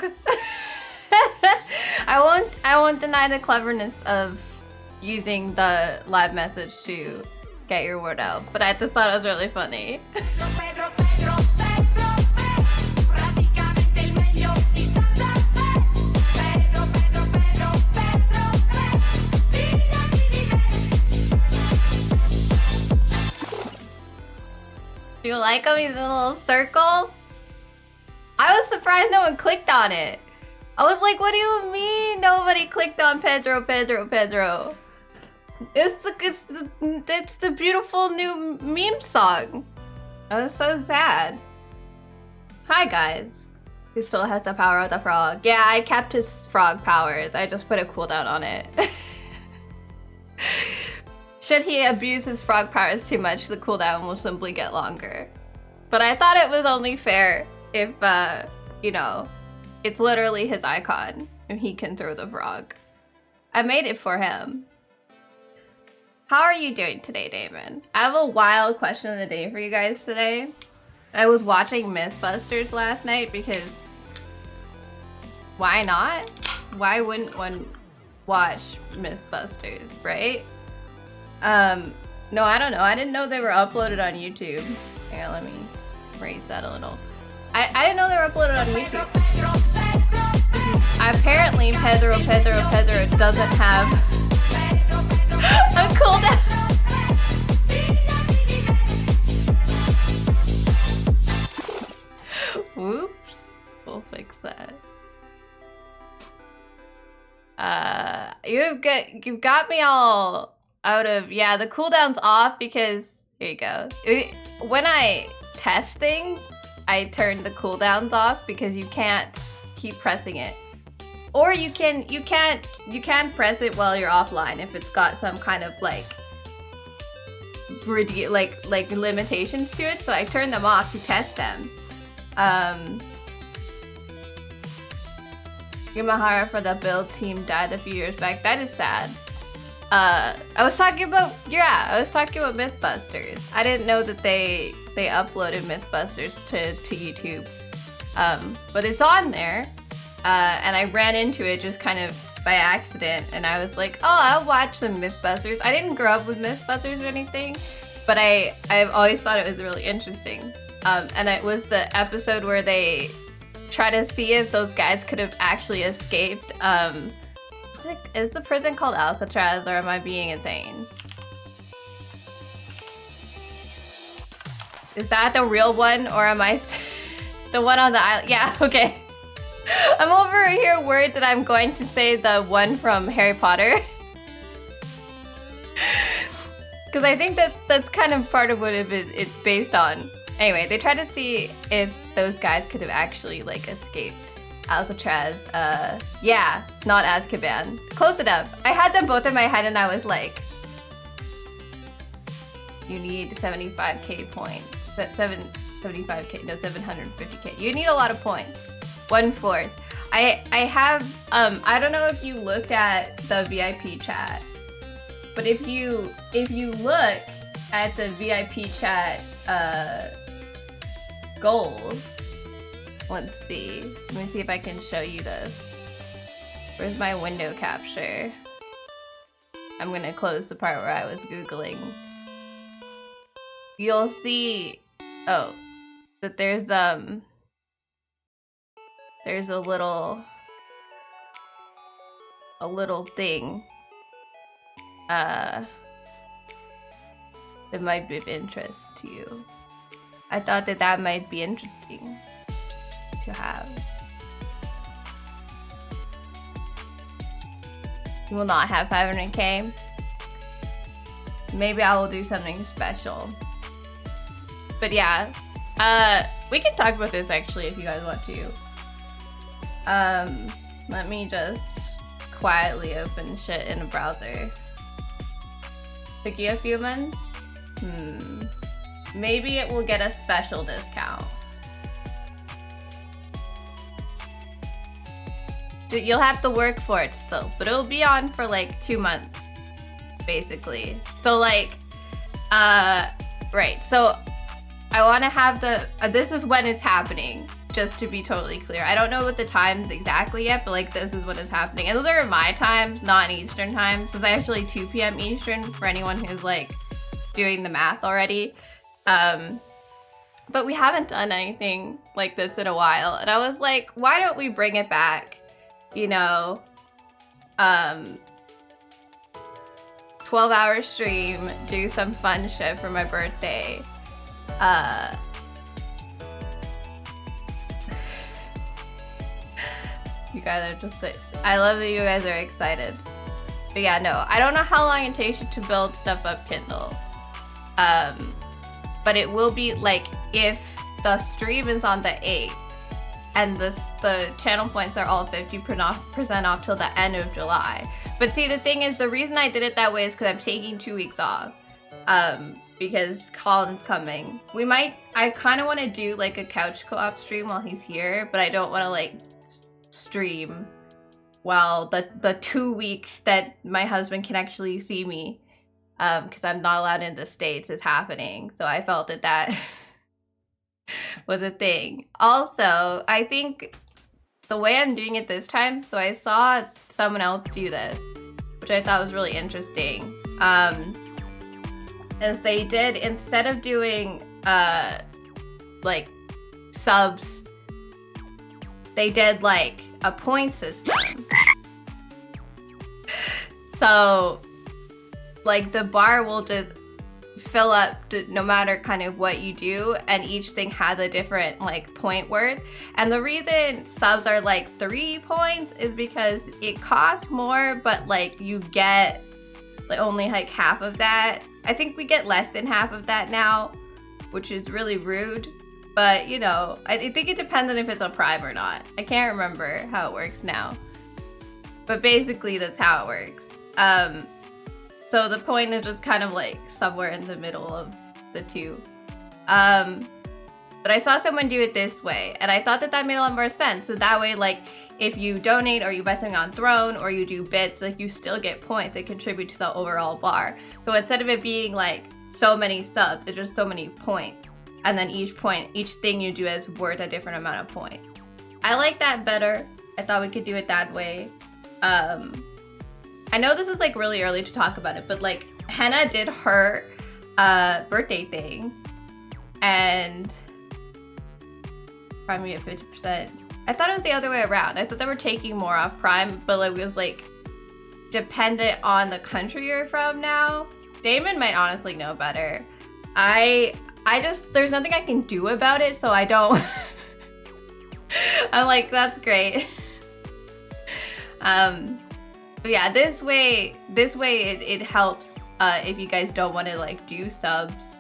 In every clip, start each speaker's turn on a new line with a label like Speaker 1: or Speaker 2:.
Speaker 1: frog. I won't deny the cleverness of using the live message to get your word out, but I just thought it was really funny. Do you like him? He's in a little circle. I was surprised no one clicked on it. I was like, what do you mean nobody clicked on Pedro? It's the beautiful new meme song. I was so sad. Hi guys. He still has the power of the frog. Yeah, I kept his frog powers. I just put a cooldown on it. Should he abuse his frog powers too much, the cooldown will simply get longer. But I thought it was only fair if, you know, it's literally his icon and he can throw the frog. I made it for him. How are you doing today, Damon? I have a wild question of the day for you guys today. I was watching Mythbusters last night because why not? Why wouldn't one watch Mythbusters, right? No, I don't know. I didn't know they were uploaded on YouTube. Hang on, let me raise that a little. I didn't know they were uploaded on YouTube. Apparently, Pedro doesn't have a cooldown. Whoops. We'll fix that. You've got me all out of, yeah, the cooldown's off because, here you go. When I test things, I turn the cooldowns off because you can't keep pressing it. Or you can press it while you're offline if it's got some kind of like limitations to it. So I turn them off to test them. Yamahara for the build team died a few years back. That is sad. I was talking about Mythbusters. I didn't know that they uploaded Mythbusters to YouTube. But it's on there. And I ran into it just kind of by accident, and I was like, oh, I'll watch some Mythbusters. I didn't grow up with Mythbusters or anything, but I've always thought it was really interesting. And it was the episode where they try to see if those guys could have actually escaped. Is the prison called Alcatraz, or am I being insane? Is that the real one, or am I the one on the island? Yeah, okay. I'm over here worried that I'm going to say the one from Harry Potter. Because I think that's kind of part of what it's based on. Anyway, they try to see if those guys could have actually like escaped Alcatraz. Yeah, not Azkaban. Close enough. I had them both in my head and I was like, you need 75k points. That's 775k, no, 750k. You need a lot of points. 1/4. I have, I don't know if you looked at the VIP chat, but if you look at the VIP chat goals, let's see. Let me see if I can show you this. Where's my window capture? I'm gonna close the part where I was Googling. You'll see, oh, that there's a little thing that might be of interest to you. I thought that might be interesting to have. You will not have 500k. Maybe I will do something special. But yeah, we can talk about this actually if you guys want to. Let me just quietly open shit in a browser. Took you a few months? Maybe it will get a special discount. You'll have to work for it still, but it'll be on for like 2 months, basically. So like, right, so I want to have the, this is when it's happening. just to be totally clear. I don't know what the times exactly yet, but like this is what is happening. And those are my times, not Eastern time. So it's actually 2 p.m. Eastern for anyone who's like doing the math already. But we haven't done anything like this in a while. And I was like, why don't we bring it back? You know, 12-hour stream, do some fun shit for my birthday. You guys are just, I love that you guys are excited. But yeah, no, I don't know how long it takes you to build stuff up, Kindle. But it will be like if the stream is on the 8th and the channel points are all 50% off till the end of July. But see, the thing is, the reason I did it that way is because I'm taking 2 weeks off. Because Colin's coming. I kind of want to do like a couch co-op stream while he's here, but I don't want to like stream while the 2 weeks that my husband can actually see me, because I'm not allowed in the States, is happening. So I felt that was a thing. Also, I think the way I'm doing it this time, so I saw someone else do this, which I thought was really interesting. Is they did, instead of doing like subs, they did like a point system. So like the bar will just fill up no matter kind of what you do, and each thing has a different like point word. And the reason subs are like 3 points is because it costs more, but like you get like only like half of that. I think we get less than half of that now, which is really rude. But you know, I think it depends on if it's a Prime or not. I can't remember how it works now, but basically that's how it works. So the point is just kind of like somewhere in the middle of the two. But I saw someone do it this way, and I thought that made a lot more sense. So that way, like, if you donate or you buy something on Throne or you do bits, like, you still get points that contribute to the overall bar. So instead of it being like so many subs, it's just so many points. And then each thing you do is worth a different amount of points. I like that better. I thought we could do it that way. I know this is like really early to talk about it, but like Henna did her birthday thing, and Prime, we get 50%. I thought it was the other way around. I thought they were taking more off Prime, but like, it was like dependent on the country you're from now. Damon might honestly know better. I just, there's nothing I can do about it, so I don't. I'm like, that's great. But yeah, this way it helps if you guys don't want to like do subs,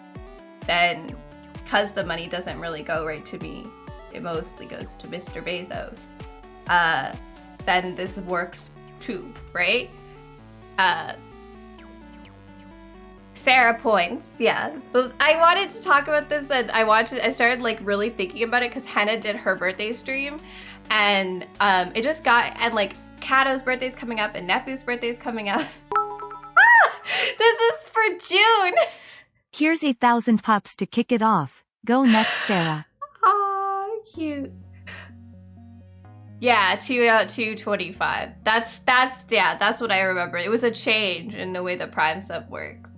Speaker 1: then because the money doesn't really go right to me, it mostly goes to Mr. Bezos, then this works too, right? Sarah points, yeah. So I wanted to talk about this, and I started like really thinking about it because Henna did her birthday stream, and it just got, and like Kato's birthday's coming up and Nephew's birthday's coming up. This is for June.
Speaker 2: Here's 8,000 pups to kick it off. Go next, Sarah.
Speaker 1: Aw, cute. Yeah, 225. That's what I remember. It was a change in the way the Prime sub works.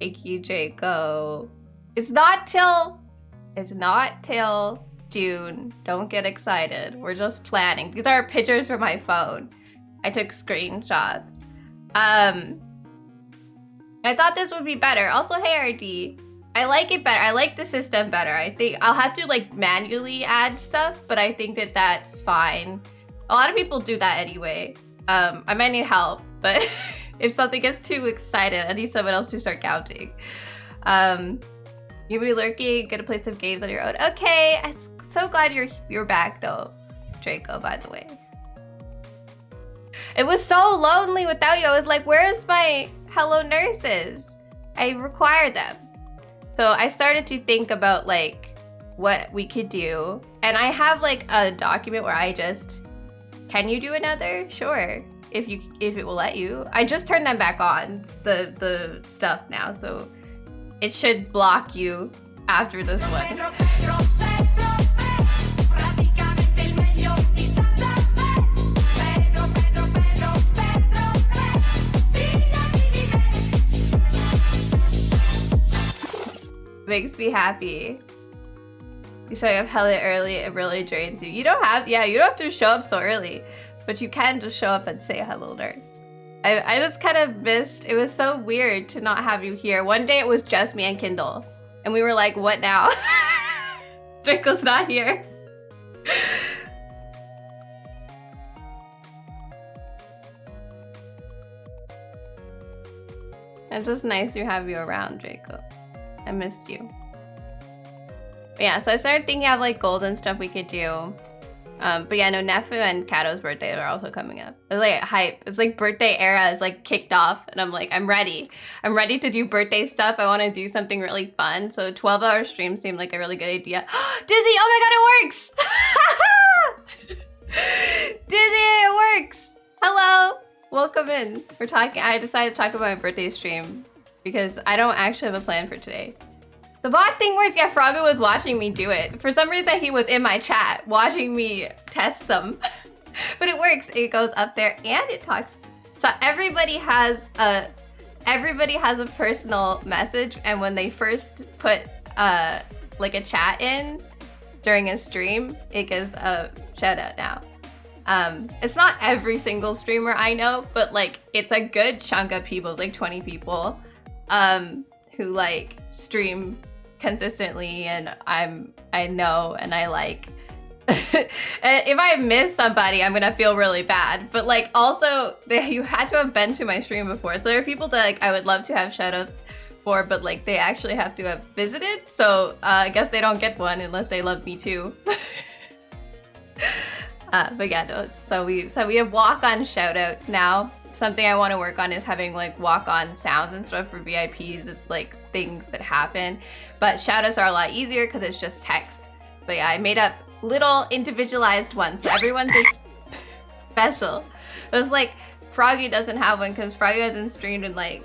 Speaker 1: Thank you, Draco. It's not till June. Don't get excited. We're just planning. These are pictures from my phone. I took screenshots. I thought this would be better. Also, hey RD. I like it better. I like the system better. I think I'll have to like manually add stuff, but I think that that's fine. A lot of people do that anyway. I might need help, but if something gets too excited, I need someone else to start counting. You'll be lurking, gonna play some games on your own. Okay, I'm so glad you're back though, Draco, by the way. It was so lonely without you. I was like, where's my Hello Nurses? I require them. So I started to think about like what we could do. And I have like a document where I just, can you do another? Sure, if it will let you. I just turned them back on, the stuff now, so it should block you after this one. makes me happy. You showing up hella early, it really drains you. You don't have to show up so early, but you can just show up and say hello, nurse. I just kind of missed, it was so weird to not have you here. One day it was just me and Kindle, and we were like, what now? Draco's not here. It's just nice to have you around, Draco. I missed you. But yeah, so I started thinking of like goals and stuff we could do. But yeah, no, Nefu and Kato's birthdays are also coming up. It's like hype. It's like birthday era is like kicked off, and I'm like, I'm ready. I'm ready to do birthday stuff. I want to do something really fun. So 12-hour stream seemed like a really good idea. Dizzy, oh my god, it works! Dizzy, it works! Hello! Welcome in. We're talking. I decided to talk about my birthday stream because I don't actually have a plan for today. The bot thing works. Yeah, Froggo was watching me do it. For some reason, he was in my chat watching me test them. But it works. It goes up there and it talks. So everybody has a personal message, and when they first put like a chat in during a stream, it gives a shout out now. It's not every single streamer I know, but like it's a good chunk of people, like 20 people, who like stream consistently, and I know and I like. If I miss somebody, I'm gonna feel really bad. But like also, you had to have been to my stream before, so there are people that like I would love to have shoutouts for, but like they actually have to have visited. So I guess they don't get one unless they love me too. But yeah, no, so we have walk-on shoutouts now. Something I want to work on is having like walk-on sounds and stuff for VIPs, like things that happen. But shoutouts are a lot easier because it's just text. But yeah, I made up little individualized ones, so everyone's is special. It was like Froggy doesn't have one because Froggy hasn't streamed in like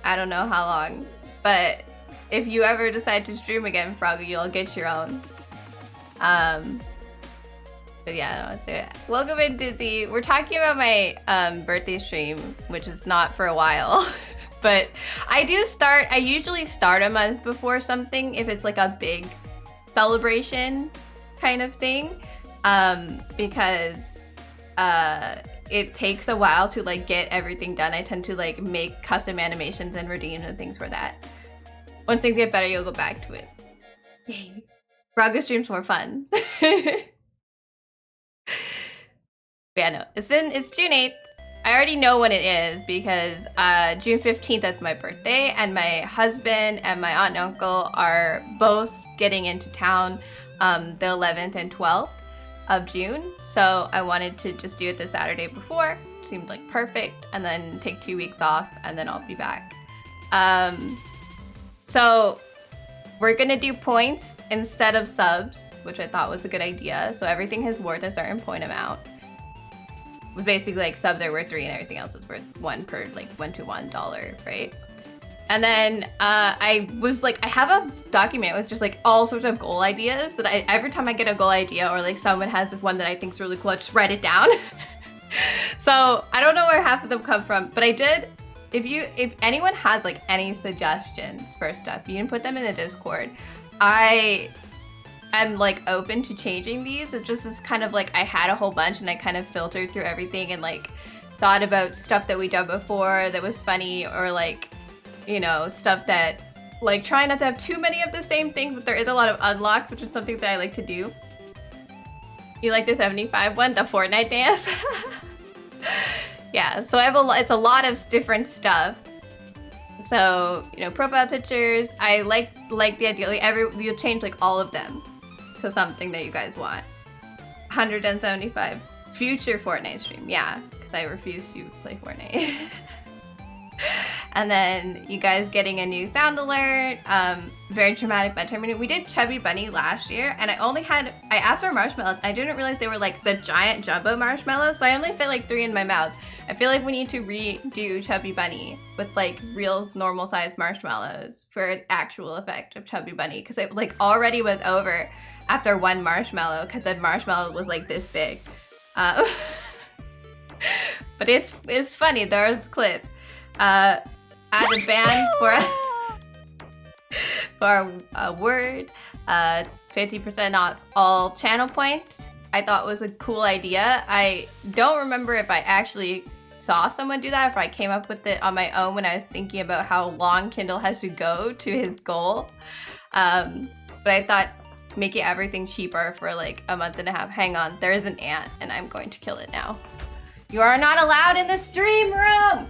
Speaker 1: I don't know how long. But if you ever decide to stream again, Froggy, you'll get your own. But yeah, no, welcome in, Dizzy. We're talking about my birthday stream, which is not for a while. But I usually start a month before something if it's like a big celebration kind of thing. Because it takes a while to like get everything done. I tend to like make custom animations and redeems and things for that. Once things get better, you'll go back to it. Yay. Braga stream's more fun. Yeah, no, it's June 8th. I already know when it is because June 15th is my birthday, and my husband and my aunt and uncle are both getting into town the 11th and 12th of June. So I wanted to just do it the Saturday before. Seemed like perfect, and then take 2 weeks off, and then I'll be back. So we're gonna do points instead of subs, which I thought was a good idea. So everything is worth a certain point amount. Basically, like subs are worth 3 and everything else is worth 1 per like $1 to $1, right? And then I was like, I have a document with just like all sorts of goal ideas that every time I get a goal idea or like someone has one that I think is really cool, I just write it down. So I don't know where half of them come from, but I did. If anyone has like any suggestions for stuff, you can put them in the Discord. I'm like open to changing these. It just is kind of like I had a whole bunch and I kind of filtered through everything and like thought about stuff that we done before that was funny, or like, you know, stuff that like trying not to have too many of the same things, but there is a lot of unlocks, which is something that I like to do. You like the 75 one, the Fortnite dance? Yeah, so I have it's a lot of different stuff. So, you know, profile pictures, I like the idea, like you'll change like all of them to something that you guys want. 175 future Fortnite stream, yeah, because I refuse to play Fortnite. And then you guys getting a new sound alert, very dramatic bedtime reading. We did Chubby Bunny last year, and I asked for marshmallows. I didn't realize they were like the giant jumbo marshmallows, so I only fit like 3 in my mouth. I feel like we need to redo Chubby Bunny with like real normal sized marshmallows for an actual effect of Chubby Bunny, because it like already was over after 1 marshmallow, because the marshmallow was like this big. But it's funny, there's clips. Add a band for for a word, 50% off all channel points. I thought was a cool idea. I don't remember if I actually saw someone do that, if I came up with it on my own when I was thinking about how long Kindle has to go to his goal. But I thought making everything cheaper for like a month and a half. Hang on, there is an ant and I'm going to kill it now. You are not allowed in the stream room!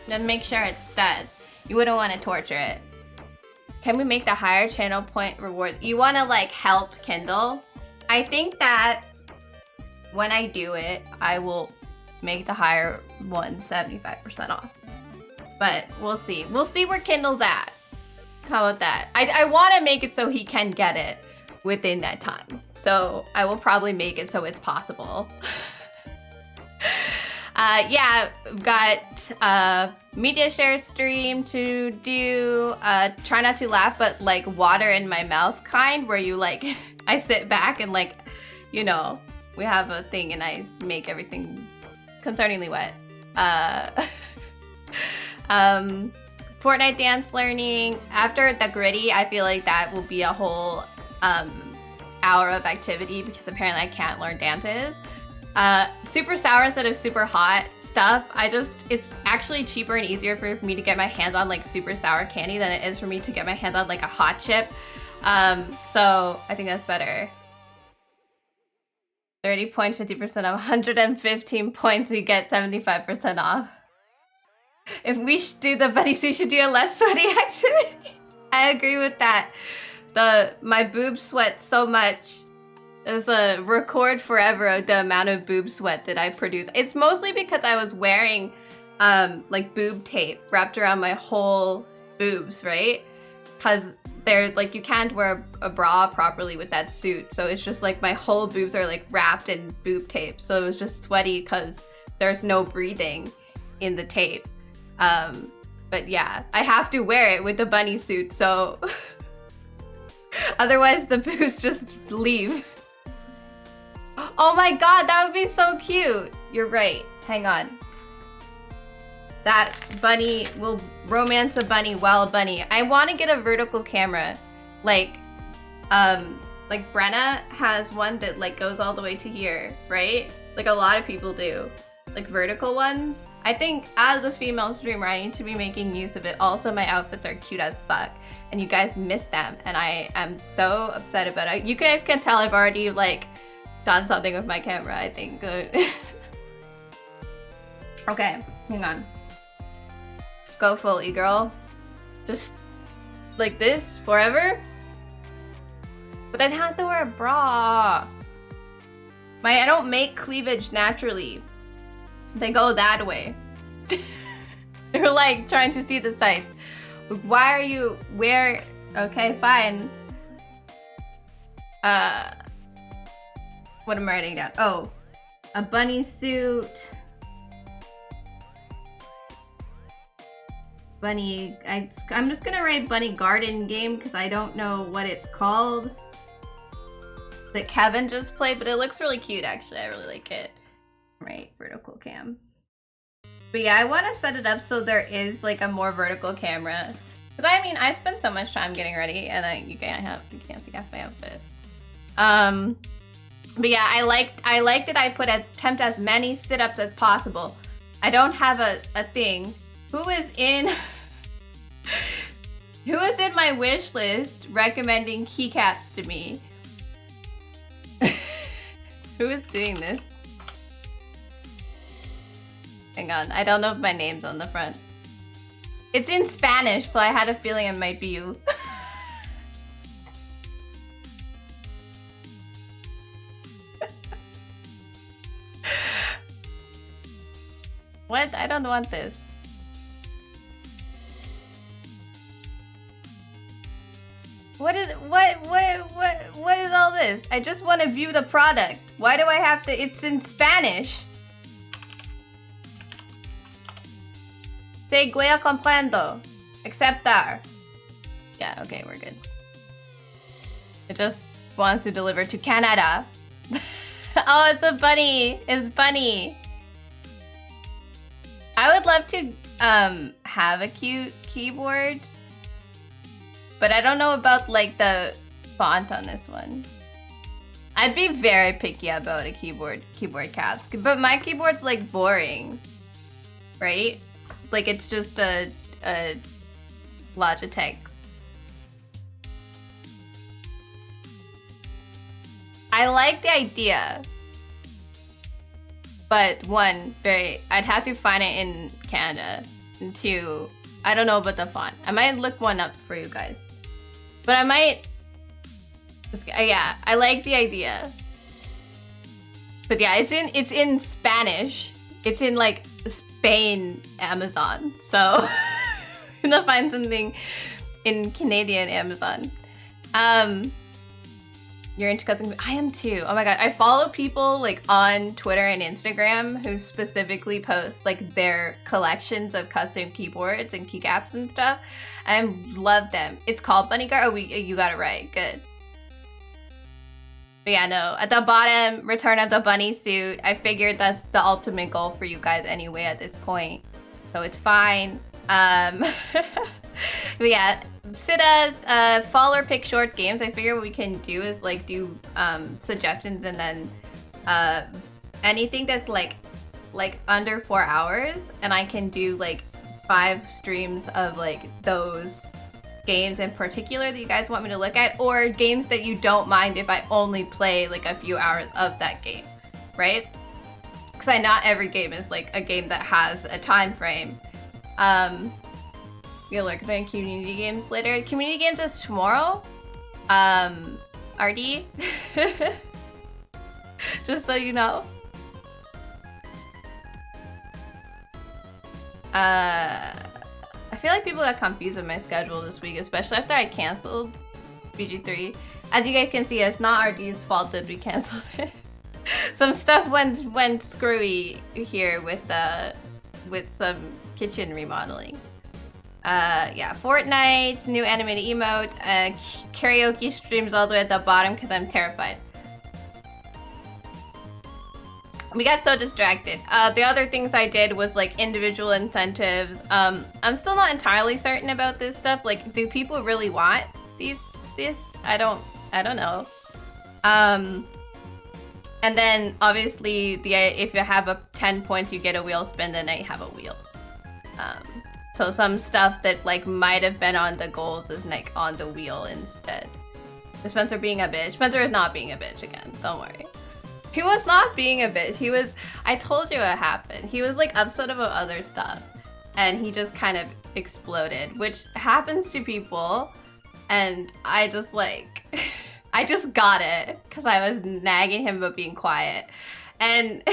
Speaker 1: Then make sure it's dead. You wouldn't want to torture it. Can we make the higher channel point reward? You want to like help Kindle? I think that when I do it, I will make the higher one 75% off. But we'll see. We'll see where Kindle's at. How about that? I want to make it so he can get it within that time. So I will probably make it so it's possible. Yeah, we've got media share stream to do, try not to laugh, but like water in my mouth kind, where you like, I sit back and like, you know, we have a thing and I make everything concerningly wet. Fortnite dance learning. After the gritty, I feel like that will be a whole hour of activity because apparently I can't learn dances. Super sour instead of super hot stuff. It's actually cheaper and easier for me to get my hands on like super sour candy than it is for me to get my hands on like a hot chip. So I think that's better. 30 points, 50% off, 115 points, you get 75% off. If we should do the buddies, we should do a less sweaty activity. I agree with that. My boobs sweat so much. It's a record forever of the amount of boob sweat that I produce. It's mostly because I was wearing like boob tape wrapped around my whole boobs, right? Because they're like, you can't wear a bra properly with that suit. So it's just like my whole boobs are like wrapped in boob tape. So it was just sweaty because there's no breathing in the tape. But yeah, I have to wear it with the bunny suit. So otherwise the boobs just leave. Oh my god, that would be so cute. You're right. Hang on. That bunny will romance a bunny while a bunny. I want to get a vertical camera. Like Brenna has one that like goes all the way to here, right? Like a lot of people do. Like vertical ones. I think as a female streamer, I need to be making use of it. Also, my outfits are cute as fuck. And you guys miss them. And I am so upset about it. You guys can tell I've already like done something with my camera, I think. Okay, hang on. Let's go fully, girl. Just like this forever? But I'd have to wear a bra. I don't make cleavage naturally. They go that way. They're like trying to see the sights. Why are you okay, fine. What am I writing down? Oh, a bunny suit. Bunny, I'm just gonna write bunny garden game because I don't know what it's called. That Kevin just played, but it looks really cute actually. I really like it. Right, vertical cam. But yeah, I want to set it up so there is like a more vertical camera. Because I mean, I spend so much time getting ready and you can't see half my outfit. But yeah, I like that I attempt as many sit-ups as possible. I don't have a thing. Who is in my wish list recommending keycaps to me? Who is doing this? Hang on, I don't know if my name's on the front. It's in Spanish, so I had a feeling it might be you. What? I don't want this. What is all this? I just want to view the product. Why do I have to? It's in Spanish. Seguía comprendo. Aceptar. Yeah, okay, we're good. wants to deliver to Canada. Oh, it's a bunny. It's Bunny. I would love to have a cute keyboard, but I don't know about like the font on this one. I'd be very picky about a keyboard caps, but my keyboard's like boring, right? Like it's just a Logitech. I like the idea, but one, I'd have to find it in Canada, and two, I don't know about the font. I might look one up for you guys, but I might. Yeah, I like the idea, but yeah, it's in Spanish. It's in like Spain Amazon, so I'm gonna find something in Canadian Amazon. You're into custom. I am too. Oh my god, I follow people like on Twitter and Instagram who specifically post like their collections of custom keyboards and keycaps and stuff. I love them. It's called Bunny Guard. Oh, you got it right. Good. But yeah, no. At the bottom, return of the bunny suit. I figured that's the ultimate goal for you guys anyway at this point, so it's fine. But yeah, Sida's follow or pick short games. I figure what we can do is like do suggestions, and then anything that's like under 4 hours, and I can do like 5 streams of like those games in particular that you guys want me to look at, or games that you don't mind if I only play like a few hours of that game, right? Because not every game is like a game that has a time frame. You'll look at community games later. Community games is tomorrow. RD. Just so you know. I feel like people got confused with my schedule this week, especially after I canceled BG3. As you guys can see, it's not RD's fault that we canceled it. Some stuff went screwy here with some kitchen remodeling. Yeah, Fortnite, new animated emote, karaoke streams all the way at the bottom because I'm terrified. We got so distracted. The other things I did was like individual incentives. I'm still not entirely certain about this stuff. Like, do people really want this? I don't know. And then obviously if you have 10 points, you get a wheel spin, then I have a wheel. So some stuff that like might have been on the goals is like on the wheel instead. Is Spencer being a bitch? Spencer is not being a bitch again. Don't worry. He was not being a bitch. I told you what happened. He was like upset about other stuff, and he just kind of exploded, which happens to people. And I just like, I just got it because I was nagging him about being quiet, and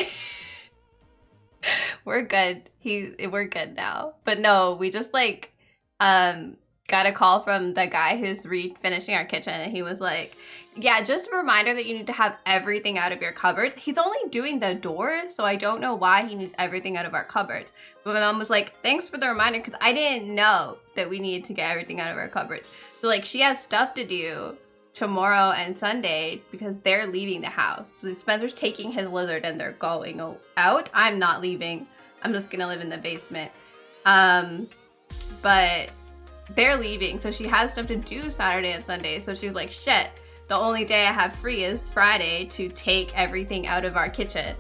Speaker 1: we're good. We're good now. But no, we just like got a call from the guy who's finishing our kitchen, and he was like, yeah, just a reminder that you need to have everything out of your cupboards. He's only doing the doors, so I don't know why he needs everything out of our cupboards. But my mom was like, thanks for the reminder, because I didn't know that we needed to get everything out of our cupboards. So like, she has stuff to do tomorrow and Sunday because they're leaving the house. So Spencer's taking his lizard and they're going out. I'm not leaving. I'm just gonna live in the basement. But they're leaving, so she has stuff to do Saturday and Sunday. So she was like, shit. The only day I have free is Friday to take everything out of our kitchen.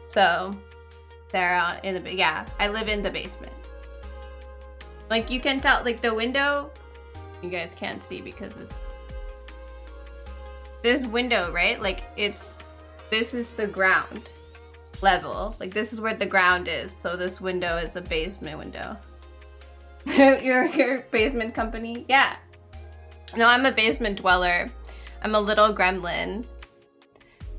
Speaker 1: So they're in the, yeah, I live in the basement. Like you can tell, like the window, you guys can't see because it's this window, right? Like this is the ground level. Like this is where the ground is. So this window is a basement window. Your basement company? Yeah. No, I'm a basement dweller. I'm a little gremlin.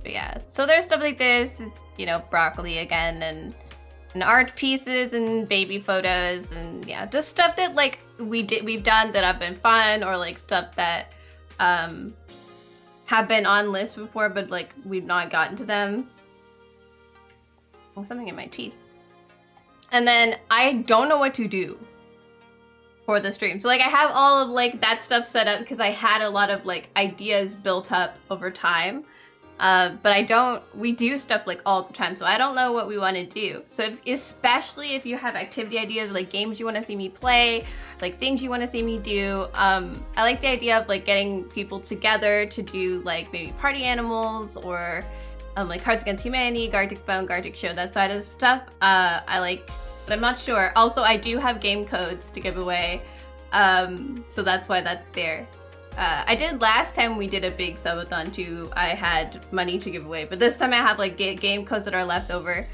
Speaker 1: But yeah, so there's stuff like this, you know, broccoli again, and art pieces and baby photos, and yeah, just stuff that like we've done that have been fun, or like stuff that have been on lists before, but like we've not gotten to them. Oh, something in my teeth. And then I don't know what to do. for the stream. So like I have all of like that stuff set up because I had a lot of like ideas built up over time. But we do stuff like all the time, so I don't know what we want to do. So especially if you have activity ideas, like games you want to see me play, like things you want to see me do, I like the idea of like getting people together to do like maybe party animals or like Cards Against Humanity, Gartic Phone, Gartic Show, that side of stuff. I like, but I'm not sure. Also, I do have game codes to give away, so that's why that's there. I did last time we did a big subathon too. I had money to give away, but this time I have like game codes that are left over,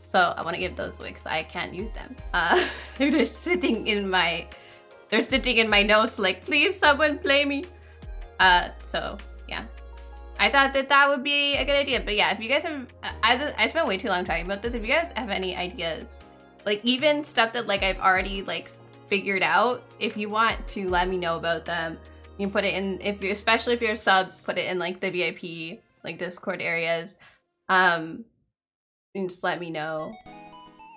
Speaker 1: so I want to give those away because I can't use them. They're just sitting in my notes like, please someone play me. So yeah, I thought that would be a good idea. But yeah, if you guys have, I spent way too long talking about this. If you guys have any ideas, like even stuff that like I've already like figured out, if you want to let me know about them. You can put it in, especially if you're a sub, put it in like the VIP, like Discord areas. And just let me know.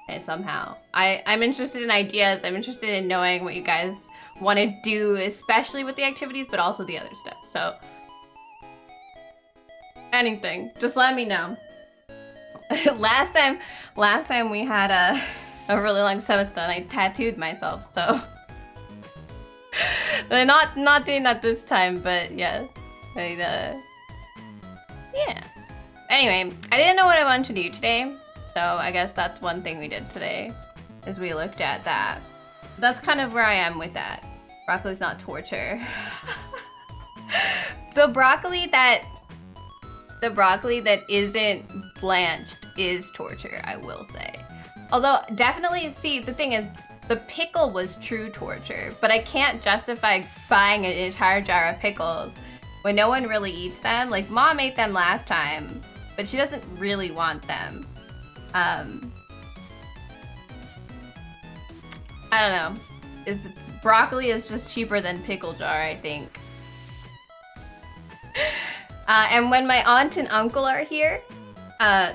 Speaker 1: And somehow. I'm interested in ideas. I'm interested in knowing what you guys want to do, especially with the activities, but also the other stuff. So anything, just let me know. last time we had a really long subathon, I tattooed myself, so not doing that this time, but yeah. Yeah. Anyway, I didn't know what I wanted to do today, so I guess that's one thing we did today, is we looked at that. That's kind of where I am with that. Broccoli's not torture. The broccoli that isn't blanched is torture, I will say. Although, definitely, see, the thing is, the pickle was true torture, but I can't justify buying an entire jar of pickles when no one really eats them. Like, Mom ate them last time, but she doesn't really want them. I don't know. Broccoli is just cheaper than pickle jar, I think. And when my aunt and uncle are here,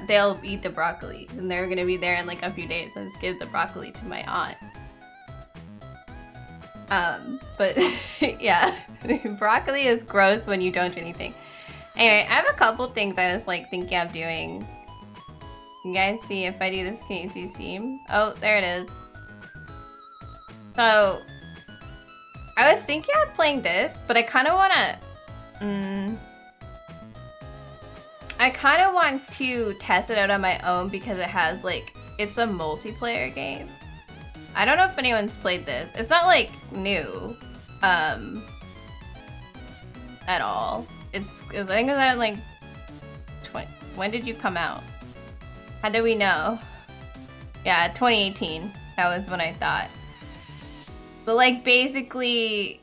Speaker 1: they'll eat the broccoli, and they're gonna be there in like a few days. I just give the broccoli to my aunt. But yeah, broccoli is gross when you don't do anything. Anyway, I have a couple things I was like thinking of doing. You guys see, if I do this, can you see Steam? Oh, there it is. So, I was thinking of playing this, but I kind of want to test it out on my own because it has like, it's a multiplayer game. I don't know if anyone's played this. It's not like new, at all. I think it's at like 20. When did you come out? How do we know? Yeah, 2018. That was when I thought. But like basically,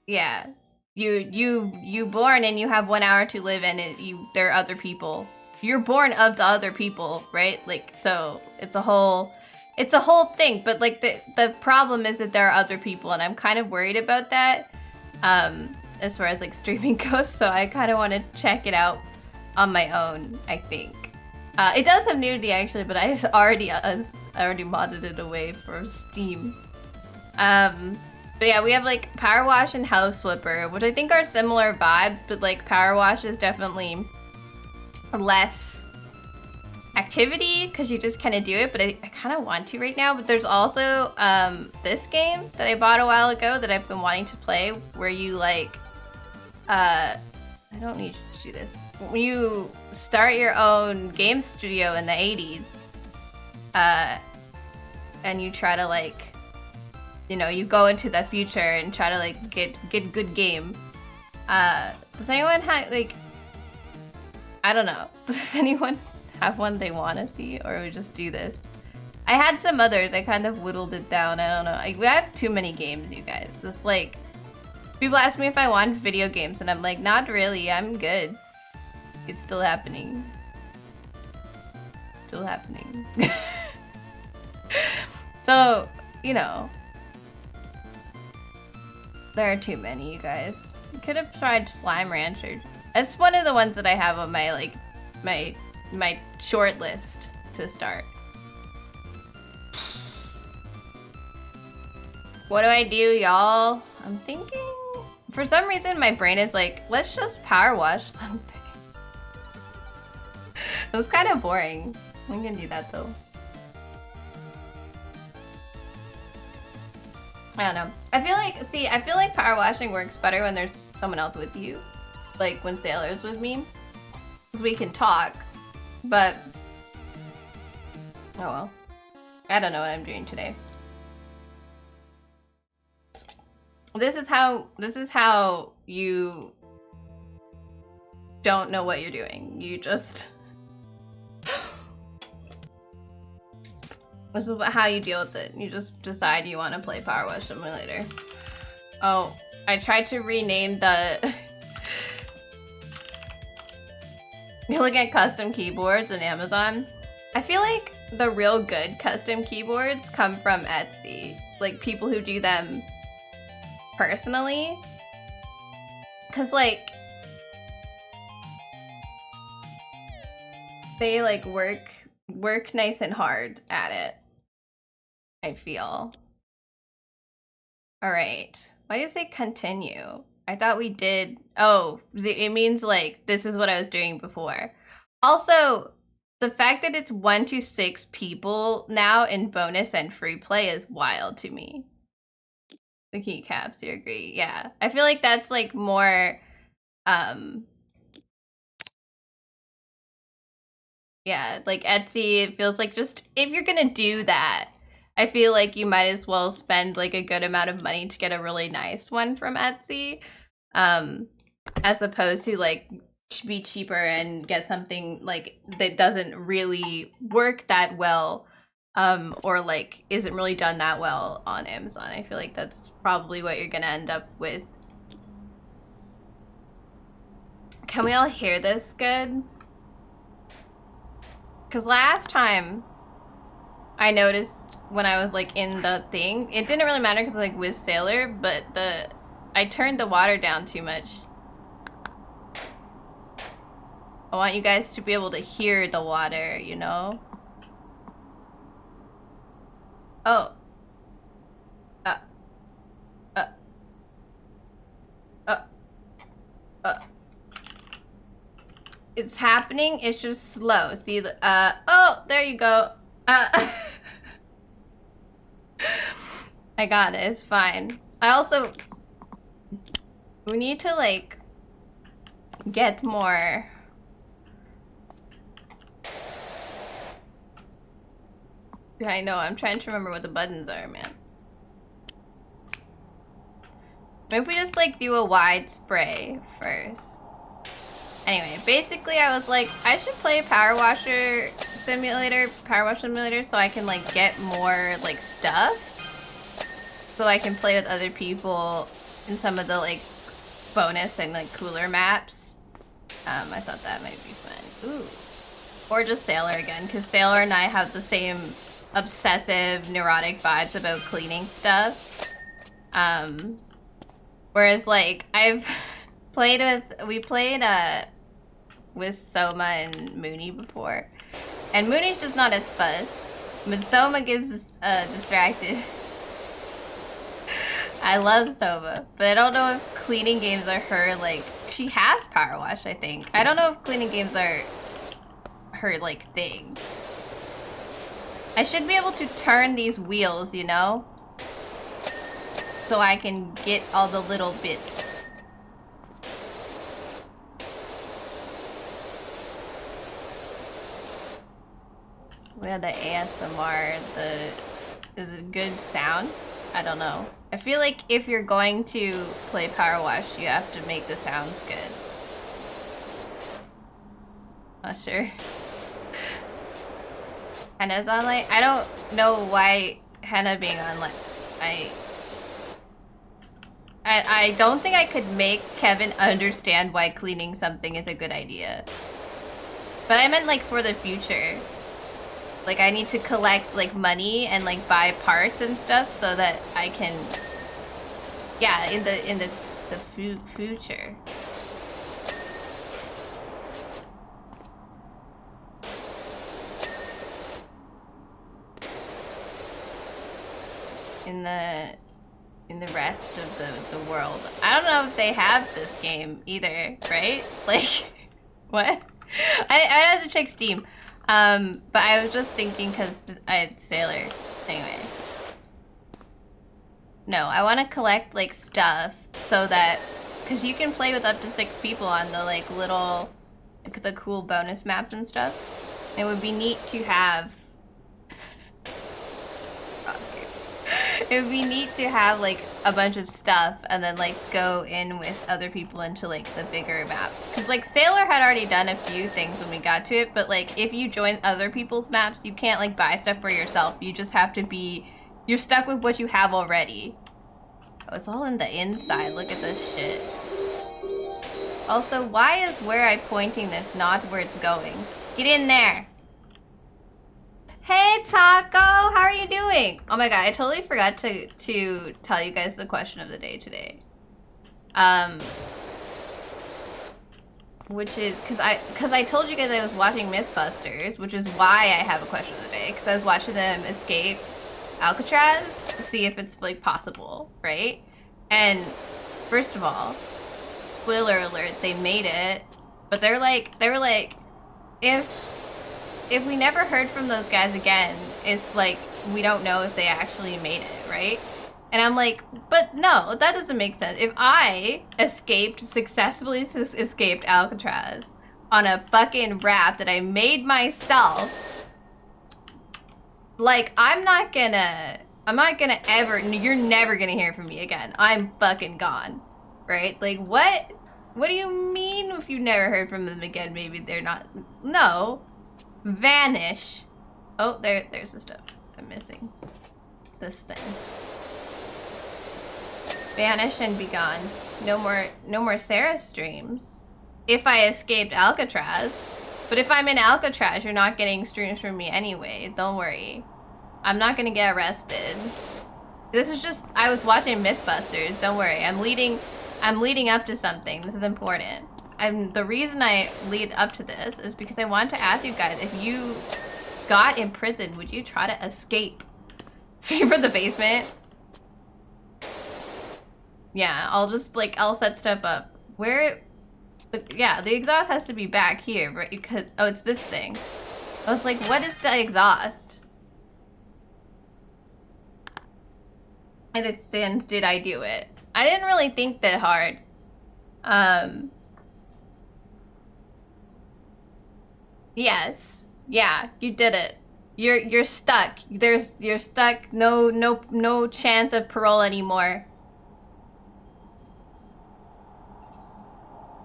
Speaker 1: yeah, you born and you have 1 hour to live, and there are other people. You're born of the other people, right? Like, so it's a whole thing. But like the problem is that there are other people, and I'm kind of worried about that. As far as like streaming goes, so I kind of want to check it out on my own, I think. It does have nudity actually, but I already modded it away for Steam. But yeah, we have like PowerWash and House Flipper, which I think are similar vibes, but like PowerWash is definitely less activity because you just kind of do it, but I kind of want to right now. But there's also this game that I bought a while ago that I've been wanting to play, where you like I don't need to do this. When you start your own game studio in the 80s, and you try to like, you know, you go into the future and try to like get good game. Does anyone have like, I don't know, does anyone have one they want to see, or we just do this? I had some others, I kind of whittled it down. I don't know, we have too many games, you guys. It's like, people ask me if I want video games, and I'm like, not really, I'm good. It's still happening. Still happening. So, you know, there are too many, you guys. You could have tried Slime Rancher. That's one of the ones that I have on my like my short list to start. What do I do, y'all? I'm thinking... For some reason, my brain is like, let's just power wash something. It was kind of boring. We can do that, though. I don't know. I feel like power washing works better when there's someone else with you. Like, when Sailor's with me. Because we can talk. But... oh well. I don't know what I'm doing today. This is how you don't know what you're doing. You just... This is how you deal with it. You just decide you want to play PowerWash Simulator. Oh, I tried to rename the... You look at custom keyboards on Amazon. I feel like the real good custom keyboards come from Etsy. Like, people who do them personally. Cause like, they like work nice and hard at it, I feel. All right, why did it say continue? I thought we did. Oh, it means like this is what I was doing before. Also, the fact that it's 1 to 6 people now in bonus and free play is wild to me. The keycaps, you agree? Yeah, I feel like that's like more yeah, like Etsy, it feels like just if you're gonna do that, I feel like you might as well spend like a good amount of money to get a really nice one from Etsy, as opposed to like be cheaper and get something like that doesn't really work that well, or like isn't really done that well on Amazon. I feel like that's probably what you're gonna end up with. Can we all hear this good? Because last time I noticed when I was like in the thing, it didn't really matter because like with Sailor, but I turned the water down too much. I want you guys to be able to hear the water, you know? Oh. It's happening, it's just slow. See the, oh, there you go. I got it, it's fine. I also, we need to like, get more. Yeah, I know, I'm trying to remember what the buttons are, man. Maybe if we just like do a wide spray first. Anyway, basically I was like, I should play PowerWash Simulator so I can like get more like stuff. So I can play with other people in some of the like bonus and like cooler maps. I thought that might be fun. Ooh. Or just Sailor again, because Sailor and I have the same obsessive, neurotic vibes about cleaning stuff. Whereas like I've we played with Soma and Mooney before, and Mooney's just not as fussed, but Soma gets distracted. I love Soma, but I don't know if cleaning games are her like. She has Power Wash, I think. I don't know if cleaning games are her like thing. I should be able to turn these wheels, you know, so I can get all the little bits. We had the ASMR, is it good sound? I don't know. I feel like if you're going to play Power Wash, you have to make the sounds good. Not sure. Henna's online? I don't know why Henna being online. I don't think I could make Kevin understand why cleaning something is a good idea. But I meant like for the future. Like I need to collect like money and like buy parts and stuff so that I can, yeah, in the future. In the in the rest of the world. I don't know if they have this game either, right? Like, what? I have to check Steam. But I was just thinking because I had Sailor. Anyway. No, I want to collect, like, stuff so that... Because you can play with up to 6 people on the, like, little... Like, the cool bonus maps and stuff. It would be neat to have... It would be neat to have, like, a bunch of stuff and then, like, go in with other people into, like, the bigger maps. Because, like, Sailor had already done a few things when we got to it, but, like, if you join other people's maps, you can't, like, buy stuff for yourself. You just have to be... You're stuck with what you have already. Oh, it's all in the inside. Look at this shit. Also, why is where I'm pointing this not where it's going? Get in there! Hey, Taco! How are you doing? Oh my god, I totally forgot to tell you guys the question of the day today. Which is, cause I told you guys I was watching Mythbusters, which is why I have a question of the day, because I was watching them escape Alcatraz to see if it's, like, possible, right? And, first of all, spoiler alert, they made it, but they were like, if we never heard from those guys again, it's like, we don't know if they actually made it, right? And I'm like, but no, that doesn't make sense. If I successfully escaped Alcatraz on a fucking raft that I made myself, like, I'm not gonna ever, you're never gonna hear from me again. I'm fucking gone, right? Like, what do you mean if you never heard from them again? Maybe they're not, no. Vanish. Oh, there's the stuff I'm missing. This thing. Vanish and be gone. No more Sarah streams. If I escaped Alcatraz. But if I'm in Alcatraz, you're not getting streams from me anyway. Don't worry. I'm not gonna get arrested. This is just, I was watching Mythbusters. Don't worry. I'm leading up to something. This is important. And the reason I lead up to this is because I want to ask you guys, if you got in prison, would you try to escape? Stream from the basement? Yeah, I'll set stuff up. Where, yeah, the exhaust has to be back here, right? Because, oh, it's this thing. I was like, what is the exhaust? And it stands, did I do it? I didn't really think that hard. Yes. Yeah, you did it. You're stuck. You're stuck. No chance of parole anymore.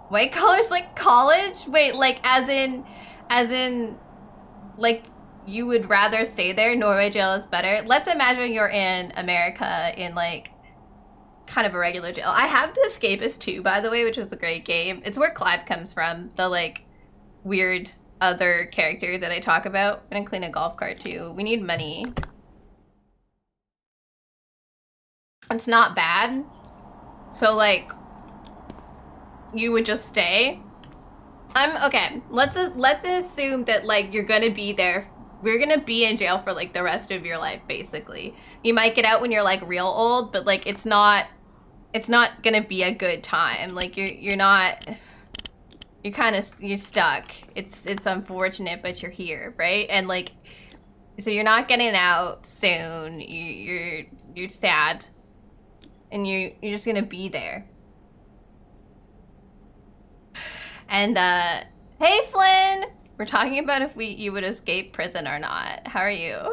Speaker 1: White collar's like college? Wait, like as in like you would rather stay there? Norway jail is better. Let's imagine you're in America in like kind of a regular jail. I have The Escapist 2, by the way, which is a great game. It's where Clive comes from, the like weird other character that I talk about. I'm gonna clean a golf cart too. We need money. It's not bad. So like, you would just stay. Okay. Let's assume that like you're gonna be there. We're gonna be in jail for like the rest of your life, basically. You might get out when you're like real old, but like it's not gonna be a good time. Like you're stuck. It's unfortunate, but you're here, right? And like, so you're not getting out soon. You're sad, and you're just gonna be there. And hey Flynn, we're talking about if you would escape prison or not. How are you?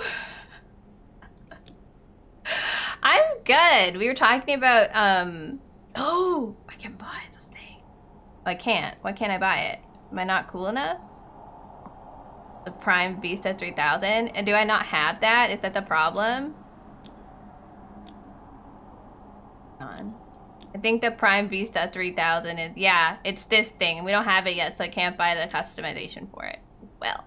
Speaker 1: I'm good. We were talking about oh, I can buy this thing. I can't. Why can't I buy it? Am I not cool enough? The Prime Vista 3000? And do I not have that? Is that the problem? I think the Prime Vista 3000 is, yeah, it's this thing. We don't have it yet, so I can't buy the customization for it. Well,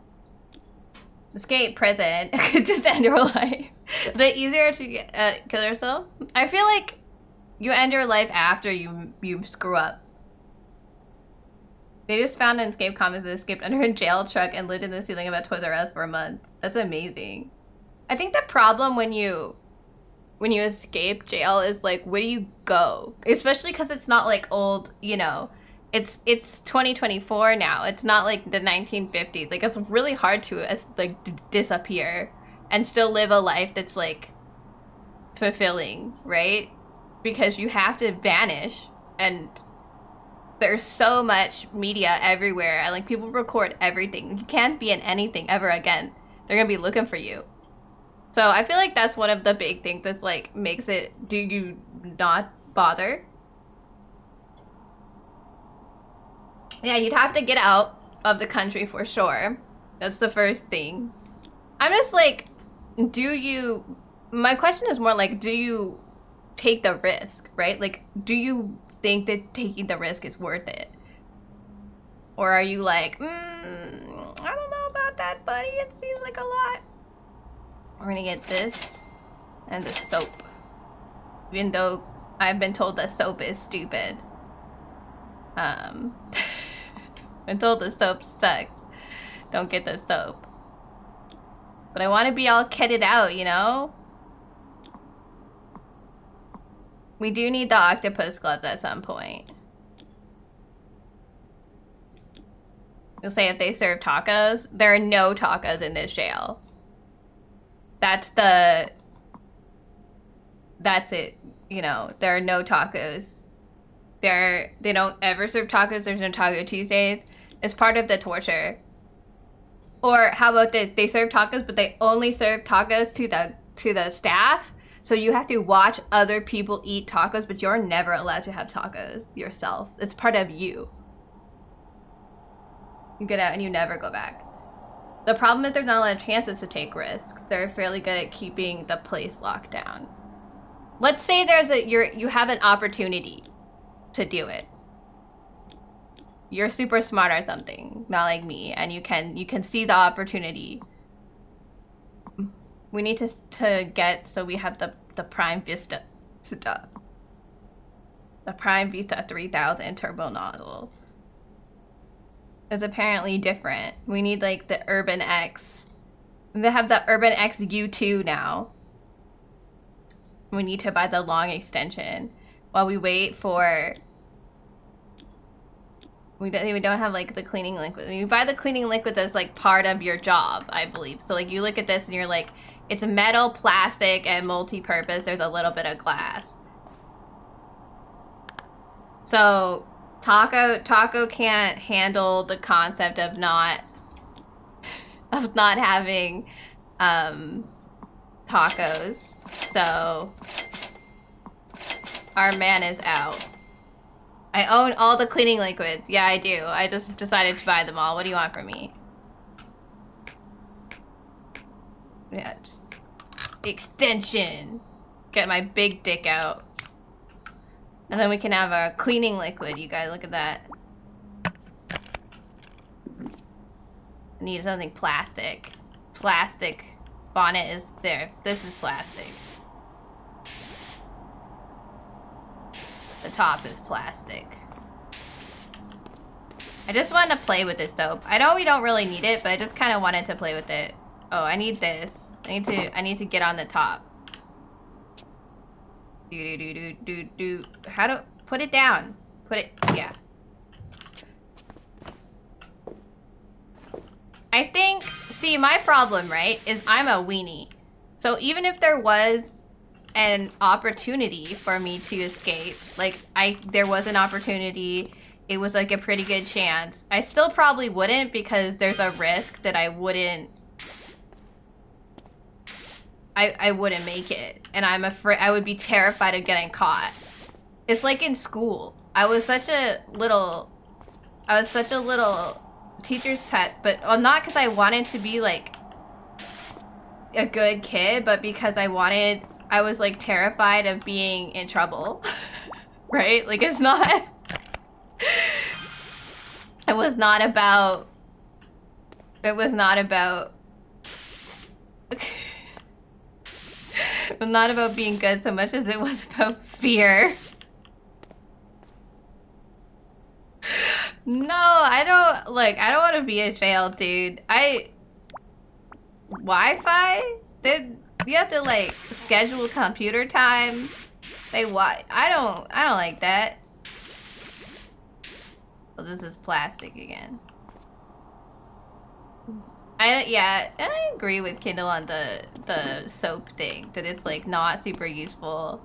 Speaker 1: escape prison. Just end your life. The easier to get, kill yourself? I feel like you end your life after you screw up. They just found an escape comic that escaped under a jail truck and lived in the ceiling of a Toys R Us for a month. That's amazing. I think the problem when you when you escape jail is like, where do you go? Especially because it's not like old, you know, it's 2024 now. It's not like the 1950s. Like, it's really hard to disappear and still live a life that's like fulfilling, right? Because you have to vanish, and there's so much media everywhere, and like people record everything. You can't be in anything ever again. They're gonna be looking for you. So I feel like that's one of the big things that's like makes it, do you not bother? Yeah, you'd have to get out of the country for sure. That's the first thing. I'm just like, my question is more like, do you take the risk, right? Like, do you think that taking the risk is worth it? Or are you like, I don't know about that, buddy. It seems like a lot. We're gonna get this and the soap. Even though I've been told that soap is stupid. Been told the soap sucks. Don't get the soap. But I want to be all kitted out, you know? We do need the octopus gloves at some point. You'll say if they serve tacos. There are no tacos in this jail. That's it. You know, there are no tacos. They don't ever serve tacos. There's no Taco Tuesdays. It's part of the torture. Or how about this? They serve tacos, but they only serve tacos to the staff. So you have to watch other people eat tacos, but you're never allowed to have tacos yourself. It's part of you. You get out and you never go back. The problem is there's not a lot of chances to take risks. They're fairly good at keeping the place locked down. Let's say you have an opportunity to do it. You're super smart or something, not like me, and you can see the opportunity. We need to get, so we have the Prime Vista stuff. The Prime Vista 3000 turbo nozzle is apparently different. We need like the Urban X. They have the Urban X U2 now. We need to buy the long extension while we wait for. We don't have like the cleaning liquid. You buy the cleaning liquid as like part of your job, I believe. So like you look at this and you're like, it's metal, plastic, and multi-purpose. There's a little bit of glass. So Taco can't handle the concept of not having tacos. So our man is out. I own all the cleaning liquids. Yeah, I do. I just decided to buy them all. What do you want from me? Yeah, just extension. Get my big dick out. And then we can have our cleaning liquid. You guys, look at that. I need something plastic. Plastic. Bonnet is there. This is plastic. The top is plastic. I just wanted to play with this soap. I know we don't really need it, but I just kind of wanted to play with it. Oh, I need this. I need to get on the top. Do. How to put it down? Put it, yeah. I think, see, my problem, right, is I'm a weenie. So even if there was an opportunity for me to escape, like there was an opportunity, it was like a pretty good chance, I still probably wouldn't, because there's a risk that I wouldn't make it, and I'm afraid I would be terrified of getting caught. It's like in school. I was such a little teacher's pet, but not because I wanted to be like a good kid, but because I was like terrified of being in trouble. Right? Like it was not about being good so much as it was about fear. No, I don't want to be in jail, dude. Wi-Fi? You have to like schedule computer time. They what? I don't like that. Oh, this is plastic again. I agree with Kindle on the soap thing, that it's like not super useful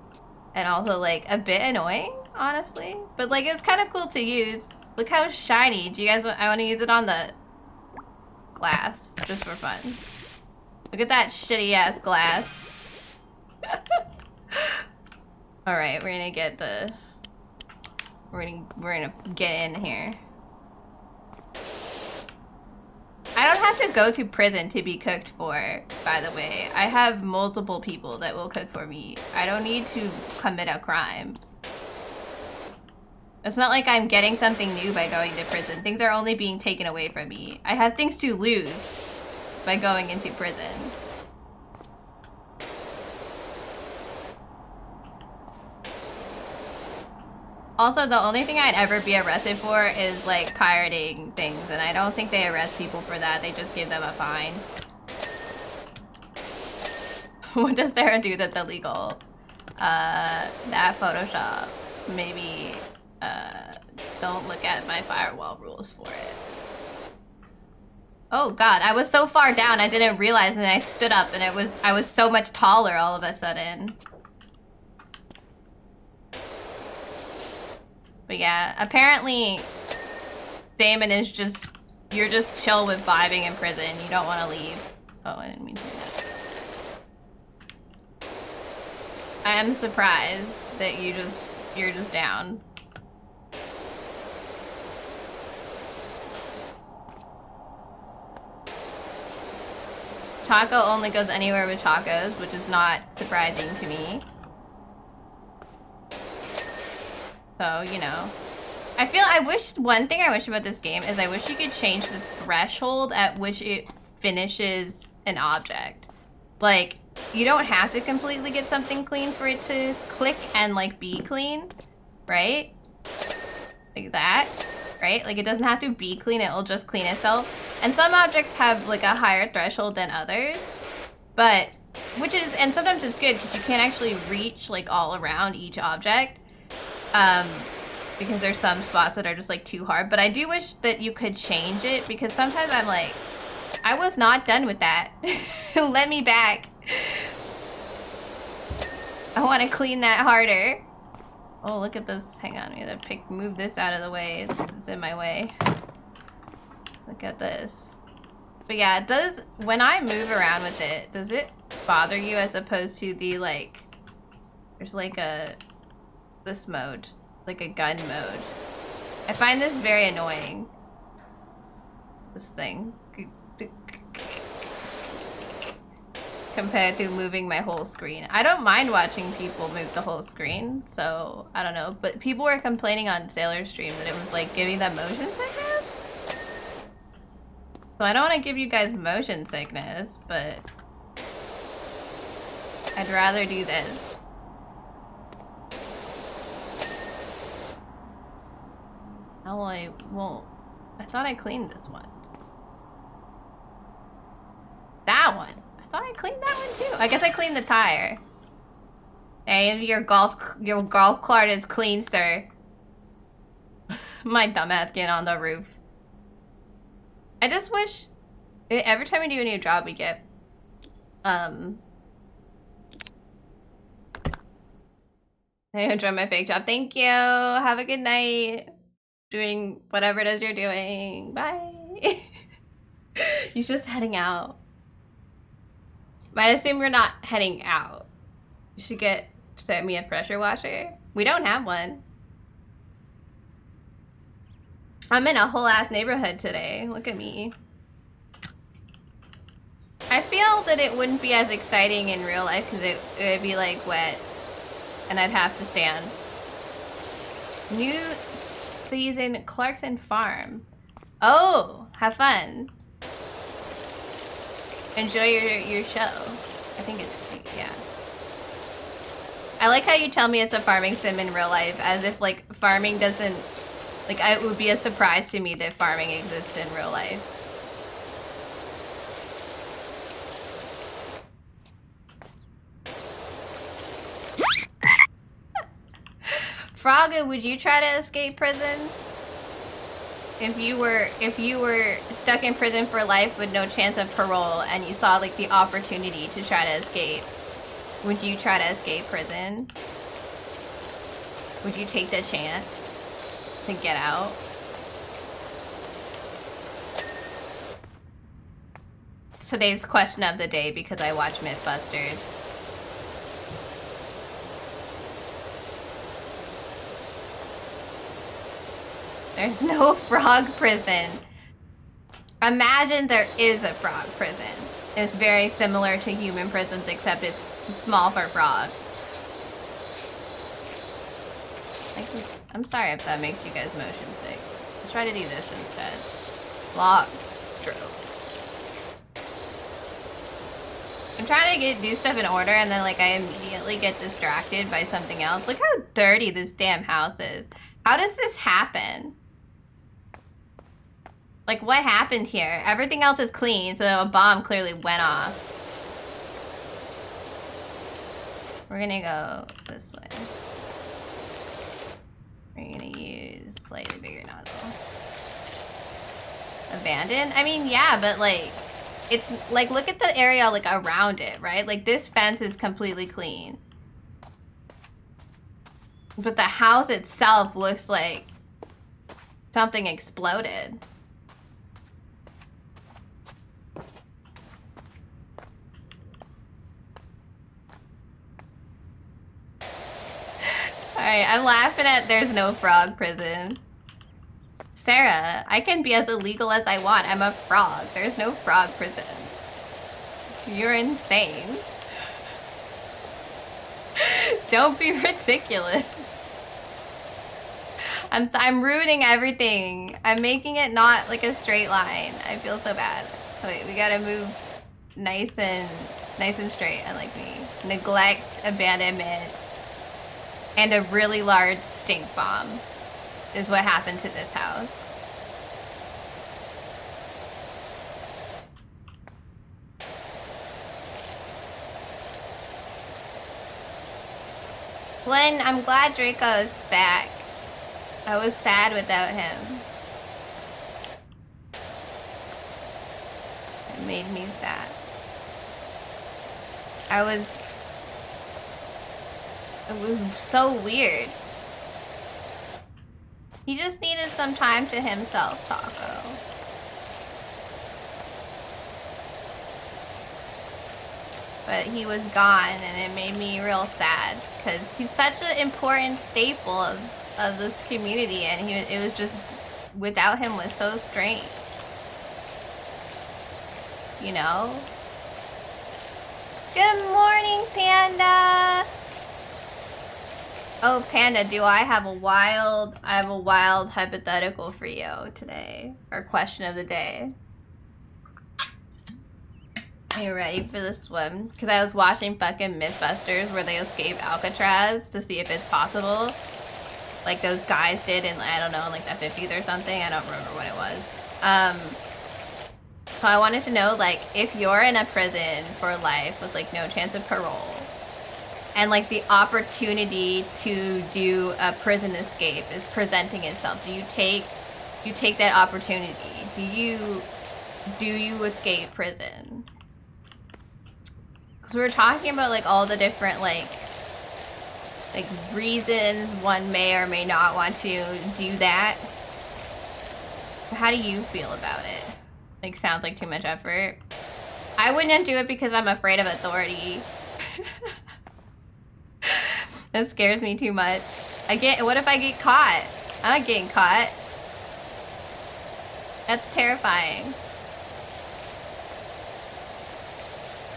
Speaker 1: and also like a bit annoying, honestly. But like it's kind of cool to use. Look how shiny. Do you guys I want to use it on the glass just for fun. Look at that shitty ass glass. All right, we're gonna get the we're gonna get in here. I don't have to go to prison to be cooked for, by the way. I have multiple people that will cook for me. I don't need to commit a crime. It's not like I'm getting something new by going to prison. Things are only being taken away from me. I have things to lose by going into prison. Also, the only thing I'd ever be arrested for is like pirating things, and I don't think they arrest people for that. They just give them a fine. What does Sarah do that's illegal? That Photoshop. Maybe, don't look at my firewall rules for it. Oh god, I was so far down I didn't realize, and I stood up and I was so much taller all of a sudden. But yeah, apparently Damon is just, you're just chill with vibing in prison. You don't want to leave. Oh, I didn't mean to do that. I am surprised that you're just down. Taco only goes anywhere with tacos, which is not surprising to me. So, you know. One thing I wish about this game is I wish you could change the threshold at which it finishes an object. Like, you don't have to completely get something clean for it to click and, like, be clean, right? Like that, right? Like, it doesn't have to be clean, it'll just clean itself. And some objects have, like, a higher threshold than others, but, and sometimes it's good because you can't actually reach, like, all around each object. Because there's some spots that are just like too hard, but I do wish that you could change it, because sometimes I'm like, I was not done with that. Let me back. I want to clean that harder. Oh, look at this. Hang on, I gotta move this out of the way. It's in my way. Look at this. But yeah, it does, when I move around with it, does it bother you as opposed to the like, there's like this mode, like a gun mode. I find this very annoying. This thing. Compared to moving my whole screen. I don't mind watching people move the whole screen, so I don't know. But people were complaining on Sailor's stream that it was like giving them motion sickness. So I don't want to give you guys motion sickness, but I'd rather do this. Oh, I won't. I thought I cleaned this one. That one. I thought I cleaned that one too. I guess I cleaned the tire. Hey, your golf cart is clean, sir. My dumbass getting on the roof. I just wish every time we do a new job we get I enjoy my fake job. Thank you. Have a good night. Doing whatever it is you're doing. Bye. He's just heading out. I assume you're not heading out. You should set me a pressure washer. We don't have one. I'm in a whole ass neighborhood today. Look at me. I feel that it wouldn't be as exciting in real life because it would be like wet and I'd have to stand. New season Clarkson Farm. Oh, have fun. Enjoy your show. I think it's, yeah. I like how you tell me it's a farming sim in real life, as if like farming doesn't, like it would be a surprise to me that farming exists in real life. Frog, would you try to escape prison? If you were stuck in prison for life with no chance of parole and you saw like the opportunity to try to escape, would you try to escape prison? Would you take the chance to get out? It's today's question of the day because I watch Mythbusters. There's no frog prison. Imagine there is a frog prison. It's very similar to human prisons, except it's small for frogs. I'm sorry if that makes you guys motion sick. Let's try to do this instead. Log strokes. I'm trying to do stuff in order and then like I immediately get distracted by something else. Look how dirty this damn house is. How does this happen? Like, what happened here? Everything else is clean, so a bomb clearly went off. We're gonna go this way. We're gonna use slightly bigger nozzle. Abandoned? I mean, yeah, but like, it's like, look at the area like around it, right? Like, this fence is completely clean. But the house itself looks like something exploded. Alright, I'm laughing at there's no frog prison. Sarah, I can be as illegal as I want. I'm a frog. There's no frog prison. You're insane. Don't be ridiculous. I'm ruining everything. I'm making it not like a straight line. I feel so bad. Wait, we gotta move nice and straight, unlike me. Neglect, abandonment, and a really large stink bomb is what happened to this house. Glenn, I'm glad Draco's back. I was sad without him. It made me sad. It was so weird. He just needed some time to himself, Taco. But he was gone and it made me real sad because he's such an important staple of this community and it was just, without him was so strange. You know? Good morning, Panda! Oh, Panda, I have a wild hypothetical for you today. Or question of the day. Are you ready for this one? Because I was watching fucking Mythbusters where they escape Alcatraz to see if it's possible. Like those guys did in, I don't know, in like the 50s or something. I don't remember what it was. So I wanted to know, like, if you're in a prison for life with like no chance of parole, and like the opportunity to do a prison escape is presenting itself, do you take that opportunity? Do you escape prison? Because we were talking about like all the different like reasons one may or may not want to do that. How do you feel about it? Like, sounds like too much effort. I wouldn't do it because I'm afraid of authority. That scares me too much. What if I get caught? I'm not getting caught. That's terrifying.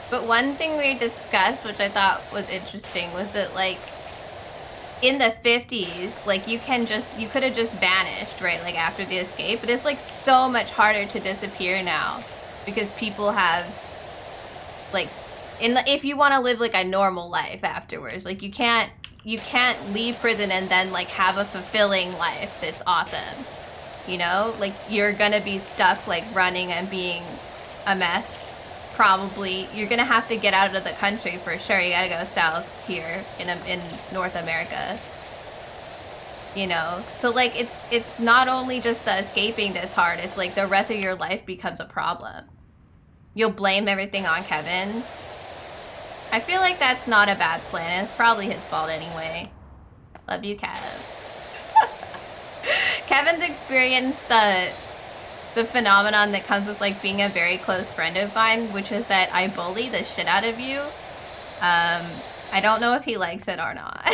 Speaker 1: But one thing we discussed, which I thought was interesting, was that like in the 50s, like you could have just vanished, right? Like after the escape, but it's like so much harder to disappear now because people have like, if you want to live like a normal life afterwards, like you can't leave prison and then like have a fulfilling life that's awesome. You know, like you're gonna be stuck like running and being a mess. Probably you're gonna have to get out of the country for sure. You gotta go south here in North America. You know? So like it's not only just the escaping this hard, it's like the rest of your life becomes a problem. You'll blame everything on Kevin. I feel like that's not a bad plan. It's probably his fault anyway. Love you, Kev. Kevin's experienced the phenomenon that comes with like being a very close friend of mine, which is that I bully the shit out of you. I don't know if he likes it or not.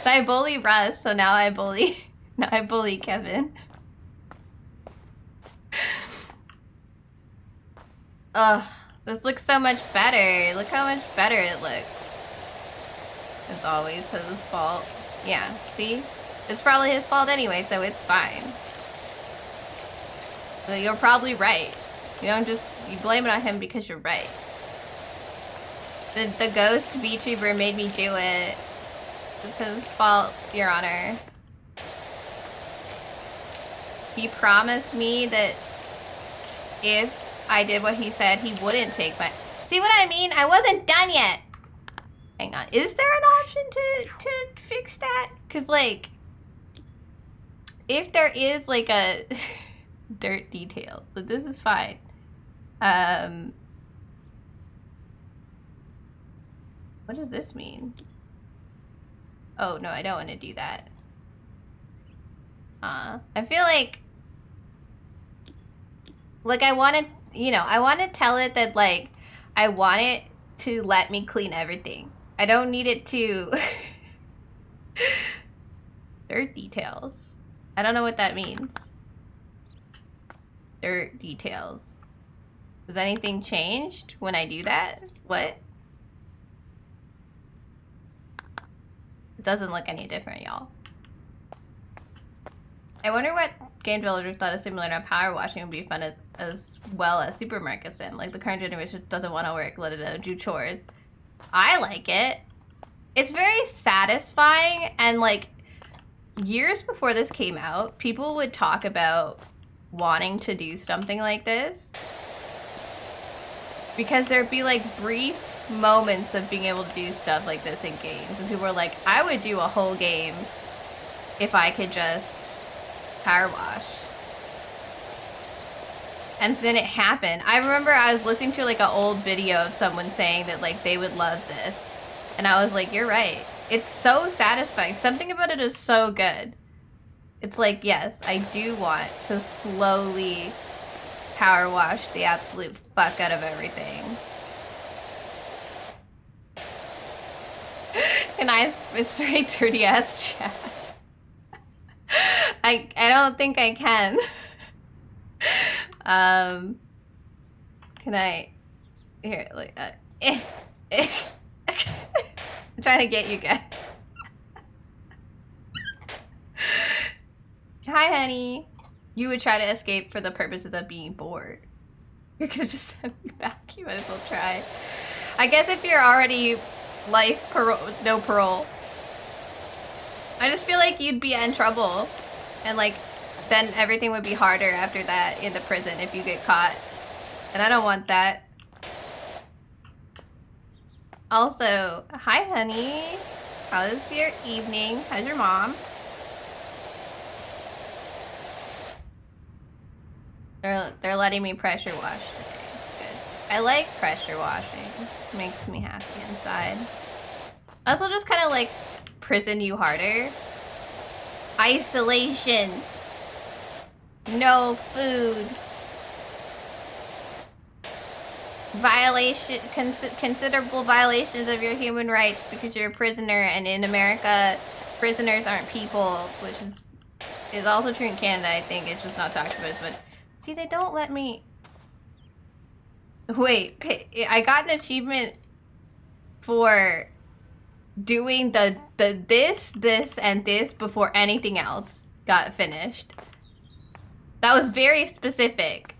Speaker 1: I bully Russ, so now I bully Kevin. Ugh, this looks so much better. Look how much better it looks. It's always his fault. Yeah, see? It's probably his fault anyway, so it's fine. So you're probably right. You blame it on him because you're right. The ghost VTuber made me do it. It's his fault, Your Honor. He promised me that if I did what he said, he wouldn't take my... See what I mean? I wasn't done yet. Hang on. Is there an option to fix that? Because, like, if there is, like, a dirt detail, but this is fine. What does this mean? Oh, no, I don't want to do that. I feel like I want to, I want to tell it that, like, I want it to let me clean everything. I don't need it to... Dirt details. I don't know what that means. Dirt details. Has anything changed when I do that? What? It doesn't look any different, y'all. I wonder what game developers thought a simulator on power washing would be fun as well as Supermarket Sim. Like, the current generation doesn't want to work, let it do chores. I like it. It's very satisfying, and like, years before this came out, people would talk about wanting to do something like this. Because there'd be like brief moments of being able to do stuff like this in games. And people were like, I would do a whole game if I could just power wash. And then it happened. I remember I was listening to like an old video of someone saying that like they would love this. And I was like, you're right. It's so satisfying. Something about it is so good. It's like, yes, I do want to slowly power wash the absolute fuck out of everything. Can I straight dirty ass chat? I don't think I can. Can I here like I'm trying to get you guys. Hi, honey. You would try to escape for the purposes of being bored. You're gonna just send me back. You might as well try. I guess if you're already life parole, no parole. I just feel like you'd be in trouble. And like, then everything would be harder after that in the prison if you get caught. And I don't want that. Also, hi honey. How's your evening? How's your mom? They're letting me pressure wash today. Good. I like pressure washing. It makes me happy inside. Also just kind of like prison you harder. Isolation. No food. Considerable violations of your human rights because you're a prisoner, and in America, prisoners aren't people, which is also true in Canada, I think. It's just not talked about. But see, they don't let me... Wait, I got an achievement for doing the this, and this before anything else got finished. That was very specific.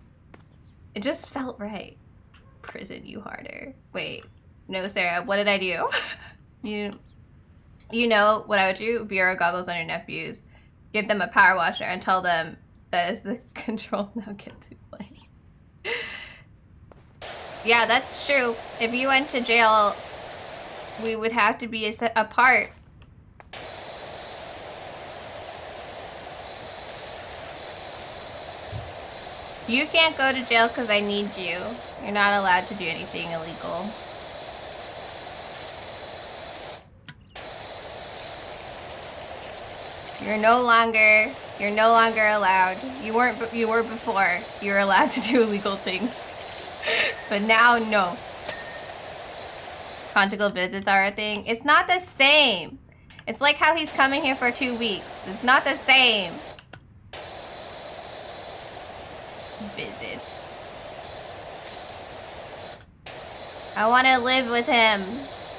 Speaker 1: It just felt right. Prison you harder. Wait, no, Sarah, what did I do? you know what I would do? VR goggles on your nephews. Give them a power washer and tell them that is the control now get to play. Yeah, that's true. If you went to jail, we would have to be apart. You can't go to jail because I need you. You're not allowed to do anything illegal. You're no longer allowed. You were before. You were allowed to do illegal things. But now, no. Conjugal visits are a thing. It's not the same. It's like how he's coming here for 2 weeks. It's not the same. Visits. I want to live with him.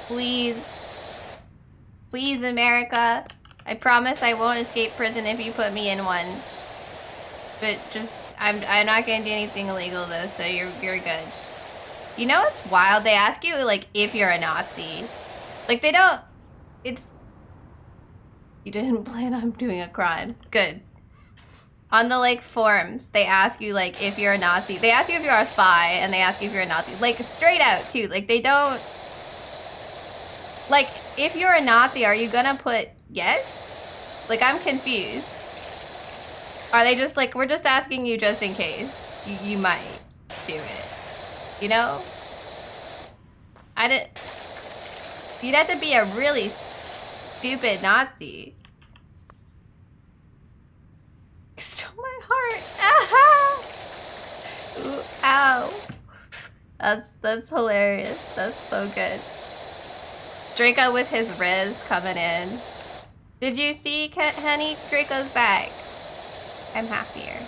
Speaker 1: Please. Please, America. I promise I won't escape prison if you put me in one. But just, I'm not gonna do anything illegal though, so you're good. You know what's wild? They ask you, like, if you're a Nazi. Like, they don't... It's... You didn't plan on doing a crime. Good. On the, like, forums, they ask you, like, if you're a Nazi. They ask you if you're a spy, and they ask you if you're a Nazi. Like, straight out, too. Like, they don't... Like, if you're a Nazi, are you gonna put yes? Like, I'm confused. Are they just like, we're just asking you just in case you might do it? You know? You'd have to be a really stupid Nazi. Stole my heart. Ah! Ooh, ow. That's hilarious. That's so good. Draco with his Riz coming in. Did you see, honey? Draco's back. I'm happier.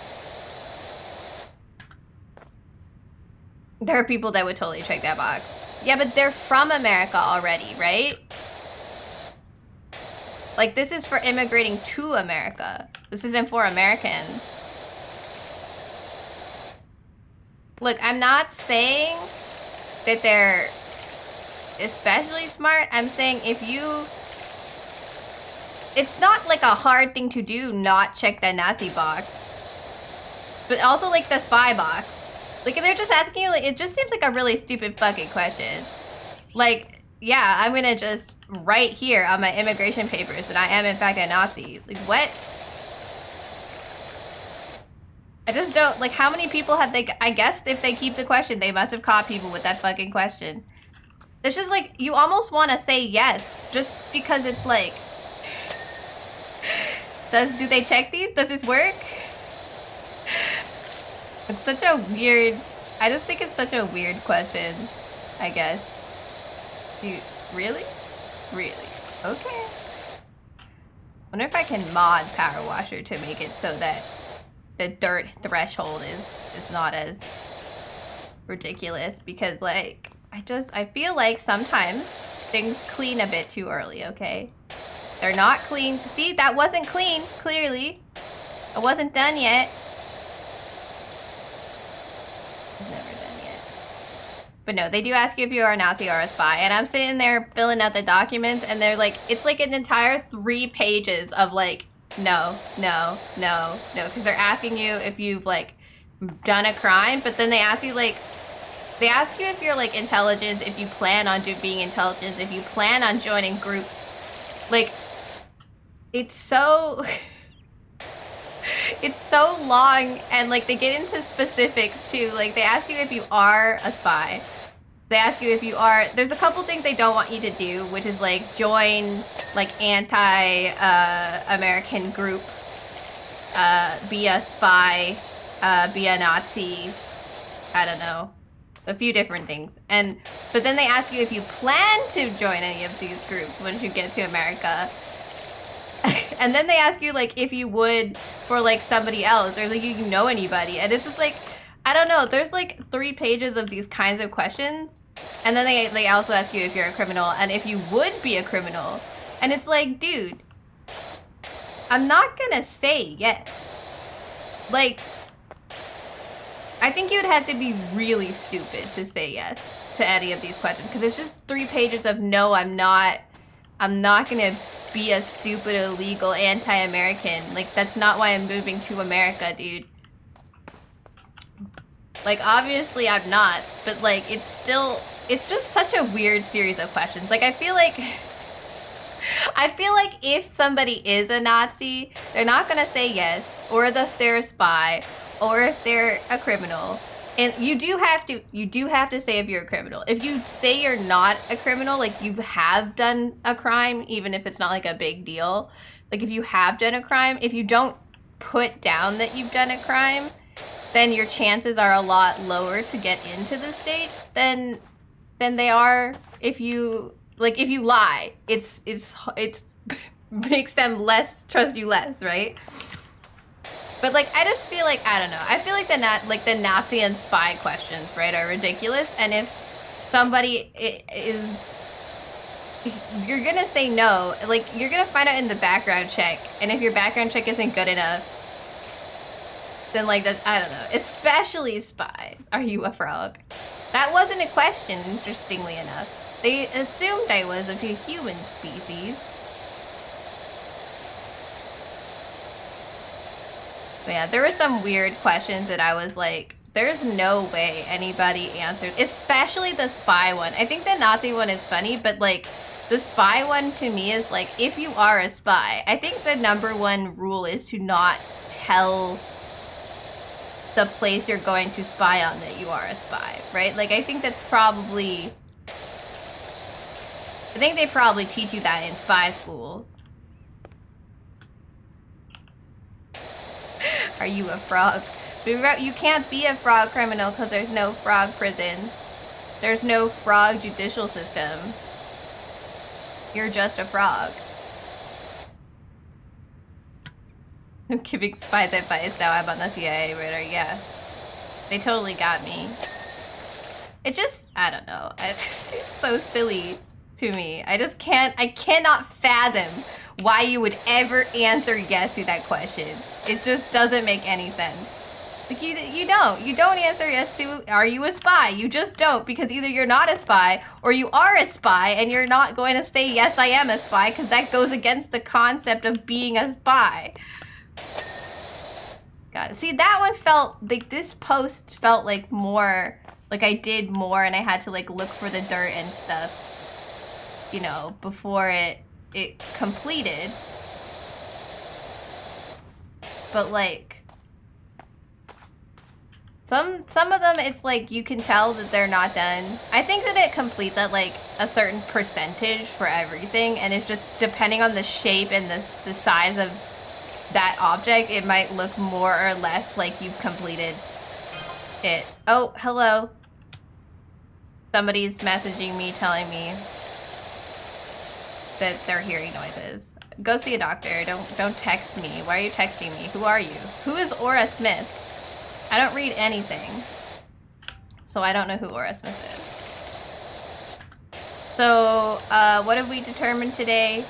Speaker 1: There are people that would totally check that box. Yeah, but they're from America already, right? Like, this is for immigrating to America. This isn't for Americans. Look, I'm not saying that they're especially smart. I'm saying if you... It's not like a hard thing to do, not check that Nazi box. But also like the spy box. Like if they're just asking you, like, it just seems like a really stupid fucking question. Like, yeah, I'm gonna just write here on my immigration papers that I am in fact a Nazi. Like what? I just don't, like how many people have they, I guess if they keep the question, they must have caught people with that fucking question. It's just like, you almost want to say yes, just because it's like, do they check these? Does this work? It's such a weird, I just think it's such a weird question, I guess. Really? Really? Okay. Wonder if I can mod PowerWasher to make it so that the dirt threshold is not as ridiculous, because like, I feel like sometimes things clean a bit too early, okay? They're not clean. See, that wasn't clean, clearly. It wasn't done yet. It's never done yet. But no, they do ask you if you are a Nazi or a spy. And I'm sitting there filling out the documents and they're like, it's like an entire 3 pages of like, no, no, no, no. Because they're asking you if you've like done a crime, but then they ask you like, they ask you if you're like intelligent, if you plan on being intelligent, if you plan on joining groups. Like, it's so... it's so long, and like they get into specifics too. Like they ask you if you are a spy. They ask you if you are... There's a couple things they don't want you to do, which is like join like anti-American group, be a spy, be a Nazi, I don't know. A few different things. But then they ask you if you plan to join any of these groups once you get to America. And then they ask you like if you would for like somebody else or like you know anybody. And it's just like, I don't know. There's like 3 pages of these kinds of questions. And then they also ask you if you're a criminal and if you would be a criminal. And it's like, dude, I'm not gonna say yes. Like, I think you'd have to be really stupid to say yes to any of these questions, because it's just 3 pages of no, I'm not gonna be a stupid, illegal, anti-American. Like, that's not why I'm moving to America, dude. Like, obviously I'm not, but like, it's just such a weird series of questions. Like, I feel like if somebody is a Nazi, they're not gonna say yes, or they're a spy, or if they're a criminal. And you do have to say if you're a criminal. If you say you're not a criminal, like you have done a crime, even if it's not like a big deal, like if you have done a crime, if you don't put down that you've done a crime, then your chances are a lot lower to get into the States than they are if you lie. It's makes them trust you less, right? But like, I just feel like, I don't know. I feel like the Nazi and spy questions, right, are ridiculous. And if somebody you're gonna say no. Like, you're gonna find out in the background check. And if your background check isn't good enough, then like, I don't know. Especially spy. Are you a frog? That wasn't a question, interestingly enough. They assumed I was of a human species. But yeah, there were some weird questions that I was like, there's no way anybody answered, especially the spy one. I think the Nazi one is funny, but like the spy one to me is like, if you are a spy, I think the #1 rule is to not tell the place you're going to spy on that you are a spy, right? Like, I think that's probably, I think they probably teach you that in spy school. Are you a frog? You can't be a frog criminal because there's no frog prison. There's no frog judicial system. You're just a frog. I'm giving spies advice now. I'm on the CIA radar. Yeah. They totally got me. It just, I don't know. It's so silly to me. I cannot fathom why you would ever answer yes to that question. It just doesn't make any sense. Like, you don't answer yes to, are you a spy? You just don't, because either you're not a spy or you are a spy, and you're not going to say, yes, I am a spy, because that goes against the concept of being a spy. Got it. See, that one felt, like, this post felt like more, like I did more and I had to, like, look for the dirt and stuff, you know, before it completed. But, like, some of them, it's like you can tell that they're not done. I think that it completes at like a certain percentage for everything, and it's just depending on the shape and the size of that object, it might look more or less like you've completed it. Oh, hello. Somebody's messaging me telling me that they're hearing noises. Go see a doctor. Don't text me. Why are you texting me? Who are you? Who is Aura Smith? I don't read anything, so I don't know who Aura Smith is. So, what have we determined today?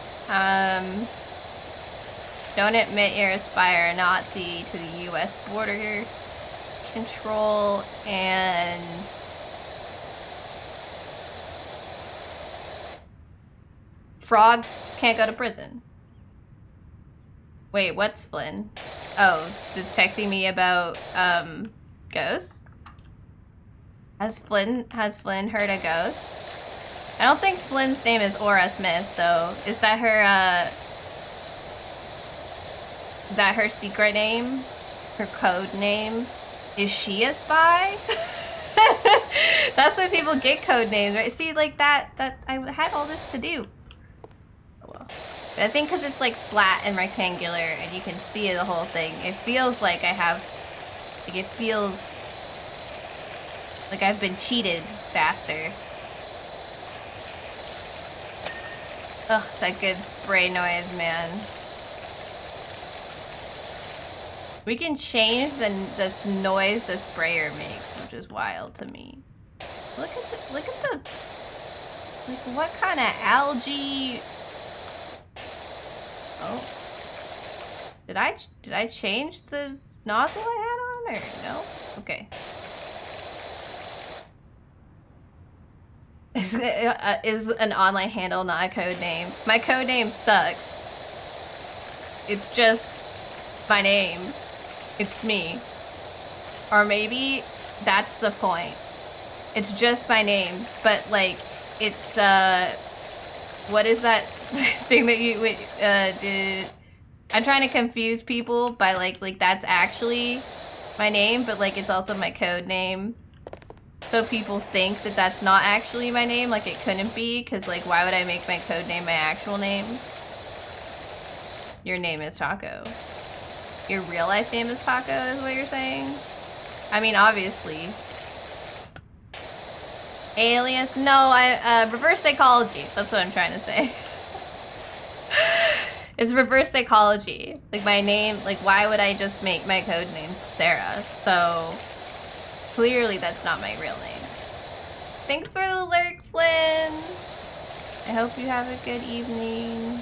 Speaker 1: Don't admit you're a spy or a Nazi to the U.S. border control, and frogs can't go to prison. Wait, what's Flynn? Oh, just texting me about, ghosts? Has Flynn heard a ghost? I don't think Flynn's name is Aura Smith, though. Is that her secret name? Her code name? Is she a spy? That's when people get code names, right? See, like, that I had all this to do. Oh, well. I think because it's like flat and rectangular and you can see the whole thing, it feels like I have, like, it feels like I've been cheated faster. Ugh, that good spray noise, man. We can change the noise the sprayer makes, which is wild to me. Look at the, like, what kind of algae? Oh. Did I change the nozzle I had on, or no? Okay. Is an online handle not a code name? My code name sucks. It's just my name. It's me. Or maybe that's the point. It's just my name, but like, it's, what is that thing that you did? I'm trying to confuse people by like that's actually my name, but like it's also my code name. So people think that that's not actually my name, like it couldn't be, because like why would I make my code name my actual name? Your name is Taco. Your real life name is Taco is what you're saying? I mean, obviously. Alias? No, reverse psychology. That's what I'm trying to say. It's reverse psychology. Like my name, like why would I just make my code name Sarah? So clearly that's not my real name. Thanks for the lurk, Flynn. I hope you have a good evening.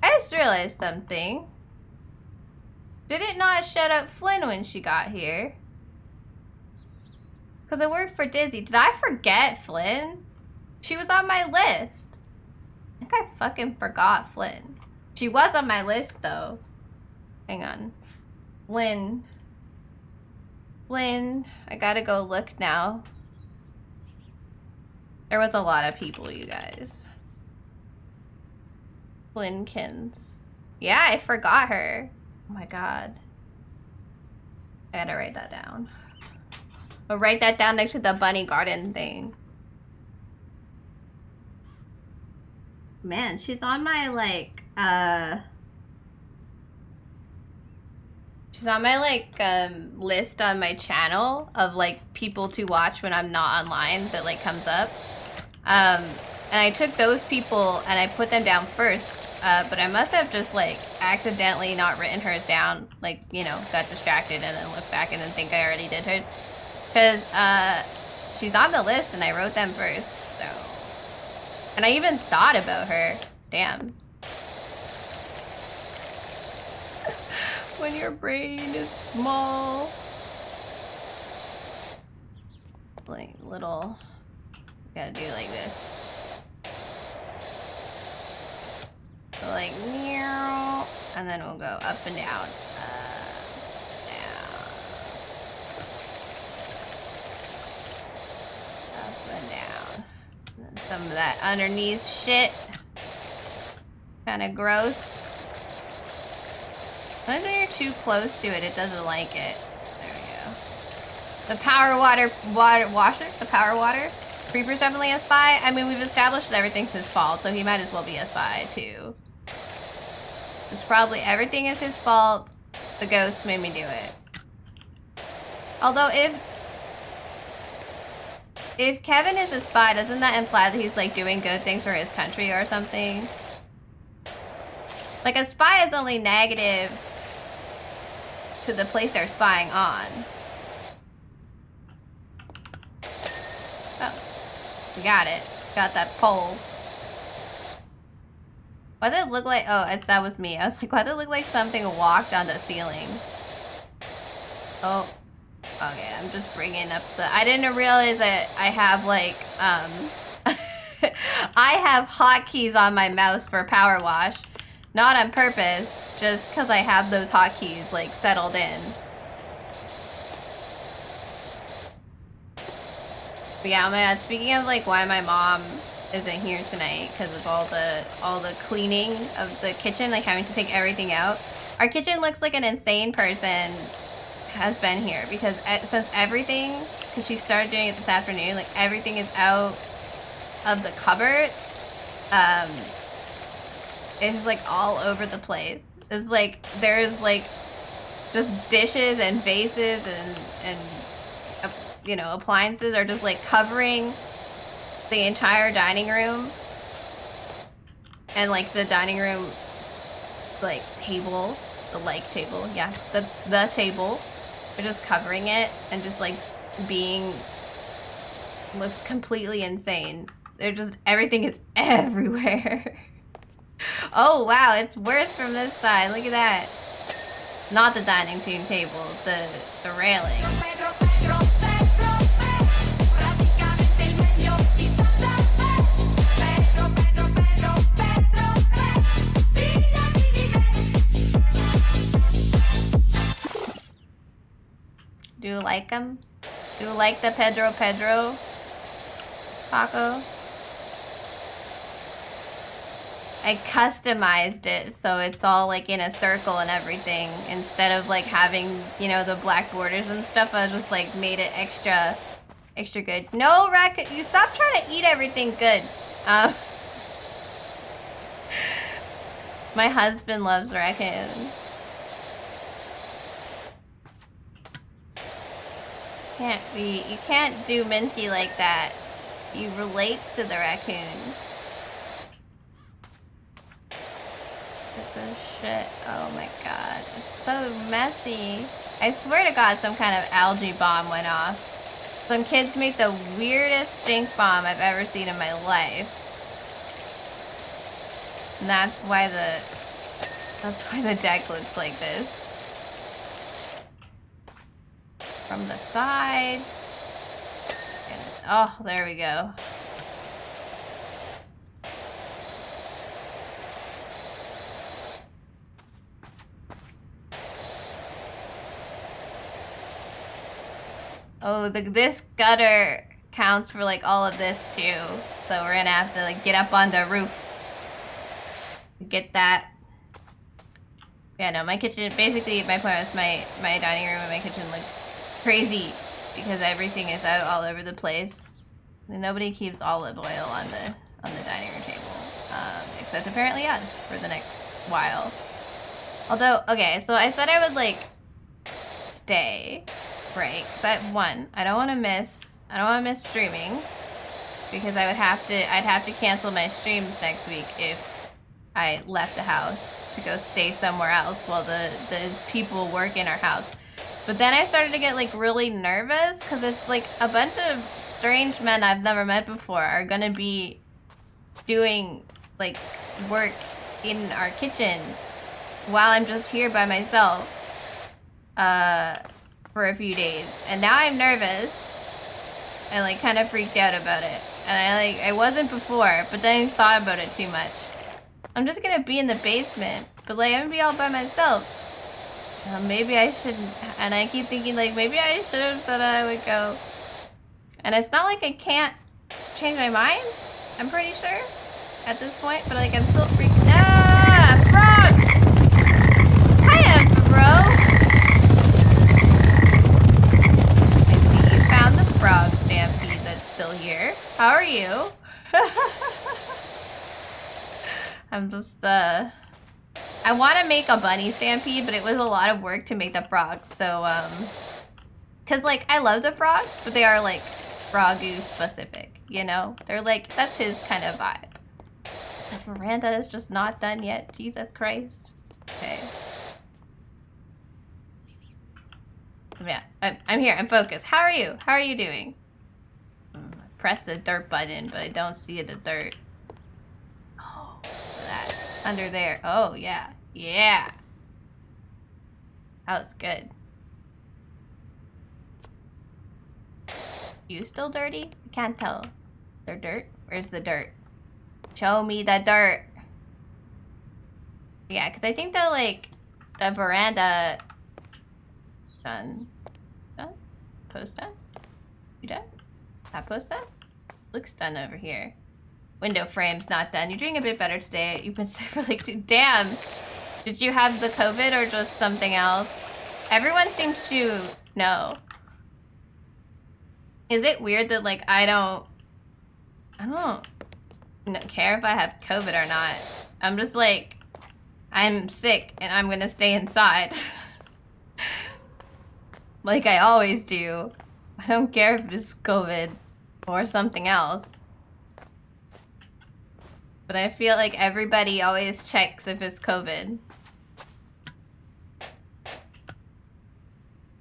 Speaker 1: I just realized something. Did it not shut up Flynn when she got here? Because I worked for Dizzy. Did I forget Flynn? She was on my list. I think I fucking forgot Flynn. She was on my list though. Hang on. Flynn. Flynn. I gotta go look now. There was a lot of people, you guys. Flynkins. Yeah, I forgot her. Oh my god. I gotta write that down. I'll write that down next to the bunny garden thing. Man, she's on my like, she's on my like, list on my channel of like people to watch when I'm not online that like comes up. And I took those people and I put them down first. But I must have just like accidentally not written hers down, like, you know, got distracted and then looked back and then think I already did hers. Because she's on the list and I wrote them first, so. And I even thought about her. Damn. When your brain is small. Like little, gotta do like this. So like meow, and then we'll go up and down, down, up and down. And then some of that underneath shit, kind of gross. When you're too close to it, it doesn't like it. There we go. The power washer, the power water. Creeper's definitely a spy. I mean, we've established that everything's his fault, so he might as well be a spy too. It's probably everything is his fault. The ghost made me do it. Although if Kevin is a spy, doesn't that imply that he's like doing good things for his country or something? Like a spy is only negative to the place they're spying on. Oh, we got it. Got that pole. Why does it look like, oh, that was me. I was like, why does it look like something walked on the ceiling? Oh, okay, I'm just bringing up the, I didn't realize that I have like, I have hotkeys on my mouse for PowerWash. Not on purpose, just because I have those hotkeys like settled in. But yeah, man, speaking of like why my mom isn't here tonight because of all the cleaning of the kitchen, like having to take everything out. Our kitchen looks like an insane person has been here because since everything, because she started doing it this afternoon, like everything is out of the cupboards. It's like all over the place. It's like there's like just dishes and vases and you know, appliances are just like covering the entire dining room, and like the dining room like table, the like table, yeah, the table, they're just covering it and just like being, looks completely insane. They're just, everything is everywhere. Oh wow, it's worse from this side. Look at that. Not the dining room table, the railing. like them? Do you like the Pedro taco? I customized it so it's all like in a circle and everything. Instead of like having, you know, the black borders and stuff, I just like made it extra good. No, raccoon, you stop trying to eat everything good. My husband loves raccoons. You can't do Minty like that. He relates to the raccoon. This is shit. Oh my god. It's so messy. I swear to god some kind of algae bomb went off. Some kids make the weirdest stink bomb I've ever seen in my life. And that's why the deck looks like this. From the sides. And, oh, there we go. Oh, this gutter counts for like all of this too. So we're gonna have to like get up on the roof. Get that. Yeah, no, my kitchen, basically my point was my dining room and my kitchen look crazy because everything is out all over the place. And nobody keeps olive oil on the dining room table. Except apparently us for the next while. Although, okay, so I said I would like stay. Right, but one, I don't want to miss streaming because I'd have to cancel my streams next week if I left the house to go stay somewhere else while the people work in our house. But then I started to get like really nervous because it's like a bunch of strange men I've never met before are gonna be doing like work in our kitchen while I'm just here by myself. For a few days, and now I'm nervous and like kind of freaked out about it, and I wasn't before, but then I thought about it too much. I'm just gonna be in the basement, but like I'm gonna be all by myself. Maybe I shouldn't, and I keep thinking like maybe I should have said I would go, and it's not like I can't change my mind, I'm pretty sure at this point, but like I'm still freaked out. Frogs! Hiya, bro! Frog stampede that's still here. How are you? I'm just I want to make a bunny stampede, but it was a lot of work to make the frogs. So cuz like I love the frogs, but they are like froggy specific, you know? They're like that's his kind of vibe. The veranda is just not done yet. Jesus Christ. Okay. Yeah, I'm here. I'm focused. How are you? How are you doing? Press the dirt button, but I don't see the dirt. Oh, that under there. Oh yeah, yeah. That was good. You still dirty? I can't tell. There dirt? Where's the dirt? Show me the dirt. Yeah, because I think that like the veranda. Done. Done? Post done? You done? That post done? Looks done over here. Window frame's not done. You're doing a bit better today. You've been sick for like 2. Damn! Did you have the COVID or just something else? Everyone seems to know. Is it weird that like I don't care if I have COVID or not? I'm just like, I'm sick and I'm gonna stay inside. Like I always do. I don't care if it's COVID or something else. But I feel like everybody always checks if it's COVID.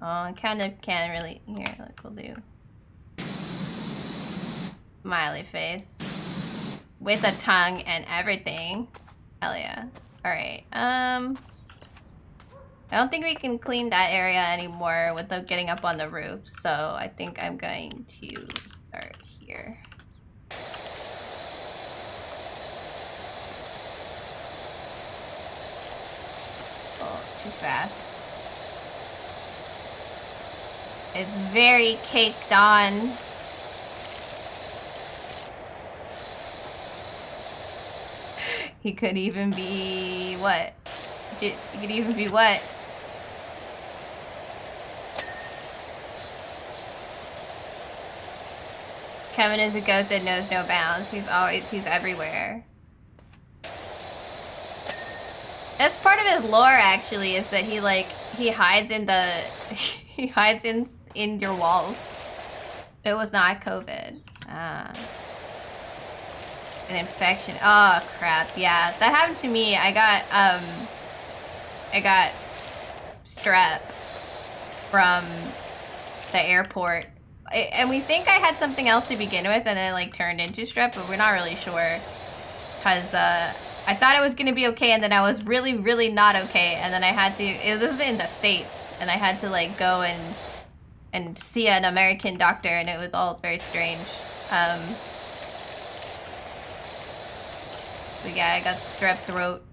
Speaker 1: Oh, I kind of can't really... Here, like we'll do. Smiley face. With a tongue and everything. Hell yeah. Alright, I don't think we can clean that area anymore without getting up on the roof, so I think I'm going to start here. Oh, too fast. It's very caked on. He could even be what? He could even be what? Kevin is a ghost that knows no bounds. He's everywhere. That's part of his lore, actually, is that he hides in the, he hides in your walls. It was not COVID. An infection. Oh crap! Yeah, that happened to me. I got strep from the airport. And we think I had something else to begin with, and then it like turned into strep, but we're not really sure. Cause I thought it was gonna be okay, and then I was really, really not okay, and then I had to. This is in the States, and I had to like go and see an American doctor, and it was all very strange. But yeah, I got strep throat,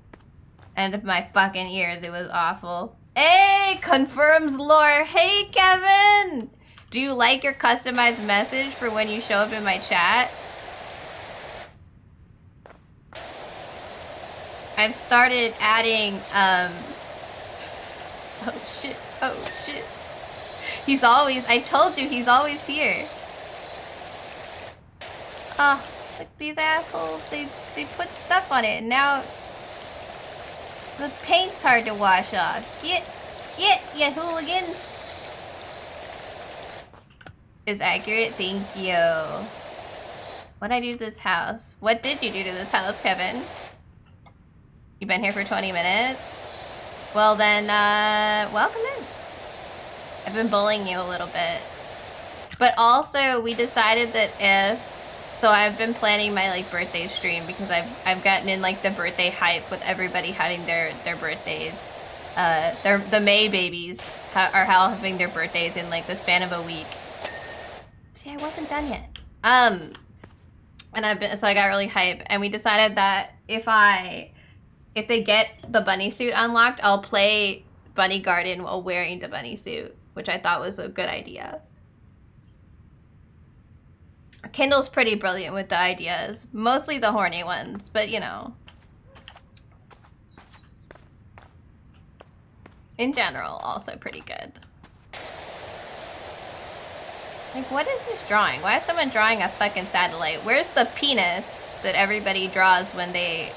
Speaker 1: and my fucking ears. It was awful. Hey, confirms lore. Hey, Kevin. Do you like your customized message for when you show up in my chat? I've started adding, oh shit, oh shit. I told you, he's always here. Oh, look, these assholes, they put stuff on it, and now the paint's hard to wash off. Get, you hooligans. Is accurate, thank you. What'd I do to this house? What did you do to this house, Kevin? You've been here for 20 minutes? Well then, welcome in. I've been bullying you a little bit. But also, we decided that so I've been planning my like birthday stream because I've gotten in like the birthday hype with everybody having their birthdays. The May babies are having their birthdays in like the span of a week. See, I wasn't done yet. And so I got really hype, and we decided that if they get the bunny suit unlocked, I'll play Bunny Garden while wearing the bunny suit, which I thought was a good idea. Kindle's pretty brilliant with the ideas, mostly the horny ones, but you know. In general, also pretty good. Like, what is this drawing? Why is someone drawing a fucking satellite? Where's the penis that everybody draws when they're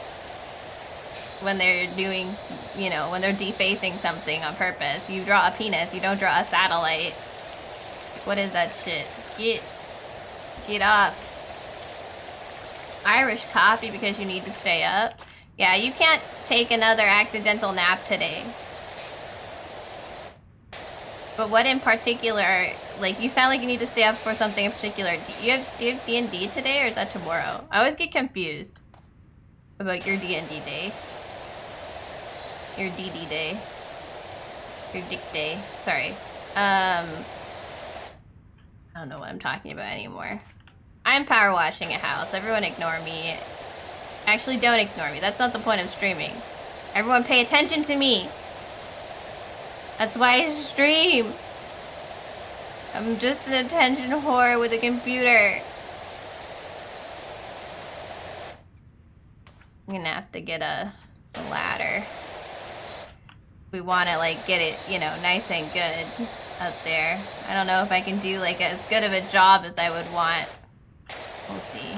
Speaker 1: doing, you know, when they're defacing something on purpose? You draw a penis, you don't draw a satellite. What is that shit? Get up. Irish coffee because you need to stay up. Yeah, you can't take another accidental nap today. But what in particular, like, you sound like you need to stay up for something in particular. Do you have D&D today, or is that tomorrow? I always get confused about your D&D day. Your DD day. Your dick day. Sorry. I don't know what I'm talking about anymore. I'm power washing a house. Everyone ignore me. Actually, don't ignore me. That's not the point of streaming. Everyone pay attention to me. That's why I stream. I'm just an attention whore with a computer. I'm gonna have to get a ladder. We want to like get it, you know, nice and good up there. I don't know if I can do like as good of a job as I would want. We'll see.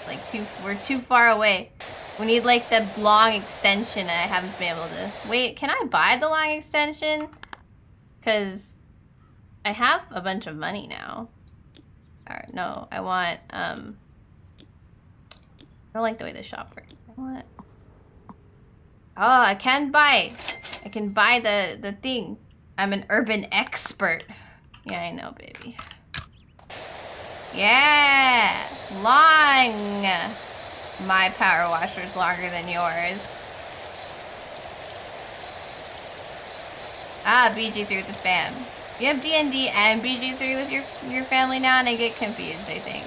Speaker 1: Like we're too far away. We need like the long extension, and I haven't been able to. Wait, can I buy the long extension? Because I have a bunch of money now. Alright, no, I want, I don't like the way this shop works. I want... Oh, I can buy the thing. I'm an urban expert. Yeah, I know, baby. Yeah! Long! My power washer's longer than yours. Ah, BG3 with the fam. You have D&D and BG3 with your family now, and I get confused, I think.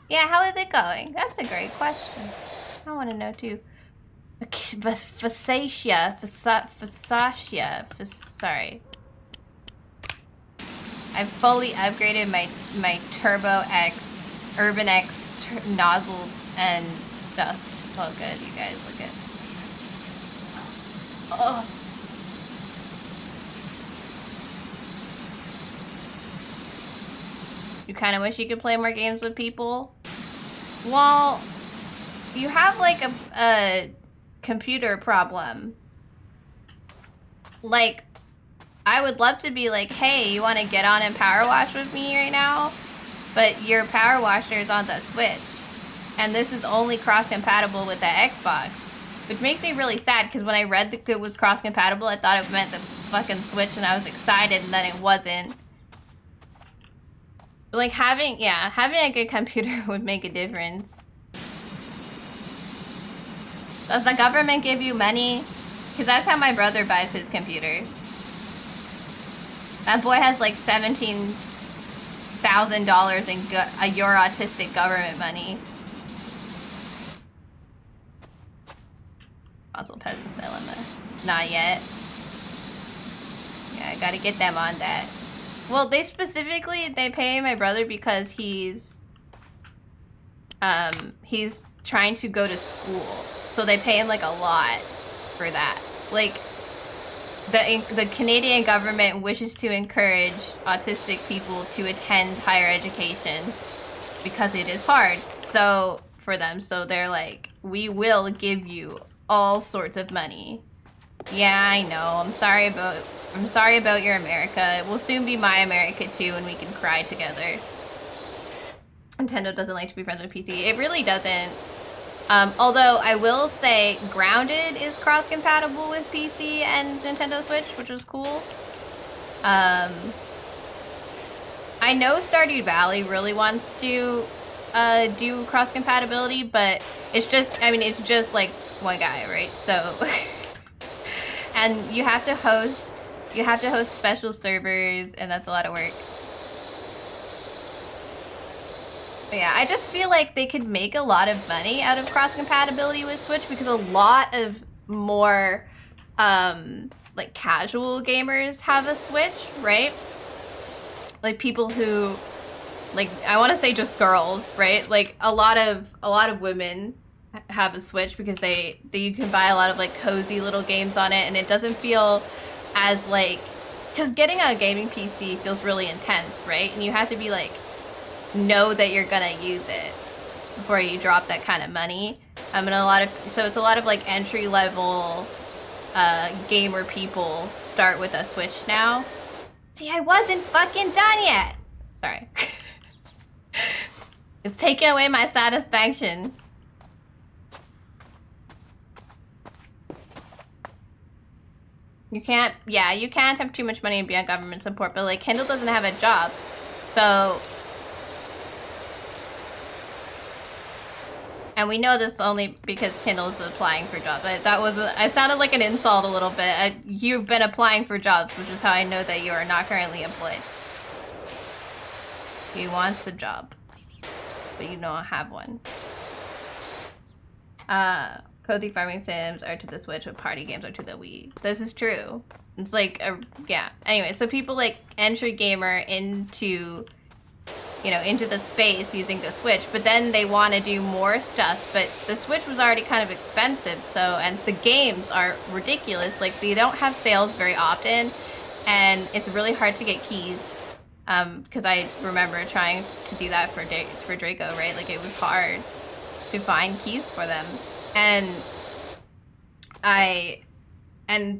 Speaker 1: Yeah, how is it going? That's a great question. I want to know too. Sorry. I've fully upgraded my Turbo X, Urban X nozzles and stuff. Oh good, you guys, look at. Oh. You kind of wish you could play more games with people? Well, you have like a computer problem. Like, I would love to be like, hey, you want to get on and power wash with me right now? But your power washer is on the Switch. And this is only cross-compatible with the Xbox. Which makes me really sad, because when I read that it was cross-compatible, I thought it meant the fucking Switch, and I was excited, and then it wasn't. But like, having a good computer would make a difference. Does the government give you money? Because that's how my brother buys his computers. That boy has like $17,000 in your autistic government money. Console Peasant's Dilemma. Not yet. Yeah, I gotta get them on that. Well, they pay my brother because he's trying to go to school. So they pay him like a lot for that. Like, the Canadian government wishes to encourage autistic people to attend higher education because it is hard for them. So they're like, we will give you all sorts of money. Yeah, I know. I'm sorry about your America. It will soon be my America too, and we can cry together. Nintendo doesn't like to be friends with PC. It really doesn't. Although I will say Grounded is cross-compatible with PC and Nintendo Switch, which was cool. I know Stardew Valley really wants to do cross-compatibility, but it's just like one guy, right? So, and you have to host special servers, and that's a lot of work. But yeah, I just feel like they could make a lot of money out of cross-compatibility with Switch, because a lot of more like casual gamers have a Switch, right? Like people who, like, I want to say just girls, right? Like a lot of women have a Switch because you can buy a lot of like cozy little games on it, and it doesn't feel as like, because getting a gaming PC feels really intense, right? And you have to be like, know that you're gonna use it before you drop that kind of money. And so it's a lot of like entry level gamer people start with a Switch now. See, I wasn't fucking done yet. Sorry. It's taking away my satisfaction. You can't have too much money and be on government support, but like Kindle doesn't have a job. So, and we know this only because Kindle's applying for jobs. It sounded like an insult a little bit. You've been applying for jobs, which is how I know that you are not currently employed. He wants a job, but you don't have one. Cozy farming sims are to the Switch, but party games are to the Wii. This is true. It's like, yeah. Anyway, so people like entry gamer into the space using the Switch, but then they want to do more stuff, but the Switch was already kind of expensive, and the games are ridiculous. Like, they don't have sales very often, and it's really hard to get keys, because I remember trying to do that for Draco, right? Like, it was hard to find keys for them, and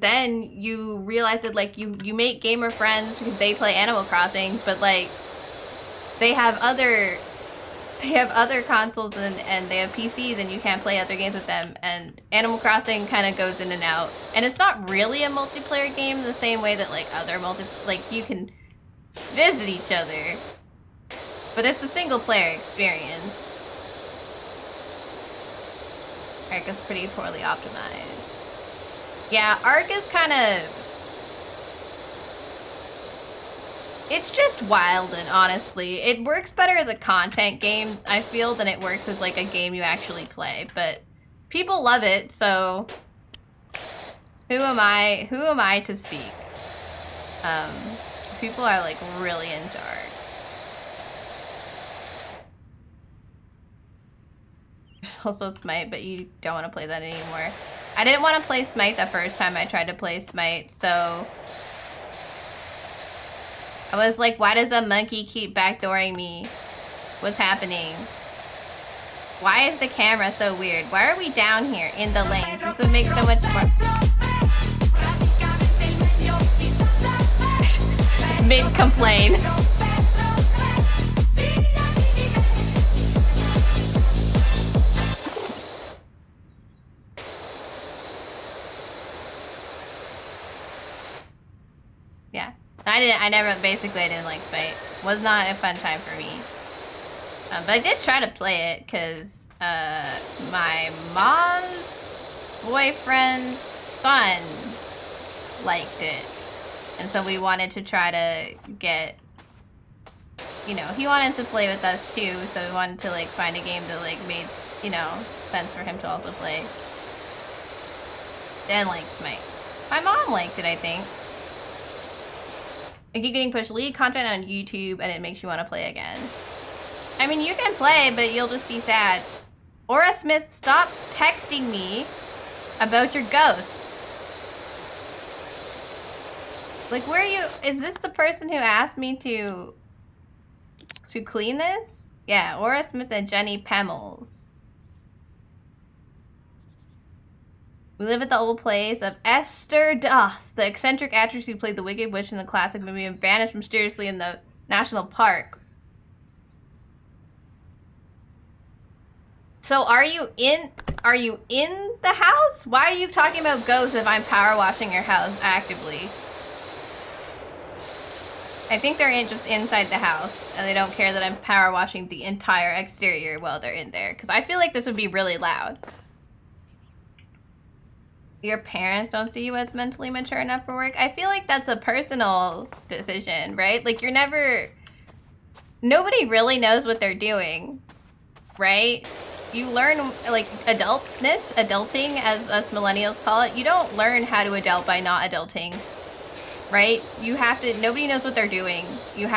Speaker 1: then you realize that, like, you make gamer friends because they play Animal Crossing, but like, they have other consoles and they have PCs, and you can't play other games with them, and Animal Crossing kind of goes in and out, and it's not really a multiplayer game the same way that like other you can visit each other, but it's a single player experience. Arc is pretty poorly optimized. Yeah, Arc is kind of, it's just wild, and honestly, it works better as a content game, I feel, than it works as like a game you actually play, but people love it, so who am I to speak? People are like really in charge. There's also Smite, but you don't want to play that anymore. I didn't want to play Smite the first time I tried to play Smite, so I was like, why does a monkey keep backdooring me? What's happening? Why is the camera so weird? Why are we down here in the lanes? This would make so much more. Mid-complain. Yeah. I didn't like Smite. Was not a fun time for me. But I did try to play it because my mom's boyfriend's son liked it. And so we wanted to try to get, you know, he wanted to play with us too, so we wanted to like find a game that like made, you know, sense for him to also play. Then like my mom liked it, I think. I keep getting pushed lead content on YouTube and it makes you want to play again. I mean, you can play, but you'll just be sad. Aura Smith, stop texting me about your ghosts. Like, where are you? Is this the person who asked me to clean this? Yeah, Aura Smith and Jenny Pemmels. We live at the old place of Esther Doth, the eccentric actress who played the Wicked Witch in the classic movie and vanished mysteriously in the national park. So are you in the house? Why are you talking about ghosts if I'm power washing your house actively? I think they're just inside the house and they don't care that I'm power washing the entire exterior while they're in there. Because I feel like this would be really loud. Your parents don't see you as mentally mature enough for work. I feel like that's a personal decision, right? Like nobody really knows what they're doing, right? You learn like adulting as us millennials call it. You don't learn how to adult by not adulting, right? You have to, nobody knows what they're doing. You're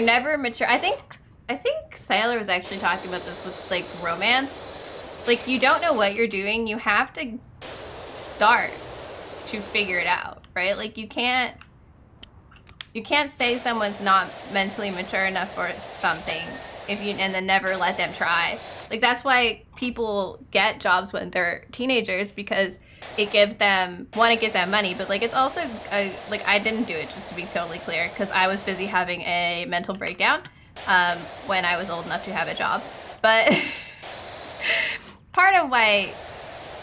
Speaker 1: never mature. I think Sailor was actually talking about this with like romance. Like you don't know what you're doing. You have to start to figure it out, right? Like you can't say someone's not mentally mature enough for something and then never let them try. Like that's why people get jobs when they're teenagers, because it gives them money, but like it's also like I didn't do it, just to be totally clear, because I was busy having a mental breakdown when I was old enough to have a job. But part of why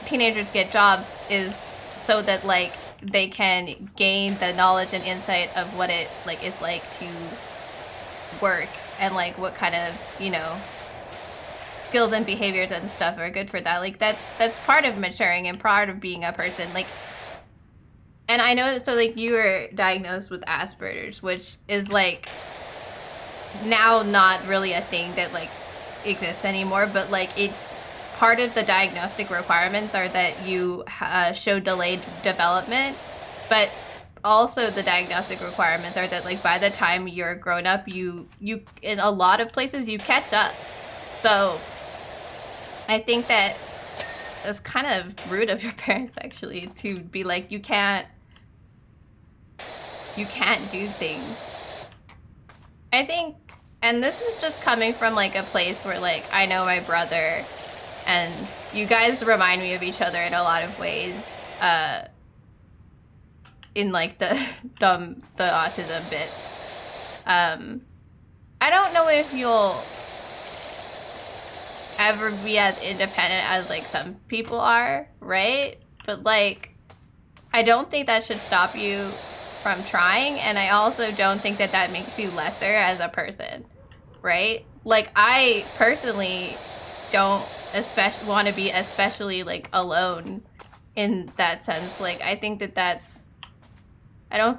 Speaker 1: teenagers get jobs is so that like they can gain the knowledge and insight of what it like is like to work and like what kind of, you know, skills and behaviors and stuff are good for that. Like that's part of maturing and part of being a person. Like, and I know that, so like you were diagnosed with Asperger's, which is like now not really a thing that like exists anymore, but like part of the diagnostic requirements are that you show delayed development, but also the diagnostic requirements are that like by the time you're grown up, you in a lot of places you catch up. So I think that it's kind of rude of your parents actually to be like, you can't do things. I think, and this is just coming from like a place where like I know my brother and you guys remind me of each other in a lot of ways, in like the autism bits. I don't know if you'll ever be as independent as like some people are, right? But like I don't think that should stop you from trying, and I also don't think that that makes you lesser as a person, right? Like I personally don't want to be especially like alone in that sense. Like I don't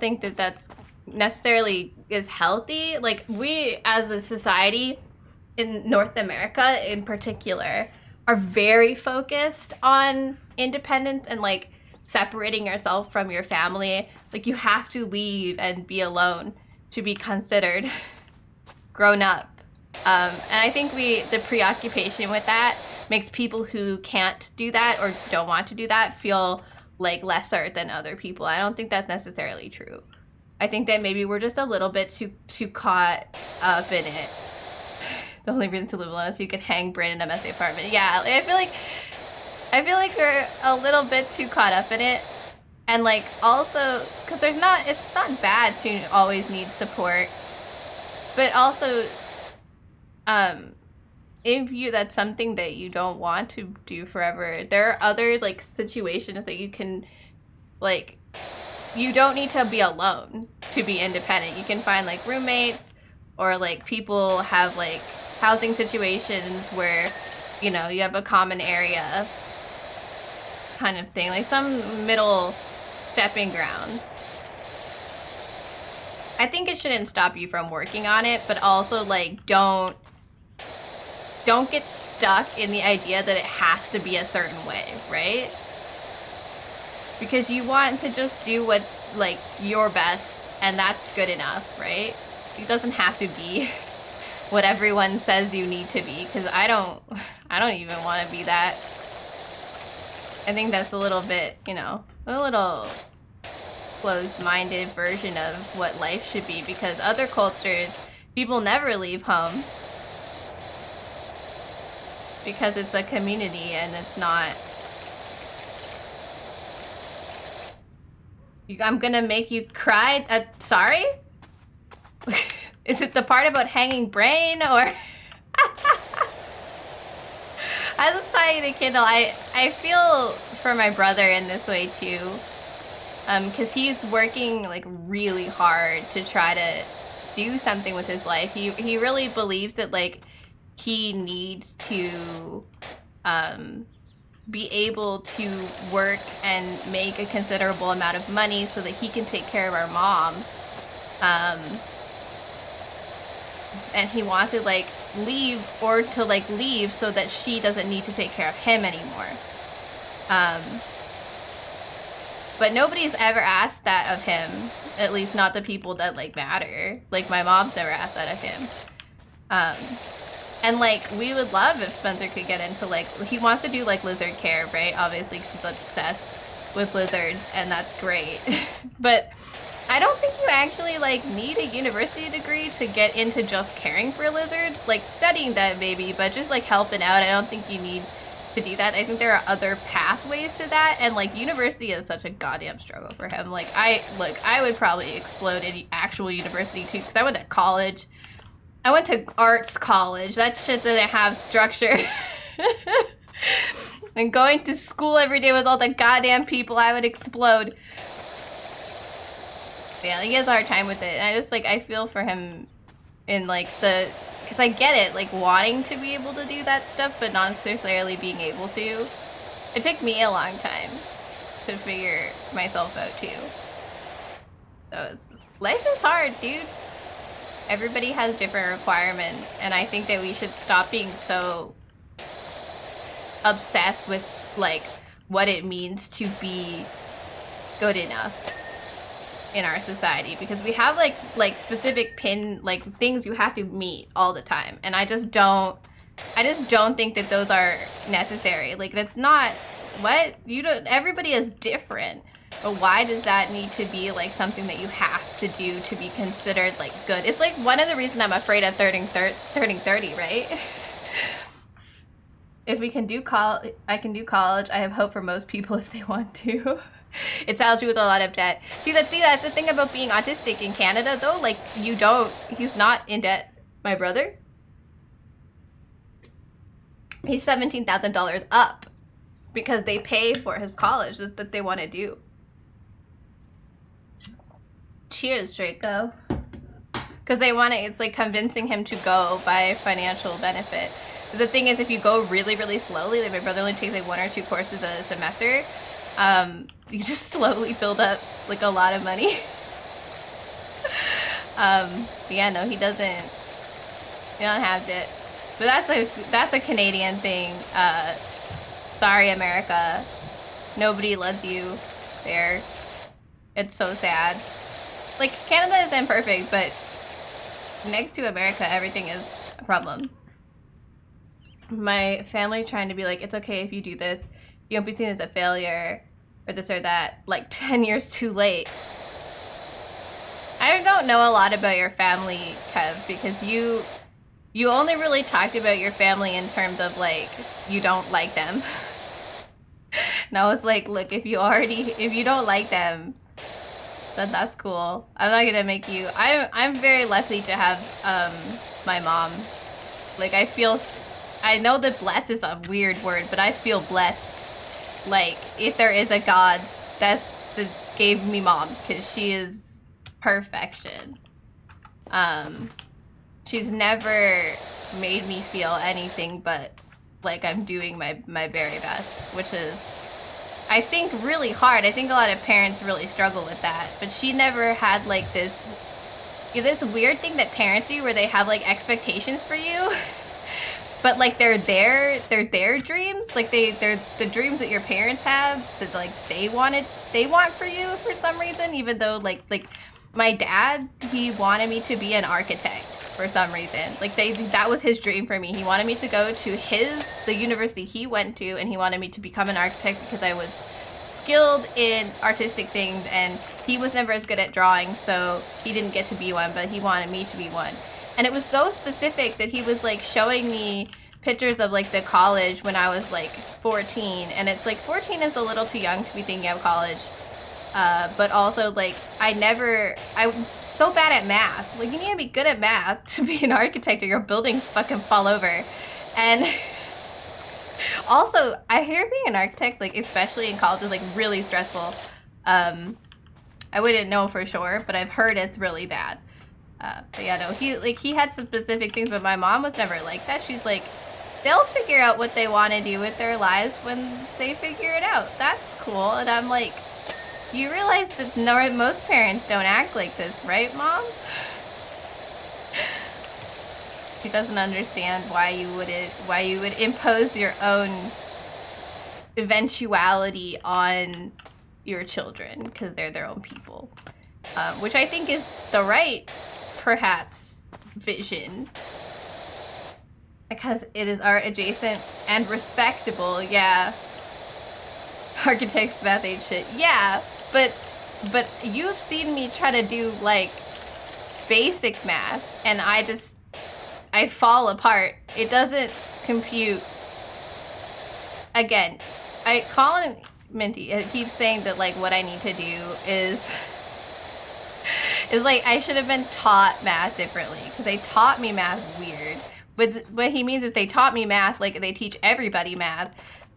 Speaker 1: think that that's necessarily is healthy. Like we as a society in North America in particular, are very focused on independence and like separating yourself from your family. Like you have to leave and be alone to be considered grown up. And I think the preoccupation with that makes people who can't do that or don't want to do that feel like lesser than other people. I don't think that's necessarily true. I think that maybe we're just a little bit too caught up in it. The only reason to live alone is so you could hang Brandon up at the apartment. Yeah, I feel like we're a little bit too caught up in it. And like also, because it's not bad to always need support. But also, if that's something that you don't want to do forever, there are other like situations that you can, like, you don't need to be alone to be independent. You can find like roommates, or like people have like housing situations where, you know, you have a common area kind of thing, like some middle stepping ground. I think it shouldn't stop you from working on it, but also like don't get stuck in the idea that it has to be a certain way, right? Because you want to just do what like your best, and that's good enough, right? It doesn't have to be what everyone says you need to be, because I don't even want to be that. I think that's a little bit, you know, a little closed-minded version of what life should be, because other cultures, people never leave home because it's a community and it's not. I'm gonna make you cry. Sorry? Is it the part about hanging brain, or? I was planning to Kindle. I feel for my brother in this way too, because he's working like really hard to try to do something with his life. He really believes that like he needs to be able to work and make a considerable amount of money so that he can take care of our mom. And he wants to like leave so that she doesn't need to take care of him anymore. But nobody's ever asked that of him, at least not the people that like matter. Like my mom's never asked that of him. And like we would love if Spencer could get into like, he wants to do like lizard care, right? Obviously, because he's obsessed with lizards, and that's great. But I don't think you actually like need a university degree to get into just caring for lizards. Like studying that maybe, but just like helping out, I don't think you need to do that. I think there are other pathways to that, and like university is such a goddamn struggle for him. Like I would probably explode in actual university too, because I went to college. I went to arts college. That shit didn't have structure. And going to school every day with all the goddamn people, I would explode. Yeah, he has a hard time with it. And I just like, I feel for him in like because I get it, like wanting to be able to do that stuff, but not necessarily being able to. It took me a long time to figure myself out too. So life is hard, dude. Everybody has different requirements, and I think that we should stop being so obsessed with like what it means to be good enough in our society, because we have like specific things you have to meet all the time, and I just don't think that those are necessary. Like that's not what you don't. Everybody is different. But why does that need to be like something that you have to do to be considered like good? It's like one of the reasons I'm afraid of turning 30, right? If we can do I can do college. I have hope for most people if they want to. It's algae with a lot of debt. See, that's the thing about being autistic in Canada though. Like he's not in debt. My brother, he's $17,000 up because they pay for his college that they want to do. Cheers, Draco. Because they want to, it's like convincing him to go by financial benefit. But the thing is, if you go really, really slowly, like my brother only takes like 1 or 2 courses a semester, you just slowly build up like a lot of money. Yeah, no, he doesn't have debt. But that's a Canadian thing. Sorry, America. Nobody loves you there. It's so sad. Like, Canada is imperfect, but next to America, everything is a problem. My family trying to be like, it's okay if you do this. You won't be seen as a failure or this or that. Like, 10 years too late. I don't know a lot about your family, Kev, because you only really talked about your family in terms of, like, you don't like them. And I was like, look, if you don't like them, then that's cool. I'm not gonna make you... I'm very lucky to have my mom. Like, I know that blessed is a weird word, but I feel blessed. Like, if there is a God, that gave me mom, because she is perfection. She's never made me feel anything but like I'm doing my very best, which is, I think, really hard. I think a lot of parents really struggle with that, but she never had like this weird thing that parents do where they have like expectations for you. But like they're their dreams, like they're the dreams that your parents have that like they want for you for some reason, even though like my dad, he wanted me to be an architect for some reason. Like that was his dream for me. He wanted me to go to the university he went to, and he wanted me to become an architect because I was skilled in artistic things, and he was never as good at drawing, so he didn't get to be one, but he wanted me to be one. And it was so specific that he was like showing me pictures of like the college when I was like 14, and it's like 14 is a little too young to be thinking of college. But also like I'm so bad at math. Like you need to be good at math to be an architect or your buildings fucking fall over. And also I hear being an architect, like especially in college, is like really stressful. I wouldn't know for sure, but I've heard it's really bad. But yeah, no, he had some specific things, but my mom was never like that. She's like, they'll figure out what they want to do with their lives when they figure it out. That's cool. And I'm like, you realize that most parents don't act like this, right, Mom? She doesn't understand why you would impose your own eventuality on your children because they're their own people, which I think is the right, perhaps, vision, because it is art adjacent and respectable. Yeah, architects, math ain't shit. Yeah, but you've seen me try to do like basic math, and I fall apart. It doesn't compute. Again, Colin Minty keeps saying that like what I need to do is like I should have been taught math differently because they taught me math weird. But what he means is they taught me math like they teach everybody math,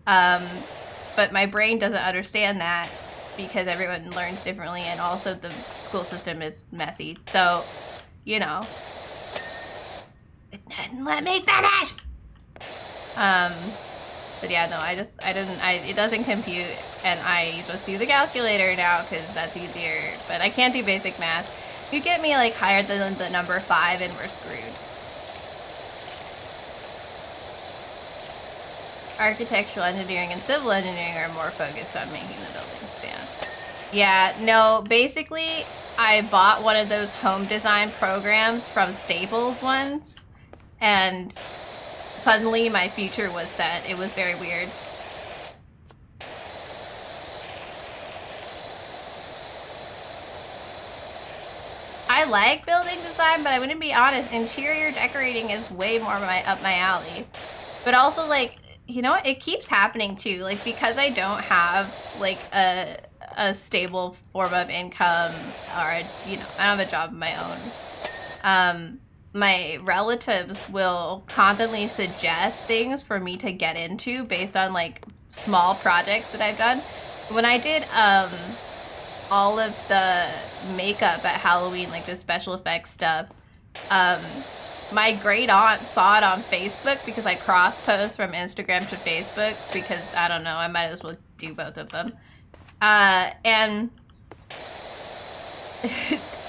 Speaker 1: but my brain doesn't understand that because everyone learns differently, and also the school system is messy. So, you know, it doesn't let me finish. But yeah, no, it doesn't compute, and I just use a calculator now because that's easier, but I can't do basic math. You get me like higher than the number 5 and we're screwed. Architectural engineering and civil engineering are more focused on making the buildings stand. Yeah, no, basically I bought one of those home design programs from Staples once, and suddenly my future was set. It was very weird. I like building design, but I wouldn't be honest, interior decorating is way more up my alley. But also, like, you know what? It keeps happening too. Like, because I don't have like a stable form of income, or you know, I don't have a job of my own. My relatives will constantly suggest things for me to get into based on like small projects that I've done. When I did all of the makeup at Halloween, like the special effects stuff, my great aunt saw it on Facebook because I cross-post from Instagram to Facebook because, I don't know, I might as well do both of them. And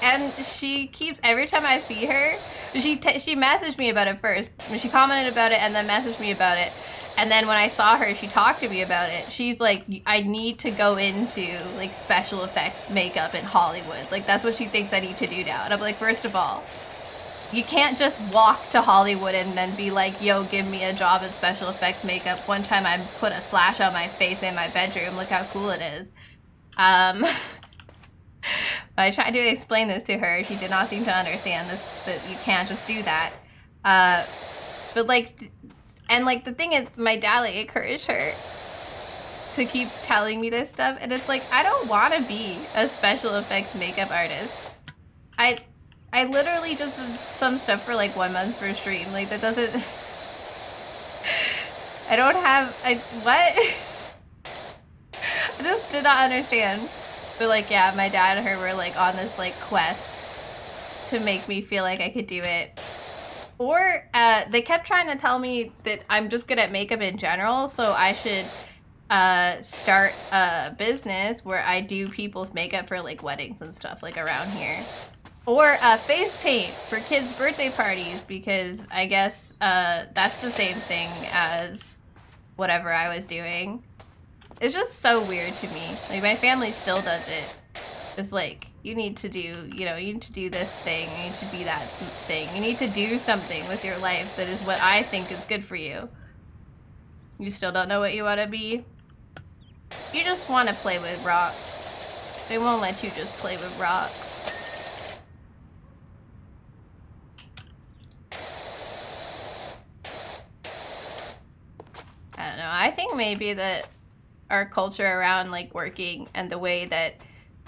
Speaker 1: And she keeps, every time I see her, she messaged me about it first. She commented about it and then messaged me about it. And then when I saw her, she talked to me about it. She's like, I need to go into like special effects makeup in Hollywood. Like that's what she thinks I need to do now. And I'm like, first of all, you can't just walk to Hollywood and then be like, yo, give me a job in special effects makeup. One time I put a slash on my face in my bedroom. Look how cool it is. I tried to explain this to her. She did not seem to understand this, that you can't just do that. But like, and like the thing is, my dad like encouraged her to keep telling me this stuff. And it's like, I don't want to be a special effects makeup artist. I literally just did some stuff for like 1 month per stream. Like that doesn't, I don't have, what? I just did not understand. But like, yeah, my dad and her were like on this like quest to make me feel like I could do it. Or they kept trying to tell me that I'm just good at makeup in general, so I should start a business where I do people's makeup for like weddings and stuff like around here. Or face paint for kids' birthday parties, because I guess that's the same thing as whatever I was doing. It's just so weird to me. Like my family still does it. It's like, you need to do, you know, you need to do this thing, you need to be that thing. You need to do something with your life that is what I think is good for you. You still don't know what you want to be? You just want to play with rocks. They won't let you just play with rocks. I don't know. I think maybe that our culture around like working and the way that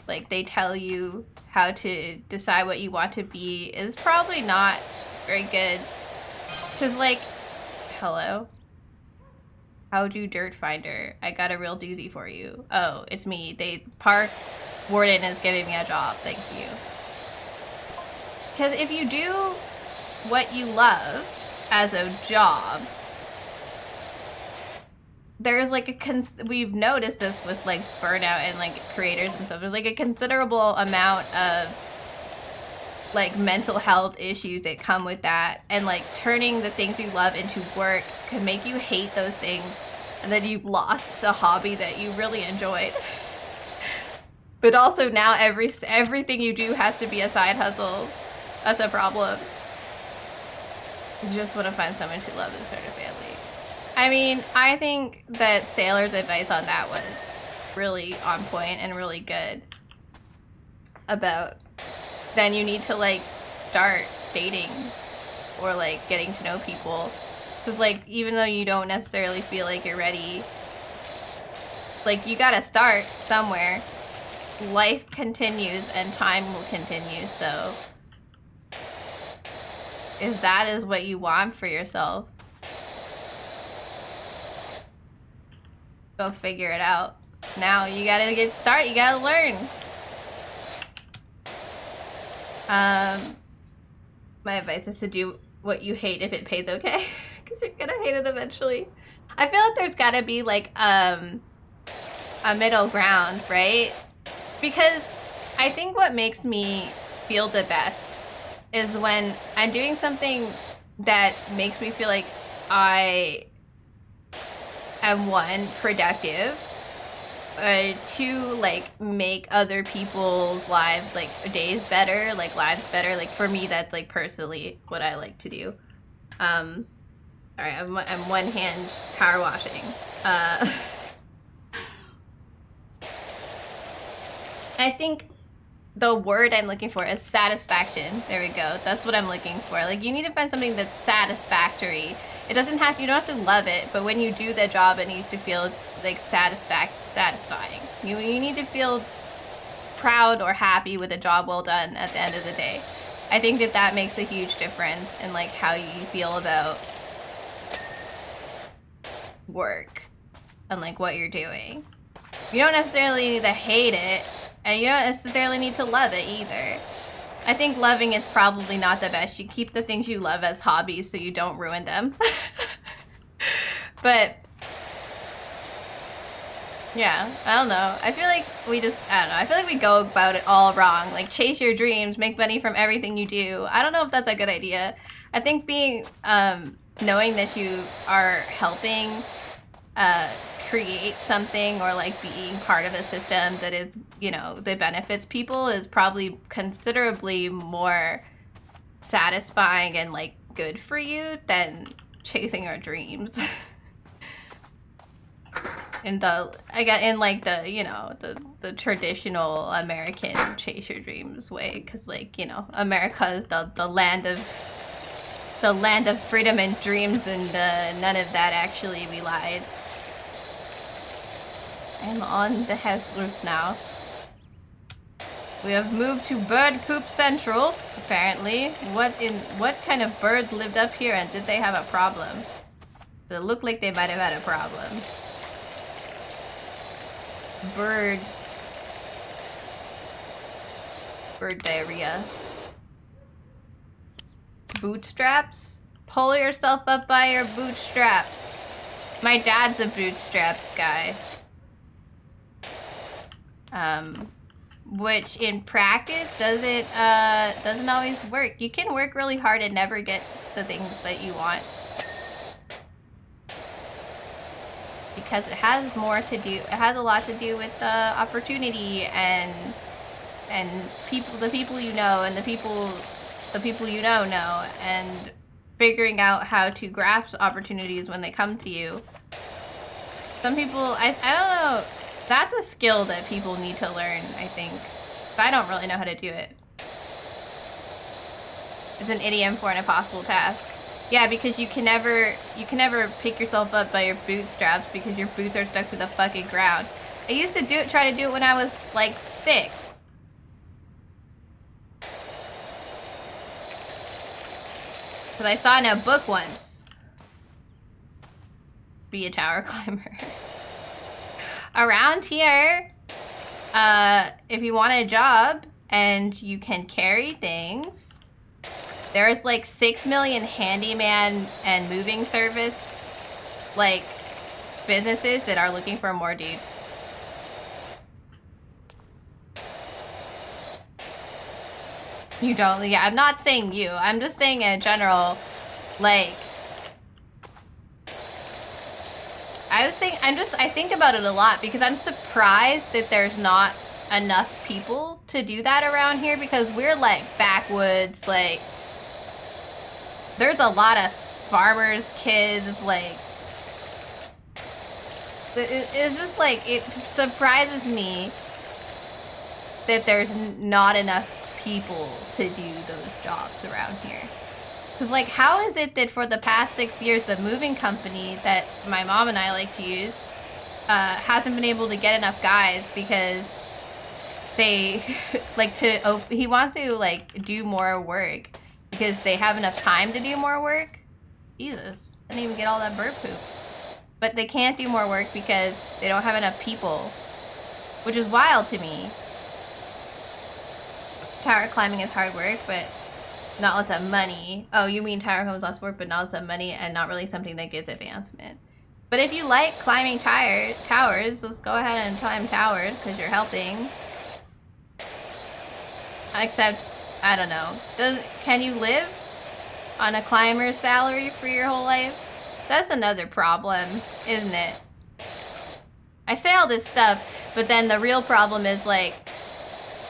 Speaker 1: like they tell you how to decide what you want to be is probably not very good. Cause like, hello? How do dirt finder? I got a real doozy for you. Oh, it's me. Park warden is giving me a job. Thank you. Cause if you do what you love as a job, there's like we've noticed this with like burnout and like creators and stuff. There's like a considerable amount of like mental health issues that come with that, and like turning the things you love into work can make you hate those things, and then you've lost a hobby that you really enjoyed. But also now everything you do has to be a side hustle. That's a problem. You just want to find someone to love and start a family. I mean, I think that Sailor's advice on that was really on point and really good. About then you need to like start dating or like getting to know people. Because like even though you don't necessarily feel like you're ready, like you gotta start somewhere. Life continues and time will continue, so if that is what you want for yourself, go figure it out. Now you gotta get started, you gotta learn. My advice is to do what you hate if it pays okay, because you're gonna hate it eventually. I feel like there's gotta be like a middle ground, right? Because I think what makes me feel the best is when I'm doing something that makes me feel like I am one, productive, two, like make other people's lives, like days better, like lives better. Like for me, that's like personally what I like to do. All right, I'm one hand power washing. I think the word I'm looking for is satisfaction. There we go. That's what I'm looking for. Like you need to find something that's satisfactory. It doesn't have, you don't have to love it, but when you do the job, it needs to feel like satisfying. You need to feel proud or happy with a job well done at the end of the day. I think that that makes a huge difference in like how you feel about work and like what you're doing. You don't necessarily need to hate it, and you don't necessarily need to love it either. I think loving is probably not the best. You keep the things you love as hobbies so you don't ruin them. But Yeah, I don't know. I feel like we just, I don't know. I feel like we go about it all wrong. Like, chase your dreams, make money from everything you do. I don't know if that's a good idea. I think being, knowing that you are helping, create something or like being part of a system that is, you know, that benefits people is probably considerably more satisfying and like good for you than chasing your dreams. In the, I got in like the, you know, the traditional American chase your dreams way, because like, you know, America is the land of freedom and dreams, and none of that actually. We lied. I'm on the house roof now. We have moved to Bird Poop Central, apparently. What kind of bird lived up here, and did they have a problem? It looked like they might have had a problem. Bird diarrhea. Bootstraps? Pull yourself up by your bootstraps. My dad's a bootstraps guy. Which in practice doesn't always work. You can work really hard and never get the things that you want. Because it has more to do, it has a lot to do with opportunity and people, the people you know, and the people you know, and figuring out how to grasp opportunities when they come to you. Some people, I don't know, that's a skill that people need to learn, I think. But I don't really know how to do it. It's an idiom for an impossible task. Yeah, because you can never pick yourself up by your bootstraps because your boots are stuck to the fucking ground. I used to try to do it when I was like 6. Because I saw in a book once. Be a tower climber. Around here, if you want a job and you can carry things, there's like 6 million handyman and moving service like businesses that are looking for more dudes. You don't, yeah, I'm not saying you. I'm just saying in general, like, I think about it a lot because I'm surprised that there's not enough people to do that around here, because we're like backwoods, like, there's a lot of farmers' kids, like, it's just like, it surprises me that there's not enough people to do those jobs around here. Because, like, how is it that for the past 6 years, the moving company that my mom and I like to use hasn't been able to get enough guys because they, like, he wants to, like, do more work because they have enough time to do more work? Jesus, I didn't even get all that bird poop. But they can't do more work because they don't have enough people, which is wild to me. Tower climbing is hard work, but not lots of money. Oh, you mean tower climbing is lots of work, but not lots of money, and not really something that gives advancement. But if you like climbing towers, let's go ahead and climb towers, because you're helping. Except, I don't know. Can you live on a climber's salary for your whole life? That's another problem, isn't it? I say all this stuff, but then the real problem is, like,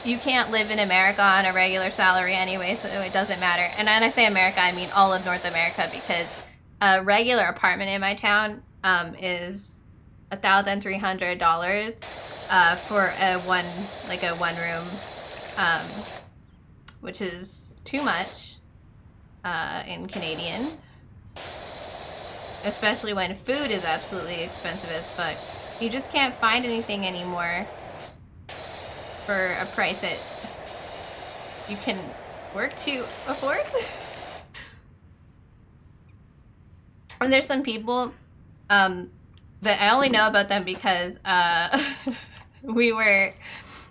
Speaker 1: you can't live in America on a regular salary anyway, so it doesn't matter. And when I say America, I mean all of North America, because a regular apartment in my town is $1,300 for a one room, which is too much in Canadian, especially when food is absolutely expensive as fuck. You just can't find anything anymore for a price that you can work to afford. And there's some people that I only know about them because we were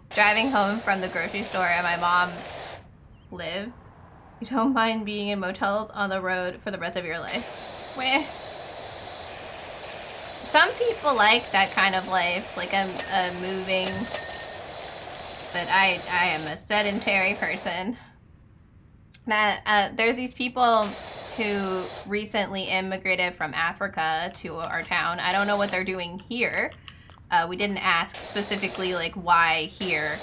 Speaker 1: driving home from the grocery store and my mom lived. You don't mind being in motels on the road for the rest of your life. Where? some people like that kind of life, like a moving, but I am a sedentary person. There's these people who recently immigrated from Africa to our town. I don't know what they're doing here. We didn't ask specifically like why here.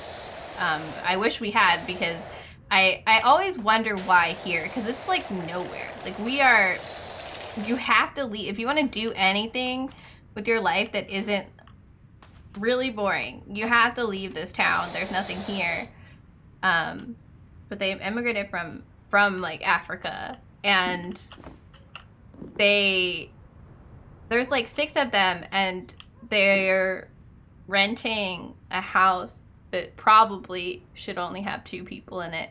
Speaker 1: I wish we had, because I always wonder why here, because it's like nowhere. Like you have to leave. If you want to do anything with your life that isn't really boring, you have to leave this town. There's nothing here. But they immigrated from like Africa, and there's like 6 of them, and they're renting a house that probably should only have 2 people in it.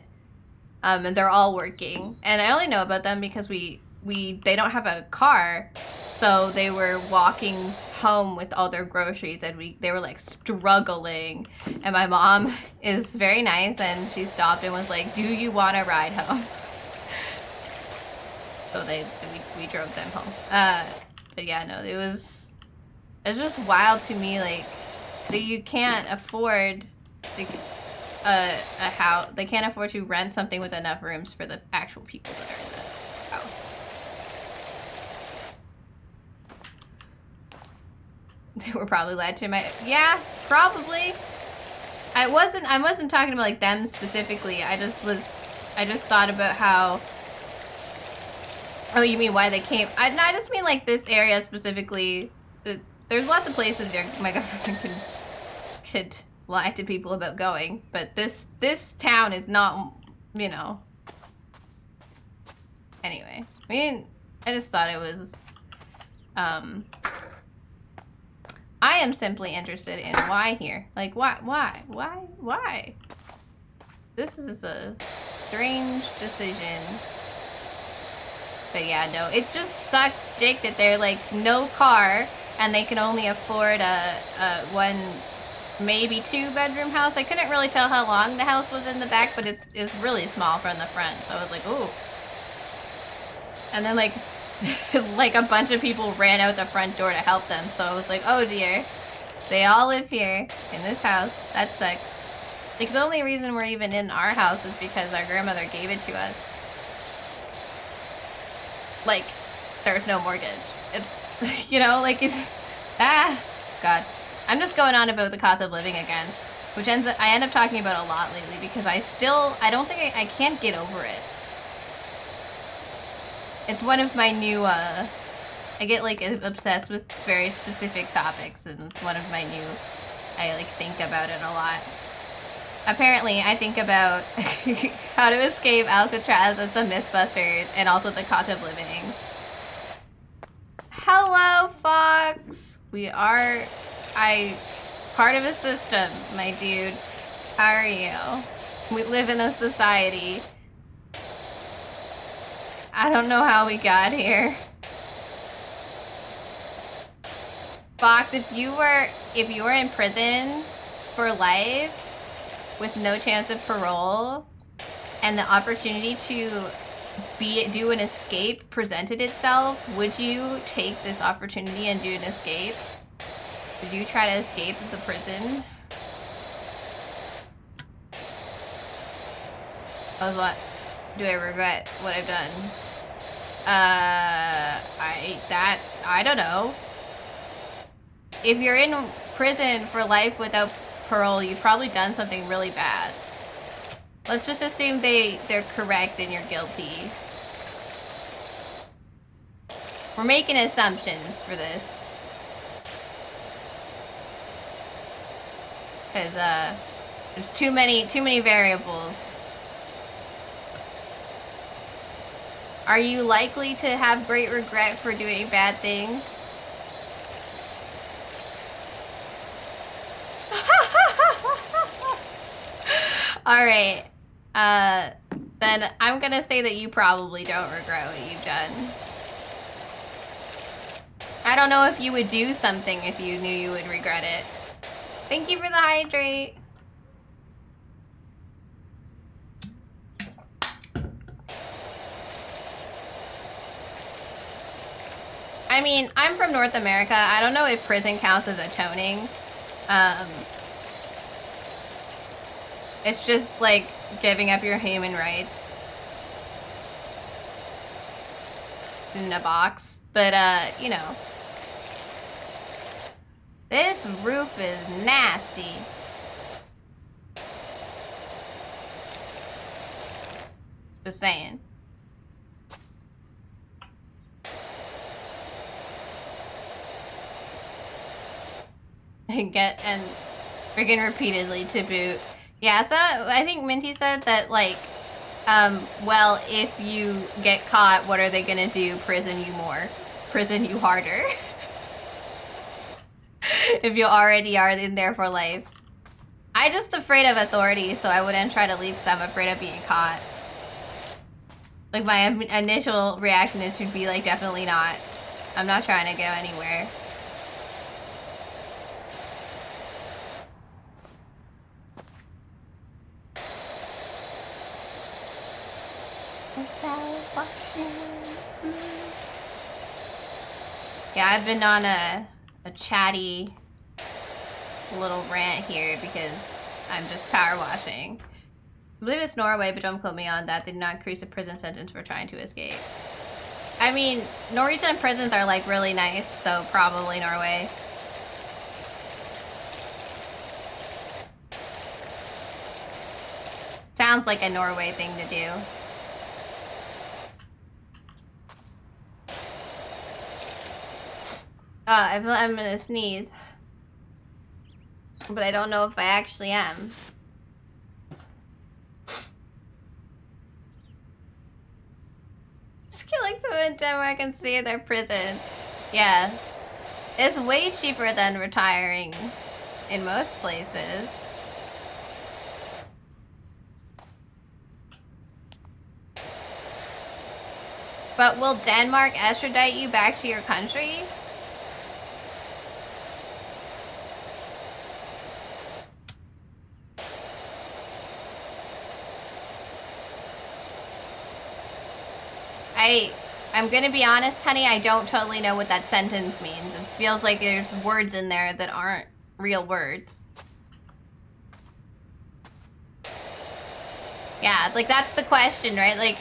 Speaker 1: And they're all working. And I only know about them because they don't have a car, so they were walking home with all their groceries, and they were like struggling. And my mom is very nice, and she stopped and was like, "Do you want to ride home?" So we drove them home. But yeah, no, it's just wild to me, like, that you can't afford like a house. They can't afford to rent something with enough rooms for the actual people that are in the house. They were probably lied to. Yeah, probably. I wasn't talking about like them specifically. I just thought about how. Oh, you mean why they came? I just mean like this area specifically. There's lots of places my government could lie to people about going, but this town is not, you know. Anyway, I mean, I just thought it was. I am simply interested in why here. Like, why? This is a strange decision. But yeah, no, it just sucks dick that they're like no car, and they can only afford a 1, maybe 2-bedroom house. I couldn't really tell how long the house was in the back, but it's really small from the front. So I was like, ooh. And then like like a bunch of people ran out the front door to help them. So I was like, oh dear, they all live here in this house. That sucks. Like the only reason we're even in our house is because our grandmother gave it to us. Like, there's no mortgage. It's, you know, like, God. I'm just going on about the cost of living again, which I end up talking about a lot lately, because I don't think I can't get over it. It's one of my new, I get, like, obsessed with very specific topics, and it's one of my new, I, like, think about it a lot. Apparently, I think about how to escape Alcatraz and some Mythbusters, and also the cost of living. Hello, Fox! Part of a system, my dude. How are you? We live in a society. I don't know how we got here. Fox, if you were in prison for life, with no chance of parole, and the opportunity to do an escape presented itself, would you take this opportunity and do an escape? Did you try to escape the prison? What? Do I regret what I've done? I don't know. If you're in prison for life without parole, you've probably done something really bad. Let's just assume they're correct and you're guilty. We're making assumptions for this. Because there's too many variables. Are you likely to have great regret for doing bad things? Alright. Then I'm gonna say that you probably don't regret what you've done. I don't know if you would do something if you knew you would regret it. Thank you for the hydrate. I mean, I'm from North America. I don't know if prison counts as atoning. It's just like giving up your human rights in a box. But, you know. This roof is nasty. Just saying. And freaking repeatedly to boot. Yeah, so I think Minty said that, like, well, if you get caught, what are they gonna do? Prison you more. Prison you harder. If you already are in there for life. I'm just afraid of authority, so I wouldn't try to leave because I'm afraid of being caught. Like, my initial reaction is to be like, definitely not. I'm not trying to go anywhere. Yeah, I've been on a chatty little rant here because I'm just power washing. I believe it's Norway, but don't quote me on that. They did not increase the prison sentence for trying to escape. I mean, Norwegian prisons are like really nice, so probably Norway. Sounds like a Norway thing to do. I'm gonna sneeze. But I don't know if I actually am. Just like to in Denmark and stay in their prison. Yeah. It's way cheaper than retiring in most places. But will Denmark extradite you back to your country? I'm gonna be honest, honey, I don't totally know what that sentence means. It feels like there's words in there that aren't real words. Yeah, like that's the question, right? Like,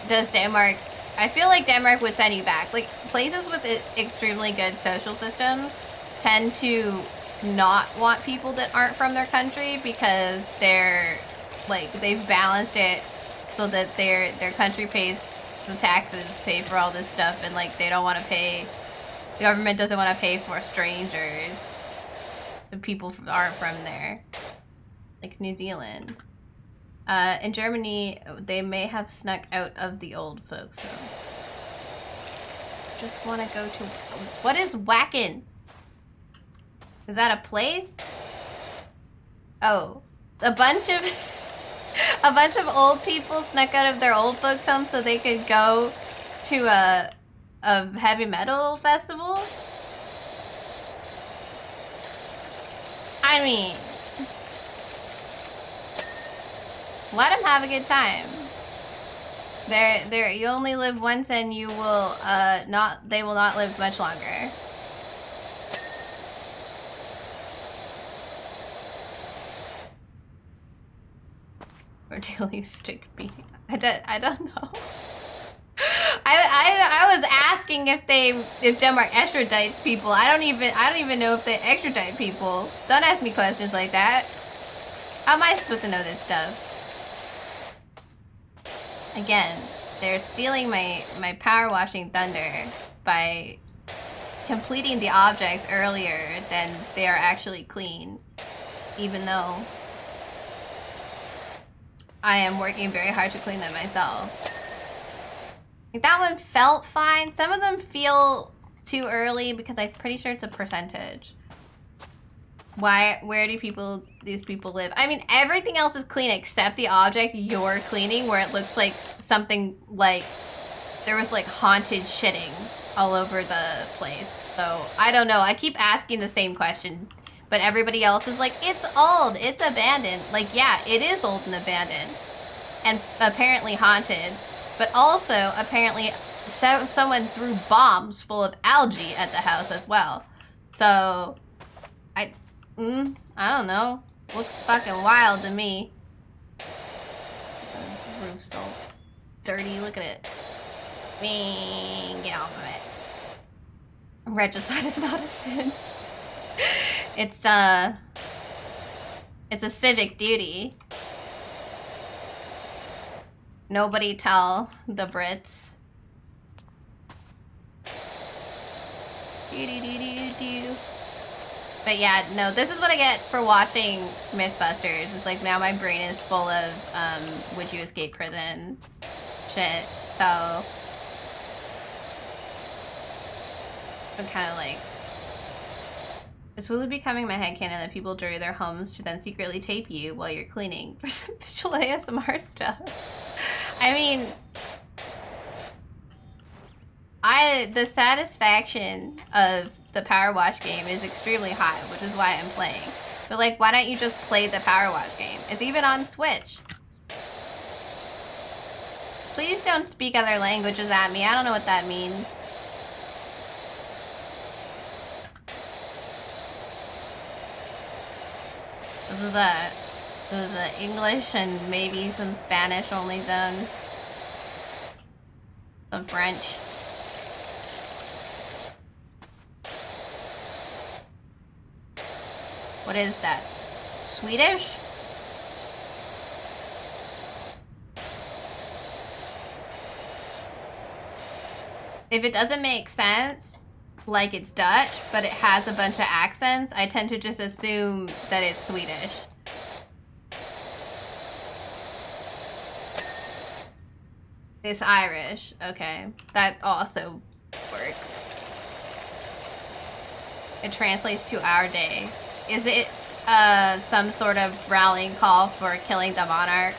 Speaker 1: does Denmark... I feel like Denmark would send you back. Like, places with extremely good social systems tend to not want people that aren't from their country because they're, like, they've balanced it so that their country pays the taxes, pay for all this stuff, and like they don't want to pay, the government doesn't want to pay for strangers, the people aren't from there, like New Zealand. In Germany, they may have snuck out of the old folks home. Just want to go to, what is Wacken? Is that a place? Oh, a bunch of old people snuck out of their old folks' home so they could go to a heavy metal festival? I mean, let them have a good time. You only live once and you will they will not live much longer. Or daily stick beat. I don't know. I was asking if Denmark extradites people. I don't even know if they extradite people. Don't ask me questions like that. How am I supposed to know this stuff? Again, they're stealing my power washing thunder by completing the objects earlier than they are actually clean, even though I am working very hard to clean them myself. Like, that one felt fine. Some of them feel too early because I'm pretty sure it's a percentage. Where do these people live? I mean, everything else is clean except the object you're cleaning, where it looks like something like there was like haunted shitting all over the place. So I don't know. I keep asking the same question, but everybody else is like, it's old, it's abandoned. Like, yeah, it is old and abandoned and apparently haunted, but also apparently someone threw bombs full of algae at the house as well. So, I don't know. Looks fucking wild to me. The roof's all dirty. Look at it. Get off of it. Regicide is not a sin. It's a civic duty. Nobody tell the Brits. But yeah, no, this is what I get for watching Mythbusters. It's like now my brain is full of would you escape prison shit. So I'm kind of like, it's really becoming my headcanon that people dirty their homes to then secretly tape you while you're cleaning for some visual ASMR stuff. I mean, the satisfaction of the PowerWash game is extremely high, which is why I'm playing. But like, why don't you just play the PowerWash game? It's even on Switch. Please don't speak other languages at me. I don't know what that means. This is the English and maybe some Spanish only zone. Some French. What is that? Swedish? If it doesn't make sense, like it's Dutch, but it has a bunch of accents, I tend to just assume that it's Swedish. It's Irish. Okay. That also works. It translates to our day. Is it some sort of rallying call for killing the monarch?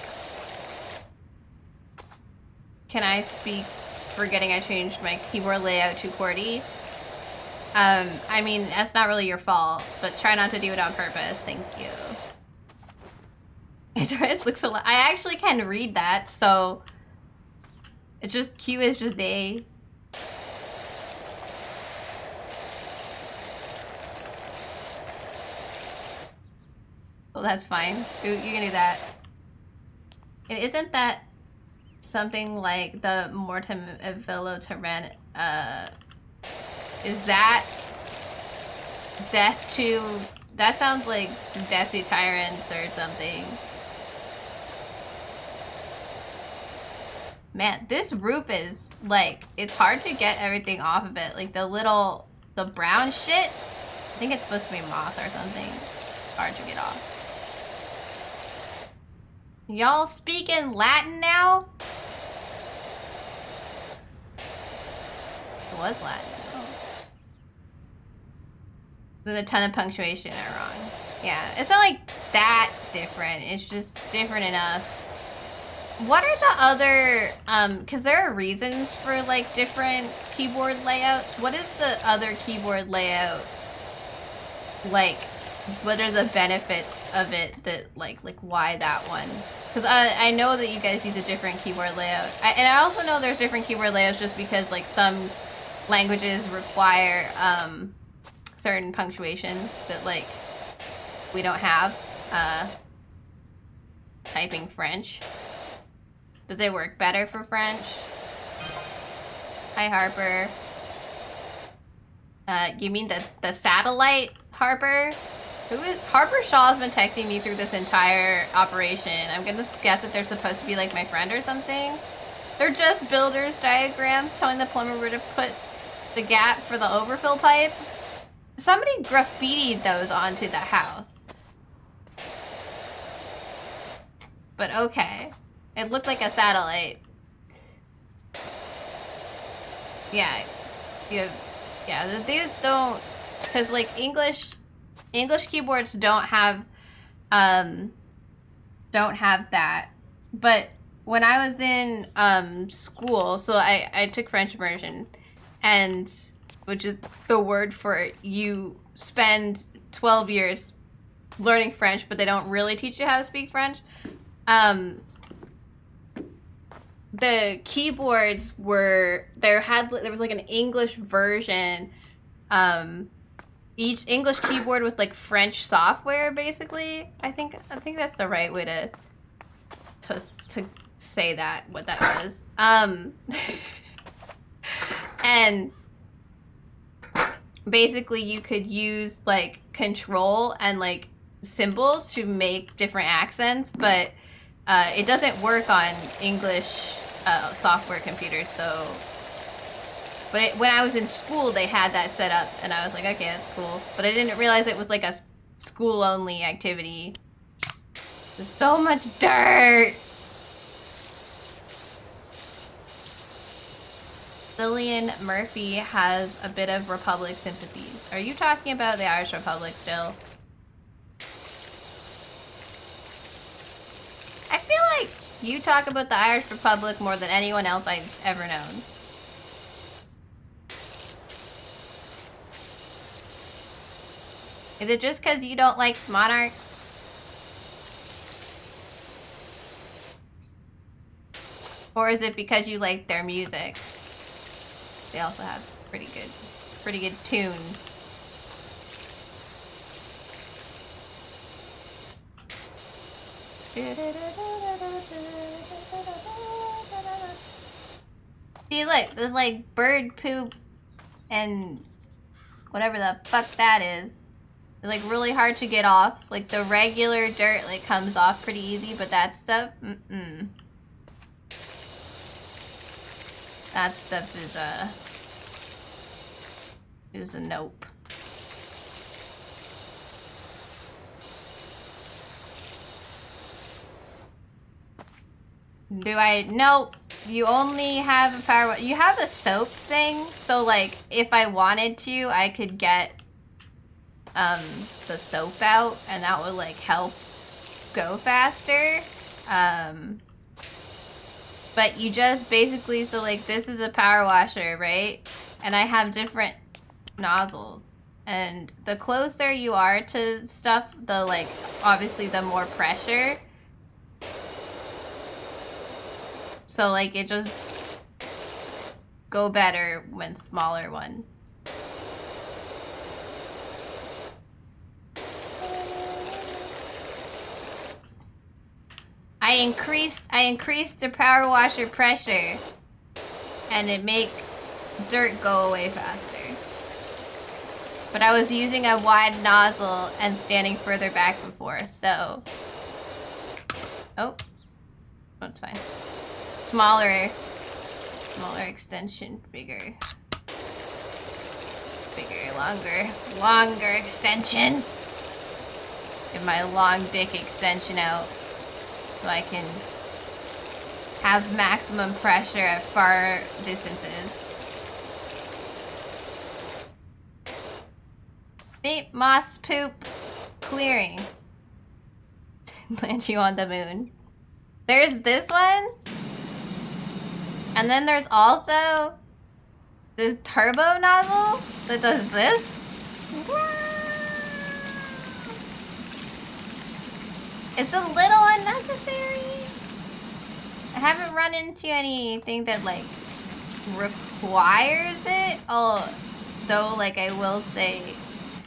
Speaker 1: Can I speak forgetting I changed my keyboard layout to QWERTY? I mean, that's not really your fault, but try not to do it on purpose. Thank you. It looks a lot. I actually can read that, so it's just Q is just day. Well, that's fine. You can do that. And isn't that something like the Mortem Velo Terren? Is that death to? That sounds like death to tyrants or something. Man, this roof is like, it's hard to get everything off of it. Like the brown shit. I think it's supposed to be moss or something. It's hard to get off. Y'all speaking Latin now? It was Latin. Oh. There's a ton of punctuation are wrong. Yeah, it's not like that different. It's just different enough. What are the other, because there are reasons for like different keyboard layouts. What is the other keyboard layout like? What are the benefits of it that like why that one? Because I know that you guys use a different keyboard layout. And I also know there's different keyboard layouts just because like some languages require certain punctuation that like we don't have. Typing French. Does it work better for French? Hi, Harper. You mean the satellite, Harper? Who is Harper Shaw's been texting me through this entire operation. I'm gonna guess that they're supposed to be like my friend or something. They're just builder's diagrams telling the plumber where to put the gap for the overfill pipe. Somebody graffitied those onto the house. But okay. It looked like a satellite. Yeah. These don't, because like English keyboards don't have that. But when I was in school, so I took French immersion, and which is the word for you spend 12 years learning French, but they don't really teach you how to speak French. the keyboards were there was like an English version, each English keyboard with like French software, basically. I think that's the right way to say that, what that was. And basically you could use like control and like symbols to make different accents, but it doesn't work on English software computers, so. But when I was in school, they had that set up, and I was like, okay, that's cool. But I didn't realize it was like a school-only activity. There's so much dirt! Lillian Murphy has a bit of Republic sympathies. Are you talking about the Irish Republic still? I feel like you talk about the Irish Republic more than anyone else I've ever known. Is it just because you don't like monarchs? Or is it because you like their music? They also have pretty good tunes. See, look, there's like bird poop and whatever the fuck that is. They're like really hard to get off. Like the regular dirt like comes off pretty easy, but that stuff, that stuff is a nope. Nope. You only have a power, you have a soap thing, so like if I wanted to, I could get the soap out and that would like help go faster. But you just basically, so like this is a power washer, right? And I have different nozzles. And the closer you are to stuff, the like, obviously the more pressure. So like it just go better when smaller one. I increased the power washer pressure and it makes dirt go away faster. But I was using a wide nozzle and standing further back before, so. Oh, that's fine. Smaller extension, bigger, longer extension. Get my long dick extension out so I can have maximum pressure at far distances. See, moss poop clearing. Land you on the moon. There's this one. And then there's also this turbo nozzle that does this. It's a little unnecessary. I haven't run into anything that like requires it. Oh, though, like I will say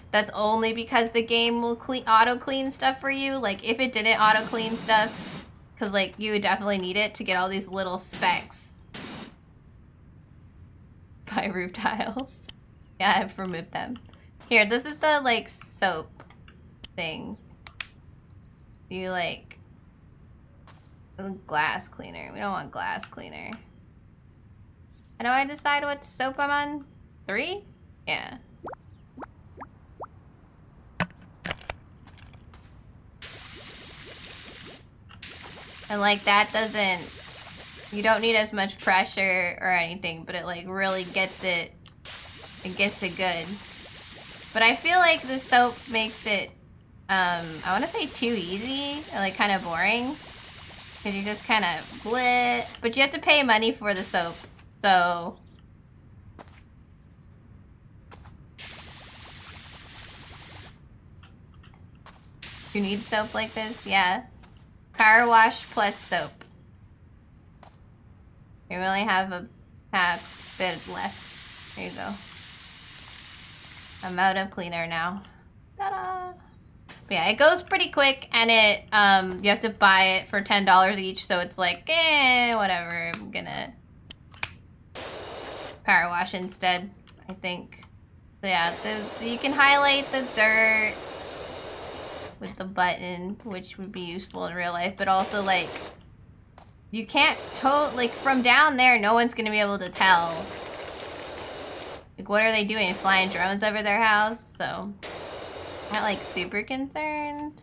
Speaker 1: that's only because the game will auto clean stuff for you. Like if it didn't auto clean stuff, because like you would definitely need it to get all these little specks. By roof tiles. Yeah, I've removed them. Here, this is the like soap thing. You like glass cleaner. We don't want glass cleaner. How do I decide what soap I'm on? 3? Yeah. And like that doesn't, you don't need as much pressure or anything, but it like really gets it good. But I feel like the soap makes it, I want to say too easy, or like kind of boring. Because you just kind of bleh. But you have to pay money for the soap, so. You need soap like this? Yeah. Power wash plus soap. We only have a half bit left. There you go. I'm out of cleaner now. Ta-da! But yeah, it goes pretty quick, and it you have to buy it for $10 each, so it's like, whatever. I'm gonna power wash instead, I think. So yeah, you can highlight the dirt with the button, which would be useful in real life, but also like you can't like from down there, no one's gonna be able to tell. Like, what are they doing? Flying drones over their house? So, I'm not like super concerned.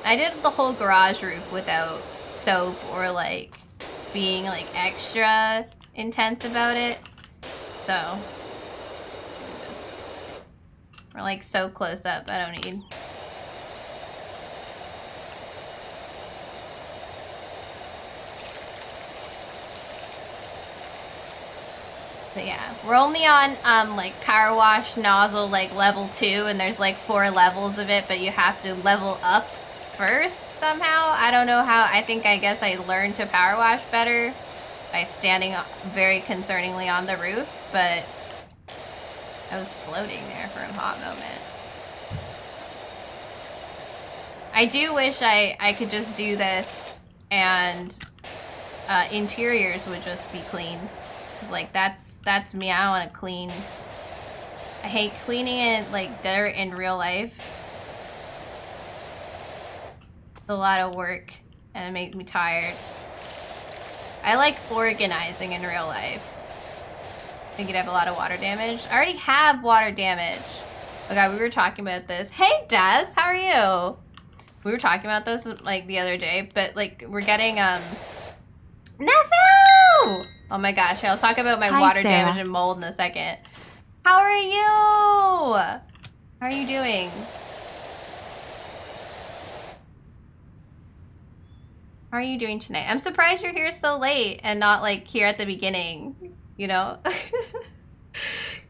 Speaker 1: I did the whole garage roof without soap or like being like extra intense about it. So, we're like so close up, I don't need. So yeah, we're only on like power wash nozzle like level 2, and there's like 4 levels of it, but you have to level up first somehow. I don't know how. I guess I learned to power wash better by standing very concerningly on the roof, but I was floating there for a hot moment. I do wish I could just do this and interiors would just be clean. Like that's me. I don't want to clean. I hate cleaning it like dirt in real life. It's a lot of work and it makes me tired. I like organizing in real life. I think you'd have a lot of water damage. I already have water damage. Oh god, we were talking about this. Hey Des, how are you? We were talking about this like the other day, but like we're getting Nephew! Oh my gosh, I'll talk about my water damage and mold in a second. How are you? How are you doing? How are you doing tonight? I'm surprised you're here so late and not like here at the beginning, you know?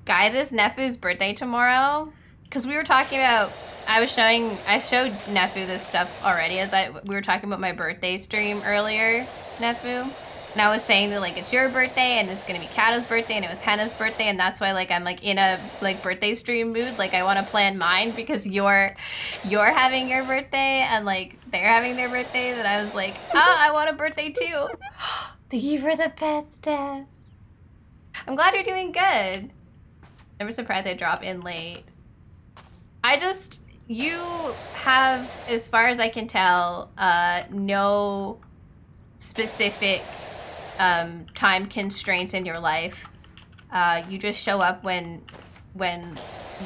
Speaker 1: Guys, it's Nephew's birthday tomorrow. Cause we were talking about, I showed Nephew this stuff already we were talking about my birthday stream earlier, Nephew. And I was saying that like it's your birthday and it's gonna be Kata's birthday and it was Henna's birthday, and that's why like I'm like in a like birthday stream mood. Like I want to plan mine because you're having your birthday and like they're having their birthdays, and I was like, I want a birthday too. Thank you for the pets, Dad. I'm glad you're doing good. Never surprised I drop in late. You have, as far as I can tell, no specific time constraints in your life. You just show up when